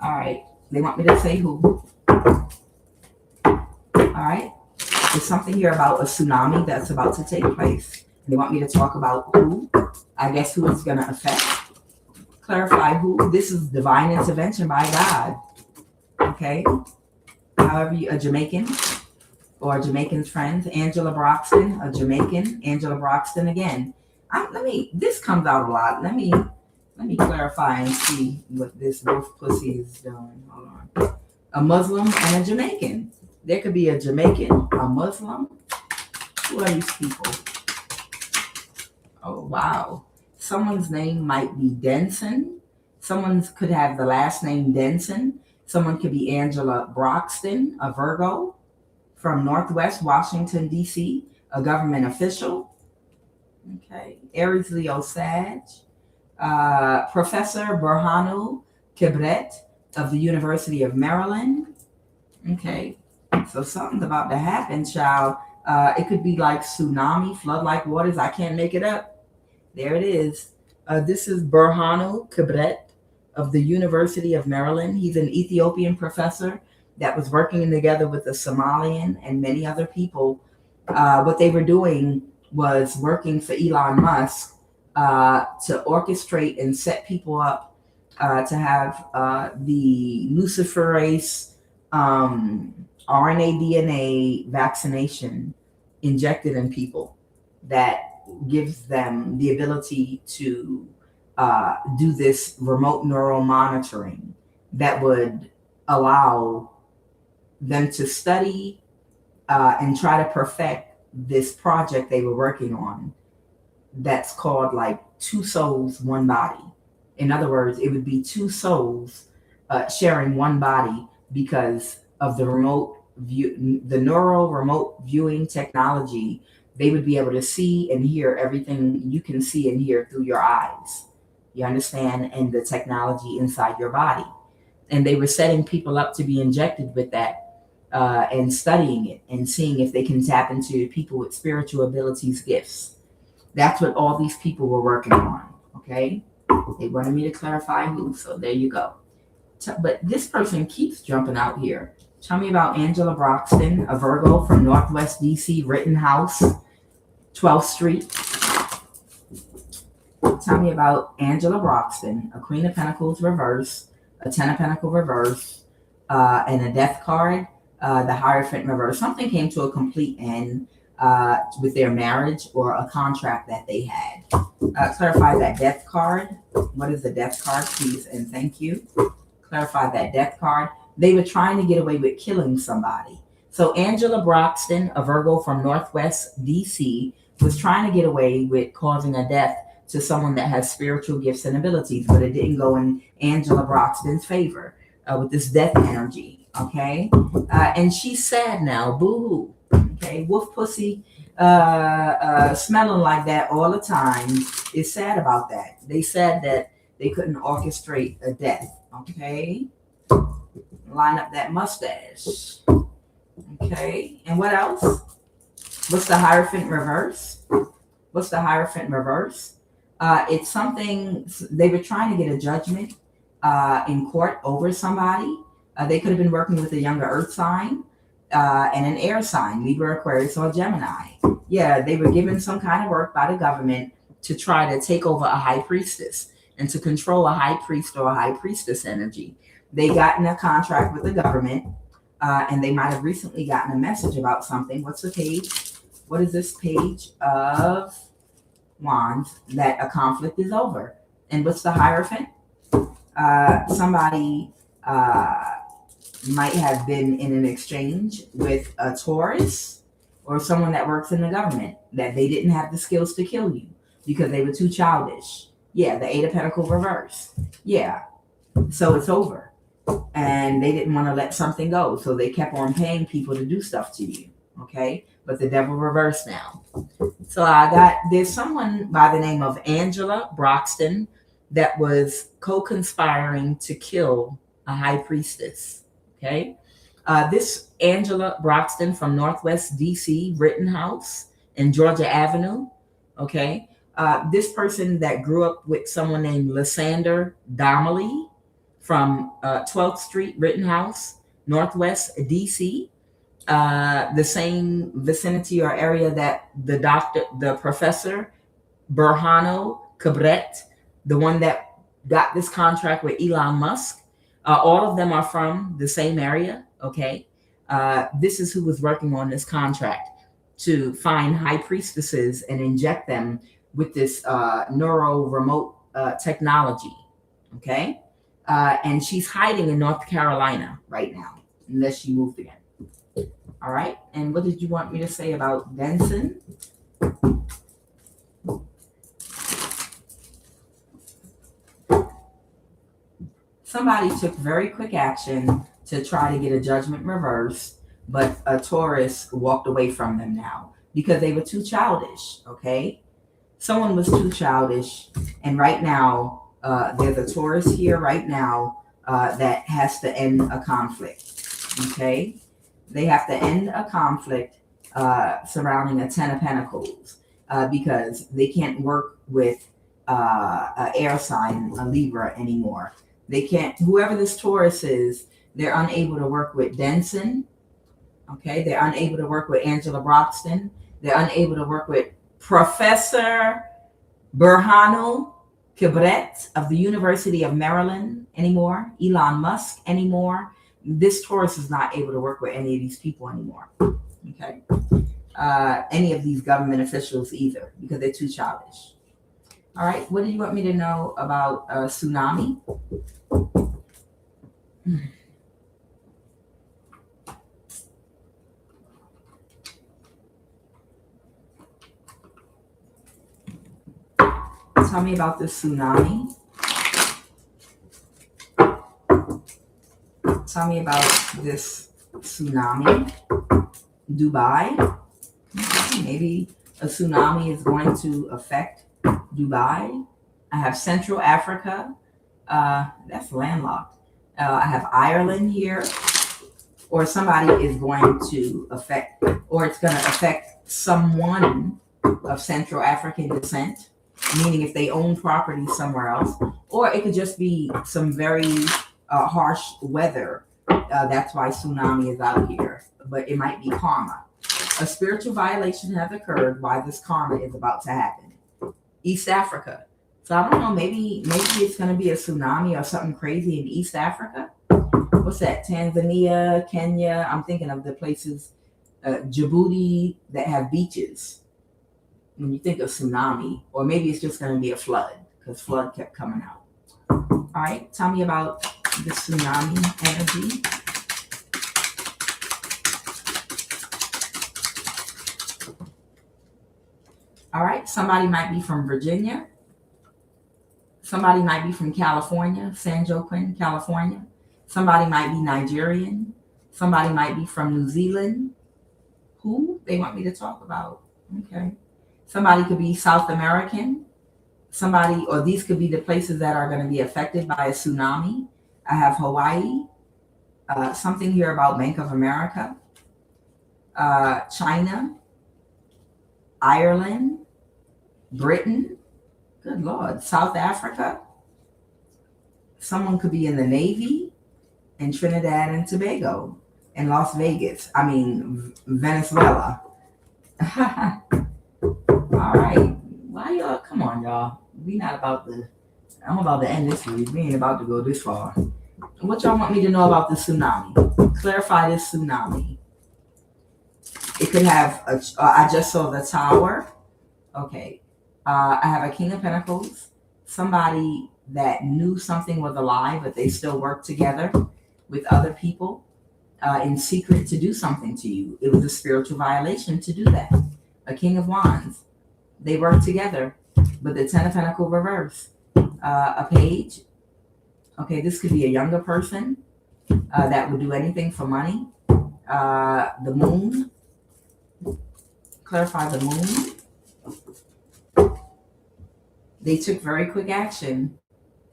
All right. They want me to say who. All right. There's something here about a tsunami that's about to take place. They want me to talk about who. I guess who it's going to affect. Clarify who. This is divine intervention by God. Okay. However, a Jamaican or Jamaican's friends. Angela Broxton, a Jamaican. Angela Broxton again. This comes out a lot. Let me clarify and see what this wolf pussy is doing. Hold on. A Muslim and a Jamaican. There could be a Jamaican, a Muslim. Who are these people? Oh, wow. Someone's name might be Denson. Someone could have the last name Denson. Someone could be Angela Broxton, a Virgo from Northwest Washington, D.C., a government official. Okay. Aries, Leo, Sag. Professor Burhanu Kibret of the University of Maryland. Okay. So something's about to happen, child. It could be like tsunami, flood-like waters. I can't make it up. There it is. This is Burhanu Kibret of the University of Maryland. He's an Ethiopian professor that was working together with a Somalian and many other people. What they were doing was working for Elon Musk to orchestrate and set people up to have the luciferase RNA DNA vaccination injected in people that gives them the ability to do this remote neural monitoring that would allow them to study and try to perfect this project they were working on that's called like two souls, one body. In other words, it would be two souls sharing one body because of the remote view, the neural remote viewing technology. They would be able to see and hear everything you can see and hear through your eyes. You understand? And the technology inside your body. And they were setting people up to be injected with that and studying it and seeing if they can tap into people with spiritual abilities, gifts. That's what all these people were working on. Okay. They wanted me to clarify who. So there you go. But this person keeps jumping out here. Tell me about Angela Broxton, a Virgo from Northwest DC, Rittenhouse, 12th Street. Tell me about Angela Broxton, a Queen of Pentacles reverse, a Ten of Pentacles reverse, and a Death card, the Hierophant reverse. Something came to a complete end with their marriage or a contract that they had. Clarify that Death card. What is the Death card, please? And thank you. Clarify that Death card. They were trying to get away with killing somebody. So Angela Broxton, a Virgo from Northwest DC, was trying to get away with causing a death to someone that has spiritual gifts and abilities, but it didn't go in Angela Broxton's favor with this death energy. Okay. And she's sad now. Boo-hoo. Okay. Wolf pussy smelling like that all the time is sad about that. They said that they couldn't orchestrate a death. Okay. Line up that mustache. Okay. And what else? What's the Hierophant reverse? What's the Hierophant reverse? It's something they were trying to get a judgment in court over somebody. They could have been working with a younger earth sign and an air sign, Libra, Aquarius, or Gemini. Yeah, they were given some kind of work by the government to try to take over a high priestess and to control a high priest or a high priestess energy. They got in a contract with the government, and they might have recently gotten a message about something. What's the page? What is this page of Wands? That a conflict is over. And what's the Hierophant? Somebody might have been in an exchange with a Taurus or someone that works in the government that they didn't have the skills to kill you because they were too childish. Yeah, the Eight of Pentacles reverse. Yeah, so it's over. And they didn't want to let something go, so they kept on paying people to do stuff to you. Okay, but the devil reversed now. So there's someone by the name of Angela Broxton that was co-conspiring to kill a high priestess. Okay, this Angela Broxton from Northwest DC, Rittenhouse and Georgia Avenue. Okay, this person that grew up with someone named Lysander Donnelly from 12th Street, Rittenhouse, Northwest DC, the same vicinity or area that the professor Berhano Cabret, the one that got this contract with Elon Musk. All of them are from the same area. Okay, this is who was working on this contract to find high priestesses and inject them with this neuro remote technology. Okay, and she's hiding in North Carolina right now, unless she moved again. All right, and what did you want me to say about Denson? Somebody took very quick action to try to get a judgment reversed, but a Taurus walked away from them now because they were too childish. Okay, someone was too childish, and right now there's a Taurus here right now that has to end a conflict. Okay, they have to end a conflict surrounding a Ten of Pentacles because they can't work with an air sign, a Libra, anymore. They can't, whoever this Taurus is, they're unable to work with Denson. Okay, they're unable to work with Angela Broxton. They're unable to work with Professor Berhano Cabret of the University of Maryland anymore, Elon Musk anymore. This Taurus is not able to work with any of these people anymore. Okay, any of these government officials either, because they're too childish. All right, what do you want me to know about tsunami? Tell me about the tsunami. Tell me about this tsunami. Dubai. Okay, maybe a tsunami is going to affect Dubai. I have Central Africa. That's landlocked. I have Ireland here. Or somebody is going to affect, or it's going to affect someone of Central African descent, meaning if they own property somewhere else. Or it could just be some very harsh weather. That's why tsunami is out here. But it might be karma. A spiritual violation has occurred. Why this karma is about to happen. East Africa. So I don't know, maybe it's going to be a tsunami or something crazy in East Africa. What's that? Tanzania, Kenya. I'm thinking of the places, Djibouti, that have beaches. When you think of tsunami, or maybe it's just going to be a flood because flood kept coming out. All right, tell me about the tsunami energy. All right, somebody might be from Virginia. Somebody might be from California, San Joaquin, California. Somebody might be Nigerian. Somebody might be from New Zealand. Who they want me to talk about? Okay. Somebody could be South American. Somebody, or these could be the places that are going to be affected by a tsunami. I have Hawaii. Something here about Bank of America. China. Ireland. Britain. Good Lord. South Africa. Someone could be in the Navy. In Trinidad and Tobago. In Las Vegas. I mean, Venezuela. All right. Why y'all? Come on, y'all. We not about to. I'm about to end this week. We ain't about to go this far. What y'all want me to know about the tsunami? Clarify this tsunami. It could have. I just saw the Tower. Okay. I have a King of Pentacles. Somebody that knew something was alive, but they still work together with other people. in secret to do something to you. It was a spiritual violation to do that. A King of Wands. They work together. But the Ten of Pentacles reverse. A page. Okay, this could be a younger person that would do anything for money. The moon. Clarify the moon. They took very quick action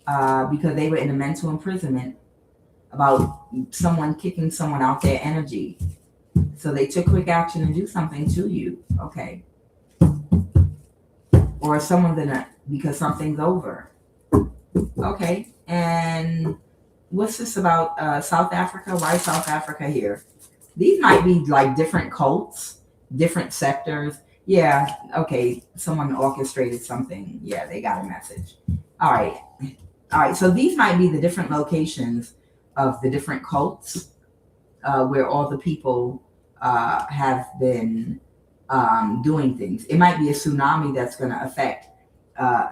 because they were in a mental imprisonment about someone kicking someone out their energy. So they took quick action to do something to you. Okay. Or someone's because something's over. Okay. And what's this about South Africa? Why South Africa here? These might be like different cults, different sectors. Yeah, okay, someone orchestrated something. Yeah, they got a message. All right, so these might be the different locations of the different cults where all the people have been doing things. It might be a tsunami that's going to affect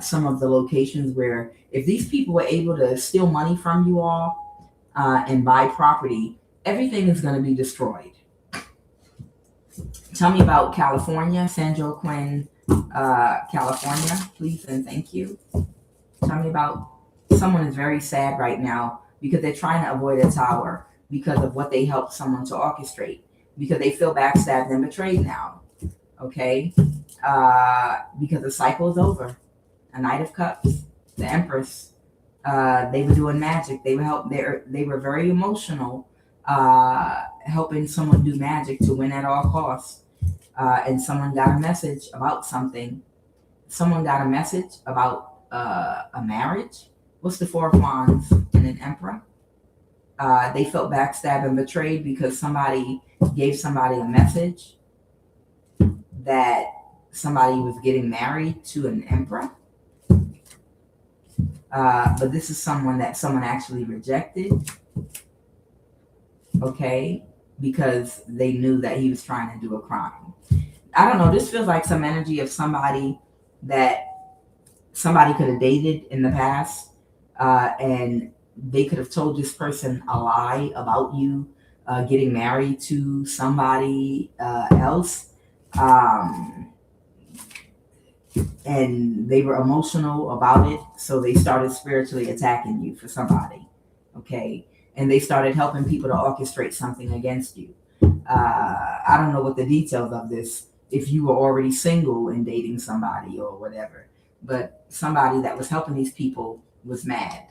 some of the locations where if these people were able to steal money from you all and buy property, everything is going to be destroyed. Tell me about California, San Joaquin, California, please and thank you. Tell me about someone is very sad right now because they're trying to avoid a tower because of what they helped someone to orchestrate, because they feel backstabbed and betrayed now. Okay, because the cycle is over. A Knight of Cups, the Empress. They were doing magic. They were very emotional, helping someone do magic to win at all costs. And someone got a message about something. Someone got a message about a marriage. What's the Four of Wands in an Emperor? They felt backstabbed and betrayed because somebody gave somebody a message that somebody was getting married to an emperor. But this is someone that someone actually rejected. Okay, because they knew that he was trying to do a crime. I don't know. This feels like some energy of somebody that somebody could have dated in the past, and they could have told this person a lie about you getting married to somebody else. And they were emotional about it, so they started spiritually attacking you for somebody. Okay, and they started helping people to orchestrate something against you. I don't know what the details of this, if you were already single and dating somebody or whatever, but somebody that was helping these people was mad.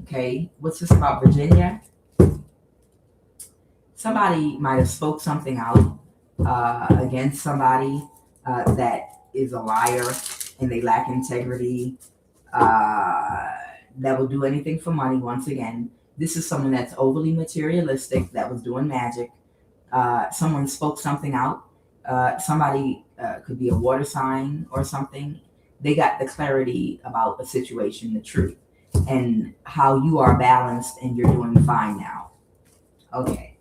Okay, what's this about Virginia? Somebody might have spoke something out against somebody that is a liar and they lack integrity, that will do anything for money. Once again, this is someone that's overly materialistic that was doing magic. Someone spoke something out. Somebody could be a water sign or something. They got the clarity about a situation, the truth, and how you are balanced and you're doing fine now. Okay.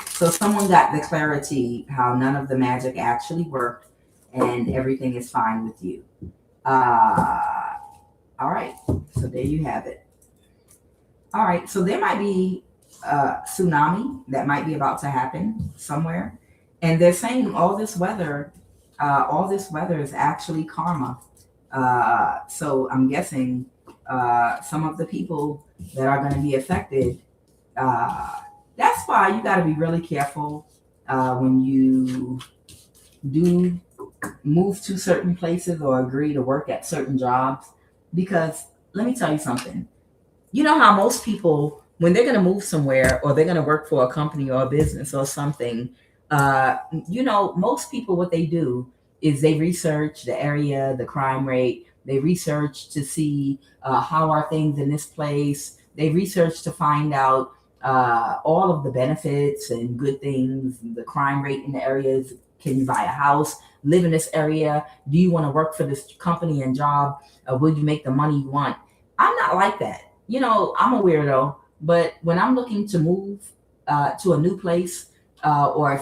So someone got the clarity how none of the magic actually worked and everything is fine with you. All right. So there you have it. All right. So there might be a tsunami that might be about to happen somewhere. And they're saying all this weather is actually karma. So I'm guessing some of the people that are going to be affected, that's why you got to be really careful when you do move to certain places or agree to work at certain jobs. Because let me tell you something. You know how most people, when they're going to move somewhere or they're going to work for a company or a business or something, most people, what they do is they research the area, the crime rate. They research to see how are things in this place. They research to find out all of the benefits and good things, the crime rate in the areas. Can you buy a house, live in this area? Do you want to work for this company and job? Will you make the money you want? I'm not like that. I'm a weirdo, but when I'm looking to move to a new place, or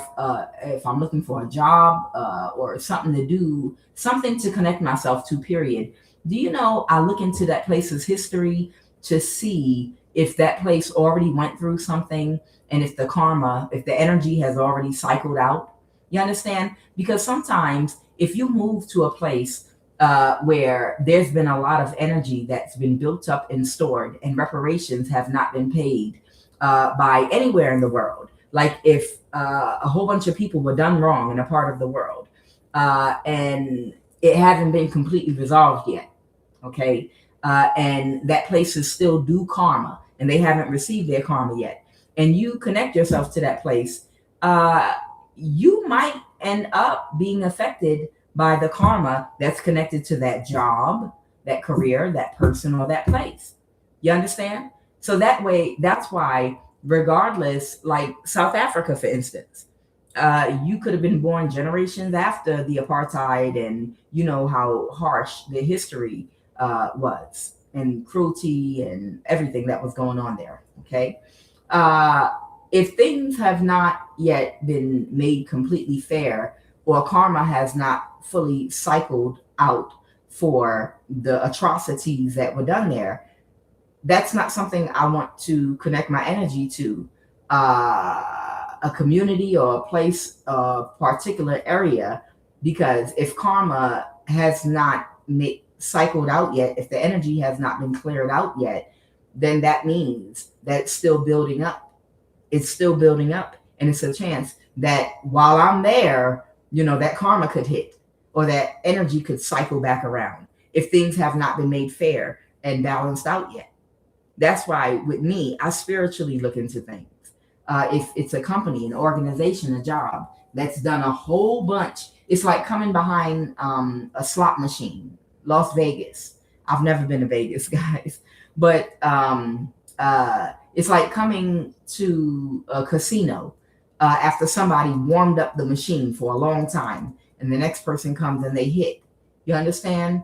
if I'm looking for a job or something to do, something to connect myself to, period. Do you know I look into that place's history to see if that place already went through something, and if the karma, if the energy has already cycled out. You understand? Because sometimes if you move to a place where there's been a lot of energy that's been built up and stored, and reparations have not been paid by anywhere in the world, like if a whole bunch of people were done wrong in a part of the world, and it hasn't been completely resolved yet, okay, and that place is still due karma, and they haven't received their karma yet, and you connect yourself to that place, uh, you might end up being affected by the karma that's connected to that job, that career, that person, or that place. You understand? So that way, that's why, regardless, like South Africa, for instance, you could have been born generations after the apartheid, and you know how harsh the history was, and cruelty and everything that was going on there. Okay. Uh, if things have not yet been made completely fair, or karma has not fully cycled out for the atrocities that were done there, that's not something I want to connect my energy to. A community or a place, a particular area, because if karma has not cycled out yet, if the energy has not been cleared out yet, then that means that it's still building up. It's still building up, and it's a chance that while I'm there, that karma could hit, or that energy could cycle back around if things have not been made fair and balanced out yet. That's why with me, I spiritually look into things. If it's a company, an organization, a job that's done a whole bunch, it's like coming behind a slot machine, Las Vegas. I've never been to Vegas, guys, but it's like coming to a casino after somebody warmed up the machine for a long time, and the next person comes and they hit. You understand?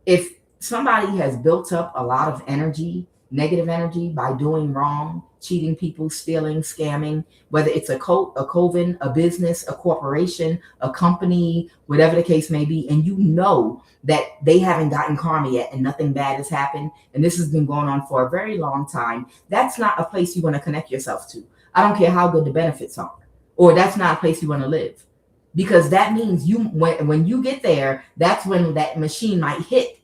If somebody has built up a lot of energy, negative energy, by doing wrong, cheating people, stealing, scamming, whether it's a coven, a business, a corporation, a company, whatever the case may be, and you know that they haven't gotten karma yet and nothing bad has happened, and this has been going on for a very long time, that's not a place you want to connect yourself to. I don't care how good the benefits are, or that's not a place you want to live, because that means when you get there, that's when that machine might hit,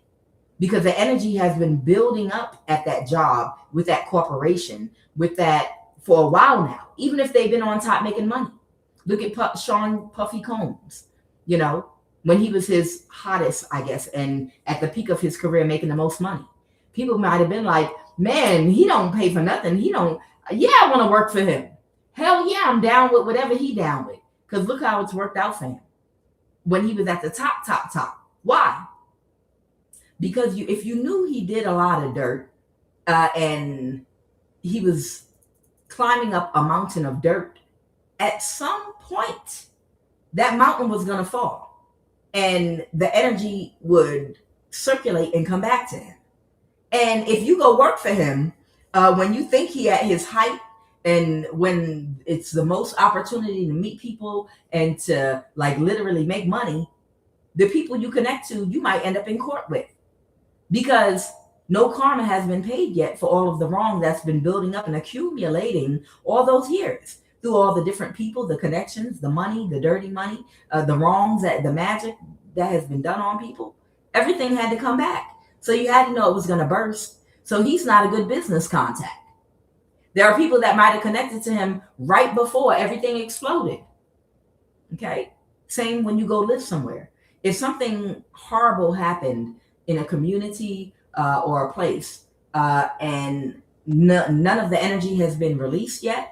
because the energy has been building up at that job, with that corporation, with that, for a while now, even if they've been on top making money. Look at Sean Puffy Combs, when he was his hottest, I guess, and at the peak of his career, making the most money. People might have been like, man, he don't pay for nothing. Yeah, I want to work for him. Hell yeah, I'm down with whatever he down with. Because look how it's worked out for him when he was at the top. Why? Because if you knew he did a lot of dirt, and he was climbing up a mountain of dirt, at some point that mountain was going to fall, and the energy would circulate and come back to him. And if you go work for him, when you think he at his height, and when it's the most opportunity to meet people and to like literally make money, the people you connect to, you might end up in court with, because no karma has been paid yet for all of the wrong that's been building up and accumulating all those years, through all the different people, the connections, the money, the dirty money, the wrongs, the magic that has been done on people. Everything had to come back. So you had to know it was going to burst. So he's not a good business contact. There are people that might have connected to him right before everything exploded. Okay? Same when you go live somewhere. If something horrible happened in a community or a place, and none of the energy has been released yet,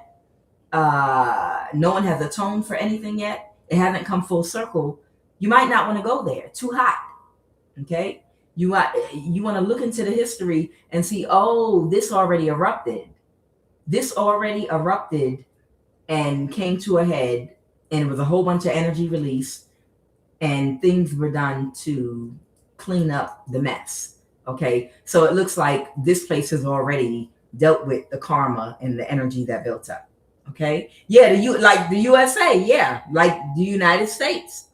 no one has atoned for anything yet, it hasn't come full circle, you might not want to go there. Too hot. Okay? You want to look into the history and see, oh, this already erupted. This already erupted and came to a head, and it was a whole bunch of energy release, and things were done to clean up the mess. Okay, so it looks like this place has already dealt with the karma and the energy that built up. Okay, yeah, like the USA, yeah, like the United States,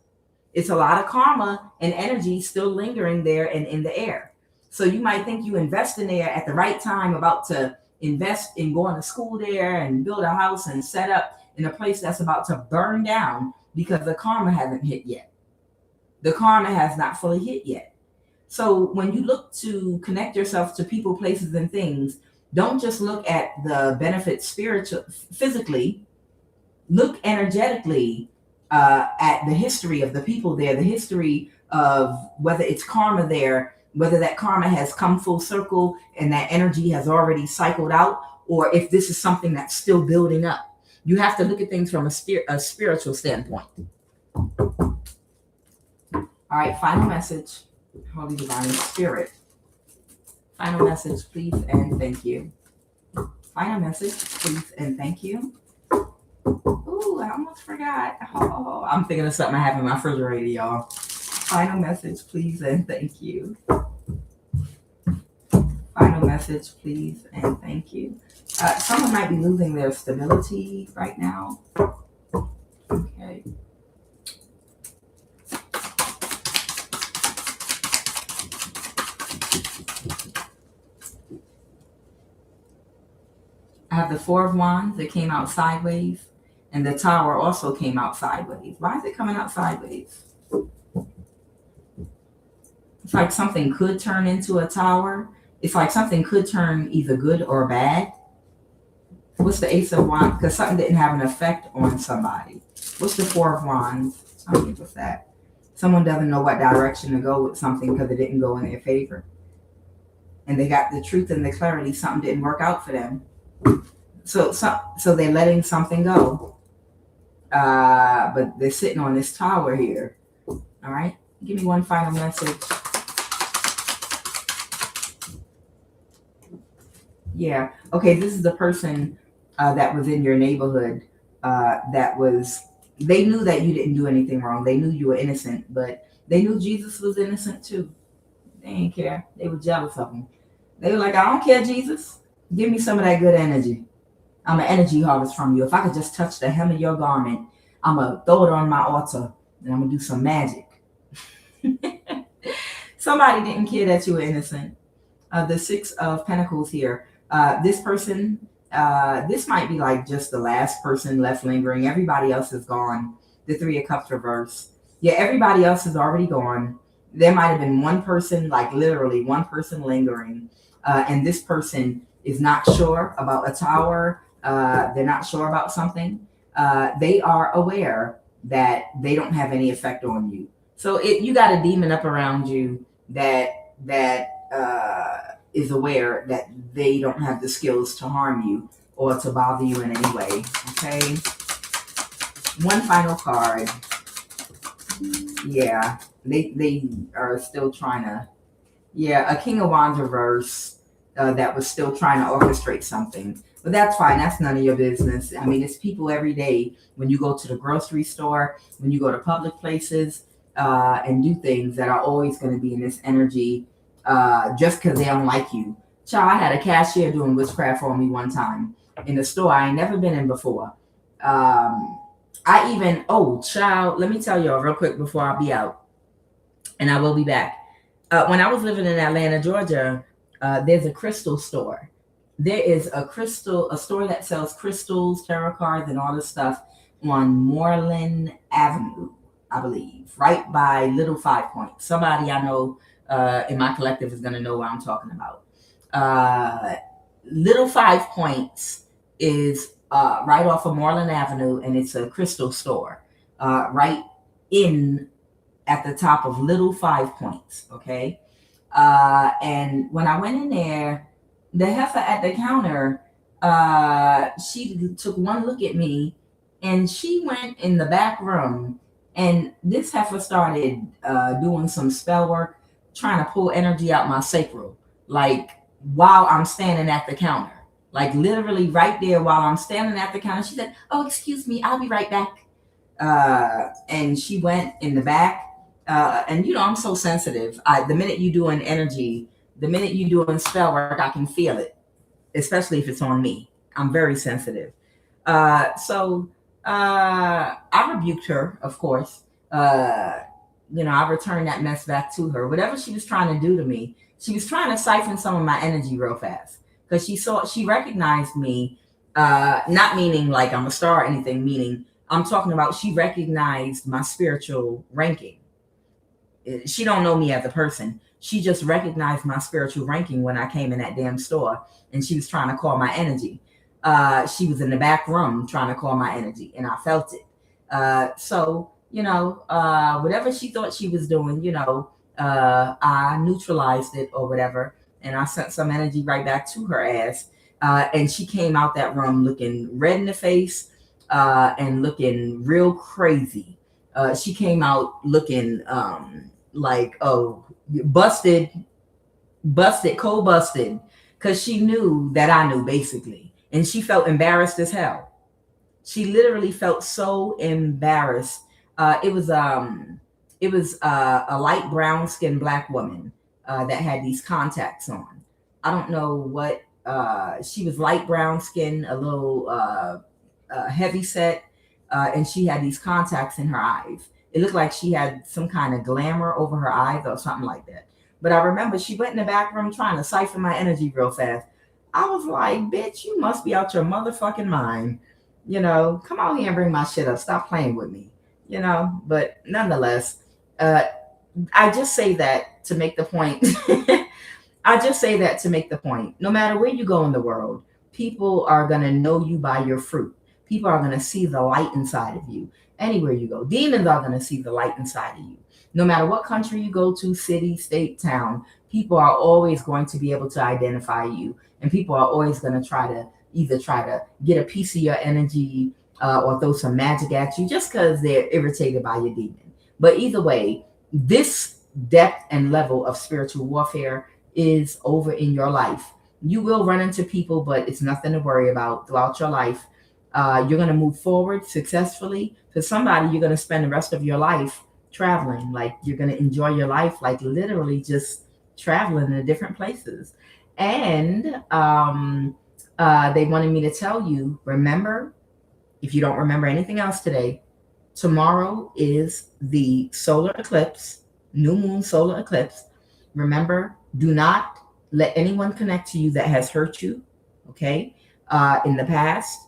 it's a lot of karma and energy still lingering there and in the air. So you might think you invest in there at the right time, about to invest in going to school there and build a house and set up in a place that's about to burn down because the karma hasn't hit yet. The karma has not fully hit yet. So when you look to connect yourself to people, places, and things, don't just look at the benefits physically, look energetically at the history of the people there, the history of whether it's karma there, whether that karma has come full circle and that energy has already cycled out, or if this is something that's still building up. You have to look at things from a spiritual standpoint. All right, final message. Holy Divine Spirit. Final message, please, and thank you. Final message, please, and thank you. Ooh, I almost forgot. Oh, I'm thinking of something I have in my refrigerator, y'all. Final message, please, and thank you. Final message, please, and thank you. Someone might be losing their stability right now. Okay. I have the Four of Wands that came out sideways, and the Tower also came out sideways. Why is it coming out sideways? It's like something could turn into a tower. It's like something could turn either good or bad. What's the Ace of Wands? Because something didn't have an effect on somebody. What's the Four of Wands? I mean, what's that? Someone doesn't know what direction to go with something because it didn't go in their favor. And they got the truth and the clarity. Something didn't work out for them. So they're letting something go. But they're sitting on this tower here. All right. Give me one final message. Yeah. Okay. This is the person that was in your neighborhood. They knew that you didn't do anything wrong. They knew you were innocent, but they knew Jesus was innocent too. They didn't care. They were jealous of him. They were like, I don't care, Jesus. Give me some of that good energy. I'm an energy harvest from you. If I could just touch the hem of your garment, I'm going to throw it on my altar and I'm going to do some magic. Somebody didn't care that you were innocent. The Six of Pentacles here. This person, this might be like just the last person left lingering. Everybody else is gone. The Three of Cups reverse. Yeah, everybody else is already gone. There might have been one person, like literally one person lingering. And this person is not sure about a tower. They're not sure about something. They are aware that they don't have any effect on you. So you got a demon up around you that is aware that they don't have the skills to harm you or to bother you in any way. Okay. One final card. Yeah, they are still trying to. Yeah, a King of Wands reverse. That was still trying to orchestrate something. But that's fine. That's none of your business. I mean, it's people every day when you go to the grocery store, when you go to public places and do things that are always going to be in this energy just because they don't like you. Child, I had a cashier doing witchcraft for me one time in a store I ain't never been in before. Child, let me tell y'all real quick before I be out. And I will be back. When I was living in Atlanta, Georgia, there's a crystal store. There is a store that sells crystals, tarot cards, and all this stuff on Moreland Avenue, I believe, right by Little 5 Points. Somebody I know in my collective is going to know what I'm talking about. Little 5 Points is right off of Moreland Avenue, and it's a crystal store right in at the top of Little 5 Points, okay? And when I went in there, the heifer at the counter, she took one look at me and she went in the back room, and this heifer started doing some spell work, trying to pull energy out my sacral, like while I'm standing at the counter, like literally right there while I'm standing at the counter. She said, "Oh, excuse me, I'll be right back." And she went in the back. And you know, I'm so sensitive. The minute you doing energy, the minute you doing spell work, I can feel it, especially if it's on me. I'm very sensitive. So I rebuked her, of course. I returned that mess back to her. Whatever she was trying to do to me, she was trying to siphon some of my energy real fast. because she recognized me, not meaning like I'm a star or anything, meaning I'm talking about she recognized my spiritual ranking. She don't know me as a person. She just recognized my spiritual ranking when I came in that damn store, and she was trying to call my energy. She was in the back room trying to call my energy, and I felt it. So whatever she thought she was doing, I neutralized it or whatever, and I sent some energy right back to her ass. And she came out that room looking red in the face, and looking real crazy. She came out looking like, oh, busted, cold busted, because she knew that I knew, basically, and she felt embarrassed as hell. She literally felt so embarrassed. It was a light brown skinned black woman that had these contacts on. I don't know what. She was light brown skin, a little heavy set, and she had these contacts in her eyes. It looked like she had some kind of glamour over her eyes or something like that. But I remember she went in the back room trying to siphon my energy real fast. I was like, bitch, you must be out your motherfucking mind. Come out here and bring my shit up. Stop playing with me. But nonetheless, I just say that to make the point. I just say that to make the point. No matter where you go in the world, people are going to know you by your fruit. People are going to see the light inside of you. Anywhere you go, demons are going to see the light inside of you. No matter what country you go to, city, state, town, people are always going to be able to identify you. And people are always going to try to get a piece of your energy, or throw some magic at you just because they're irritated by your demon. But either way, this depth and level of spiritual warfare is over in your life. You will run into people, but it's nothing to worry about throughout your life. You're going to move forward successfully. For somebody, you're going to spend the rest of your life traveling. Like, you're going to enjoy your life, like literally just traveling to different places. And they wanted me to tell you, remember, if you don't remember anything else today, tomorrow is the solar eclipse, new moon solar eclipse. Remember, do not let anyone connect to you that has hurt you, okay, in the past.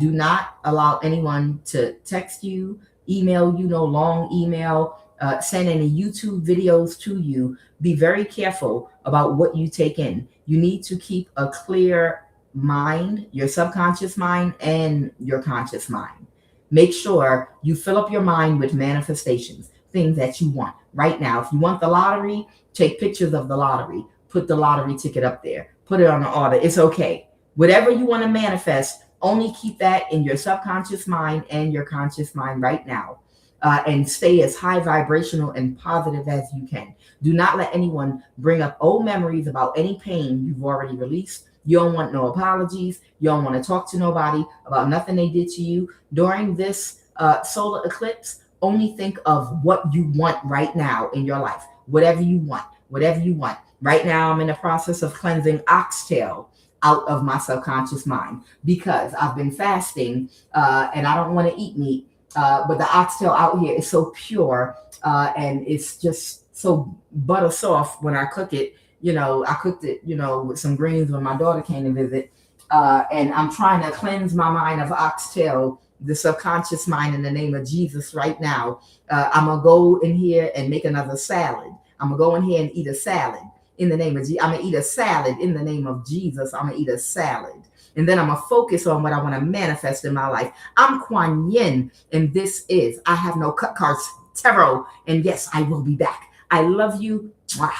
Do not allow anyone to text you, email you, no long email, send any YouTube videos to you. Be very careful about what you take in. You need to keep a clear mind, your subconscious mind and your conscious mind. Make sure you fill up your mind with manifestations, things that you want right now. If you want the lottery, take pictures of the lottery, put the lottery ticket up there, put it on the altar. It's okay. Whatever you want to manifest, only keep that in your subconscious mind and your conscious mind right now. And stay as high vibrational and positive as you can. Do not let anyone bring up old memories about any pain you've already released. You don't want no apologies. You don't want to talk to nobody about nothing they did to you. During this solar eclipse, only think of what you want right now in your life. Whatever you want, whatever you want. Right now, I'm in the process of cleansing oxtail out of my subconscious mind because I've been fasting and I don't want to eat meat. But the oxtail out here is so pure and it's just so butter soft when I cook it. I cooked it, with some greens when my daughter came to visit. And I'm trying to cleanse my mind of oxtail, the subconscious mind, in the name of Jesus right now. I'm going to go in here and make another salad. I'm going to go in here and eat a salad in the name of Jesus. I'm going to eat a salad in the name of Jesus. I'm going to eat a salad. And then I'm going to focus on what I want to manifest in my life. I'm QUAN Yin, and this is I Have No Cut Cards Tarot. And yes, I will be back. I love you. Mwah.